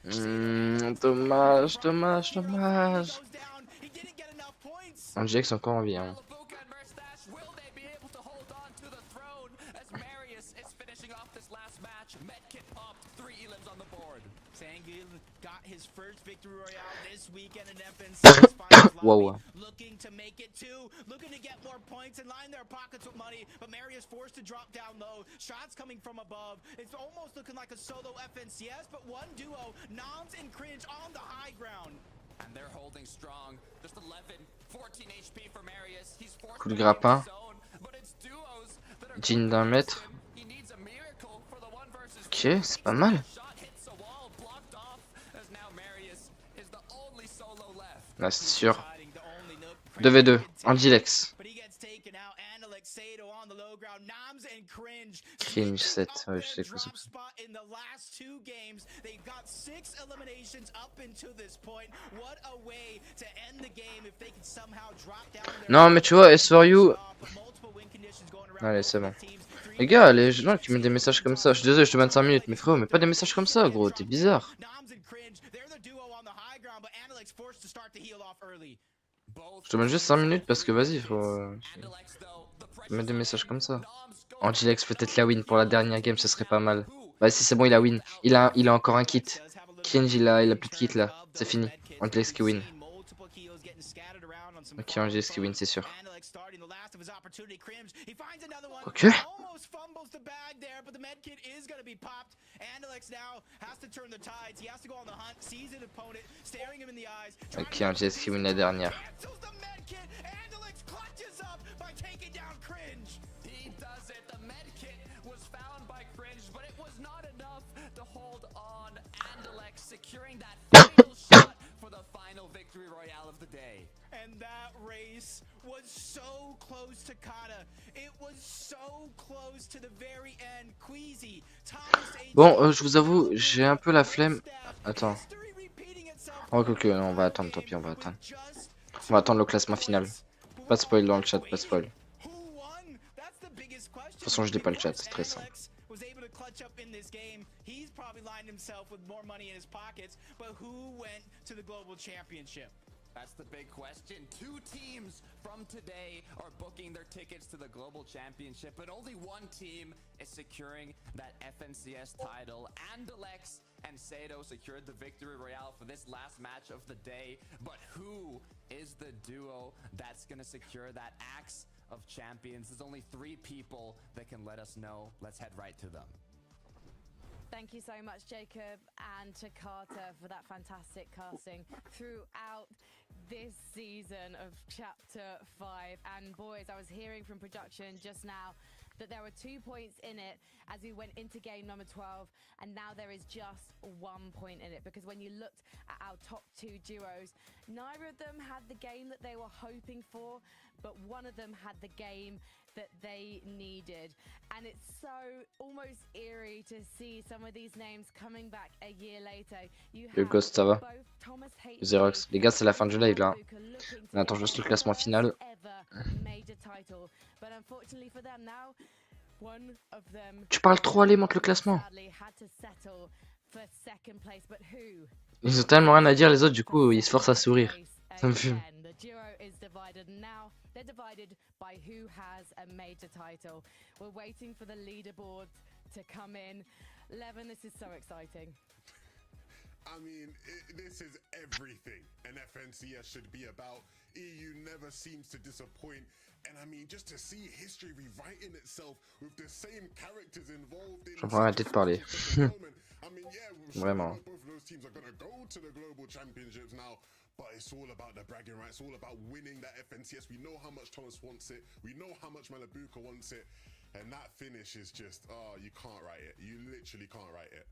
Dommage, dommage, dommage. On dirait que c'est encore en vie, hein. Wow. Looking to make it too, looking to get more points and line their pockets with money, but Marius forced to drop down low. Shots coming from above. It's almost looking like a solo FNCS, but one duo, Noms and Cringe on the high ground. And they're holding strong. Just 11, 14 HP for Marius. He's forced coup de grappin. Jean d'un mètre. Ok, c'est pas mal. Là, c'est sûr. 2v2, Andilex. Cringe 7, ouais, je sais quoi c'est. Non, mais tu vois, S4U. Allez, c'est bon. Les gars, les gens qui mettent des messages comme ça, je suis désolé, je te demande 5 minutes, mais frérot, mais pas des messages comme ça, gros, t'es bizarre. Je te demande juste 5 minutes parce que vas-y, faut mettre des messages comme ça. Angilex peut-être la win pour la dernière game, ce serait pas mal. Bah si c'est bon, il a win. Il a encore un kit. Cringe, il a plus de kit là. C'est fini. Angilex qui win. Ok, Angilex qui win, c'est sûr. Ok. Ok, Angilex qui win la dernière. Securing that final shot for the final victory royale of the day. And that race was so close to Kata. It was so close to the very end. Queasy, bon, je vous avoue, j'ai un peu la flemme. Attends. Oh, ok, on va attendre, tant pis, on va attendre. On va attendre le classement final. Pas de spoil dans le chat, pas de spoil. De toute façon, je dis pas le chat, c'est très simple. Up in this game, he's probably lined himself with more money in his pockets, but who went to the global championship? That's the big question. 2 teams from today are booking their tickets to the global championship, but only one team is securing that FNCS title. Andalex and Sato secured the victory royale for this last match of the day, but who is the duo that's going to secure that axe of champions? There's only 3 people that can let us know. Let's head right to them. Thank you so much, Jacob, and to Carter for that fantastic casting throughout this season of Chapter 5. And boys, I was hearing from production just now that there were 2 points in it as we went into game number 12, and now there is just 1 point in it, because when you looked at our top 2 duos, neither of them had the game that they were hoping for, but one of them had the game that they needed. And it's so almost eerie to see some of these names coming back a year later. Le Ghost, ça va? Xerox. Les gars, c'est la fin du live là. On attend juste le classement final. Tu parles trop, allez, monte le classement. Ils ont tellement rien à dire les autres, du coup ils se forcent à sourire. Ça me fume. They're divided by who has a major title. We're waiting for the leaderboard to come in. Levin, this is so exciting. I mean, this is everything an FNCS should be about. EU never seems to disappoint. And I mean, just to see history rewriting itself with the same characters involved in... J'en prends arrêter de parler. I mean, yeah, Vraiment. both of those teams are going to go to the global championships now. But it's all about the bragging rights, all about winning that FNCS. We know how much Thomas wants it. We know how much Malabuka wants it. And that finish is just, oh, you can't write it. You literally can't write it.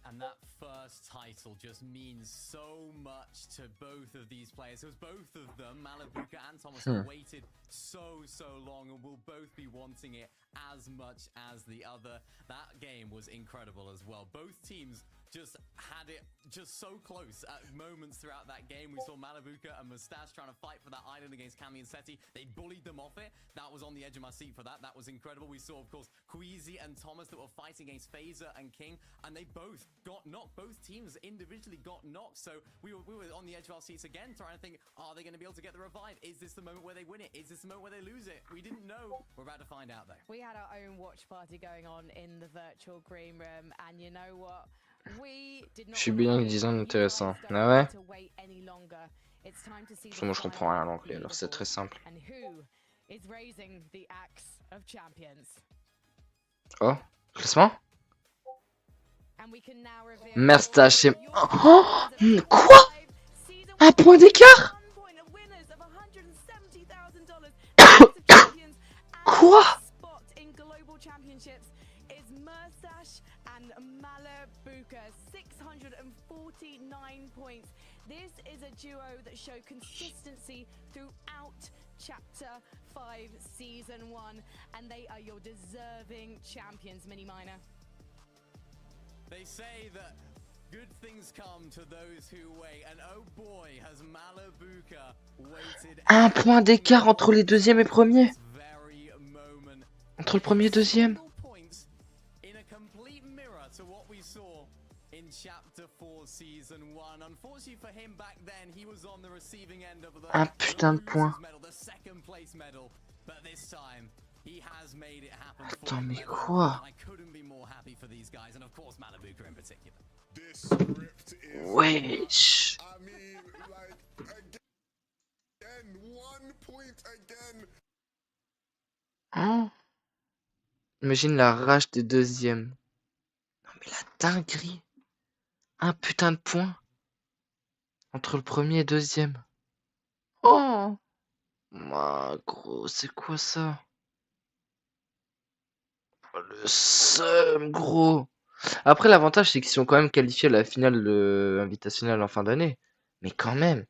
And that first title just means so much to both of these players. Because both of them, Malabuka and Thomas, have waited so long and will both be wanting it as much as the other. That game was incredible as well. Both teams just had it just so close at moments throughout that game. We saw Malabuka and Mustache trying to fight for that island against Cami and Seti. They bullied them off it. That was on the edge of my seat for that. That was incredible. We saw, of course, Queasy and Thomas that were fighting against Phaser and King, and they both got knocked. Both teams individually got knocked. So we were on the edge of our seats again, trying to think, are they going to be able to get the revive? Is this the moment where they win it? Is this the moment where they lose it? We didn't know. We're about to find out, though. We had our own watch party going on in the virtual green room, and you know what? Je suis bilingue 10 ans intéressant. Ah ouais? Moi je comprends rien à l'anglais, alors c'est très simple. Oh, classement? Mustache et... Oh, quoi? Un point d'écart? Quoi? And Malabuka, 649 points. This is a duo that show consistency throughout Chapter 5 Season 1, and they are your deserving champions, Miniminer. They say that good things come to those who wait, and oh boy, has Malabuka waited. Un point d'écart entre les deuxièmes et premiers. Entre le premier et le deuxième. To what we saw in Chapter 4 Season 1. Unfortunately for him back then, he was on the receiving end of the un putain de point. Medal, the second place medal, but this time he has made it happen. Attends, mais quoi? I couldn't be more happy for these guys, and of course Malabuka in particular. This script is wesh. I mean, like again, 1 point again. Hein? Imagine la rage des deuxièmes. Mais la dinguerie! Un putain de point entre le premier et le deuxième. Oh! Ah, gros, c'est quoi ça? Oh, le seum, gros! Après, l'avantage, c'est qu'ils sont quand même qualifiés à la finale invitationnelle en fin d'année. Mais quand même,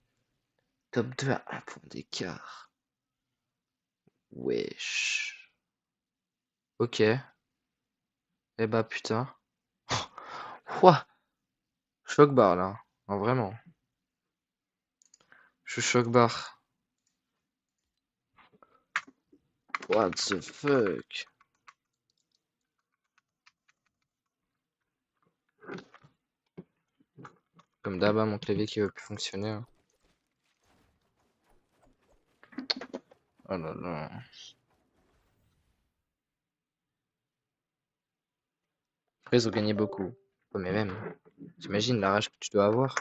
top 2 à 1 point d'écart. Wesh. Ok. Eh bah, putain. Quoi? Choc bar là, non, vraiment. Je suis choc bar. What the fuck? Comme d'hab, mon clavier qui veut plus fonctionner. Hein. Oh là là. Après, ils ont gagné beaucoup. Oh, mais même, t'imagines la rage que tu dois avoir.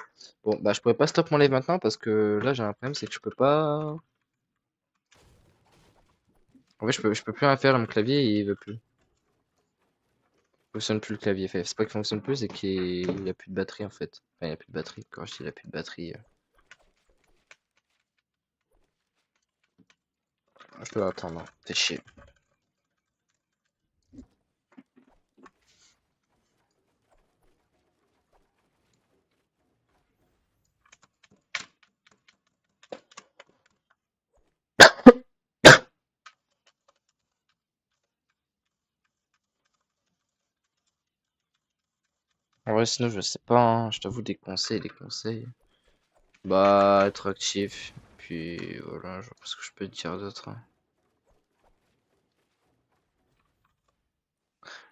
Bon, bah, je pourrais pas stop mon live maintenant parce que là, j'ai un problème, c'est que je peux pas. En fait, je peux plus rien faire, mon clavier, il veut plus. Il fonctionne plus le clavier. Enfin, c'est pas qu'il fonctionne plus, c'est qu'il y a plus de batterie en fait. Enfin, il y a plus de batterie. Quand je dis il y a plus de batterie. Je peux attendre. Fais chier. En vrai, sinon, je sais pas, hein. Je t'avoue, des conseils. Bah, être actif. Puis voilà, je vois pas ce que je peux te dire d'autre.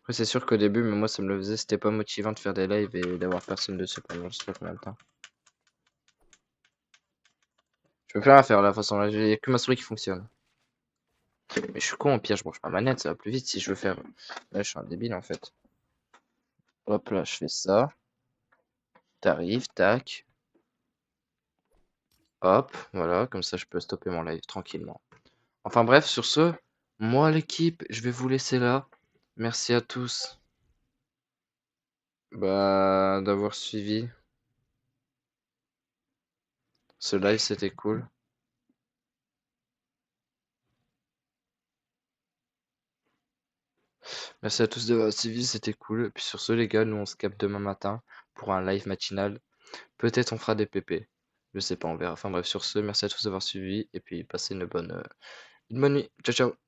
Après, c'est sûr qu'au début, mais moi, ça me le faisait. C'était pas motivant de faire des lives et d'avoir personne dessus pendant je sais pas combien de temps. Je peux plus rien faire là, de toute façon. Là, il y a que ma souris qui fonctionne. Mais je suis con, au pire, je branche ma manette, ça va plus vite si je veux faire. Là, je suis un débile en fait. Hop là, je fais ça. T'arrives, tac. Hop, voilà, comme ça je peux stopper mon live tranquillement. Enfin bref, sur ce, moi l'équipe, je vais vous laisser là. Merci à tous d'avoir suivi. Ce live, c'était cool. Merci à tous d'avoir suivi, c'était cool. Et puis sur ce, les gars, nous on se capte demain matin pour un live matinal. Peut-être on fera des PP. Je sais pas, on verra. Enfin bref, sur ce, merci à tous d'avoir suivi. Et puis passez une bonne nuit. Ciao, ciao.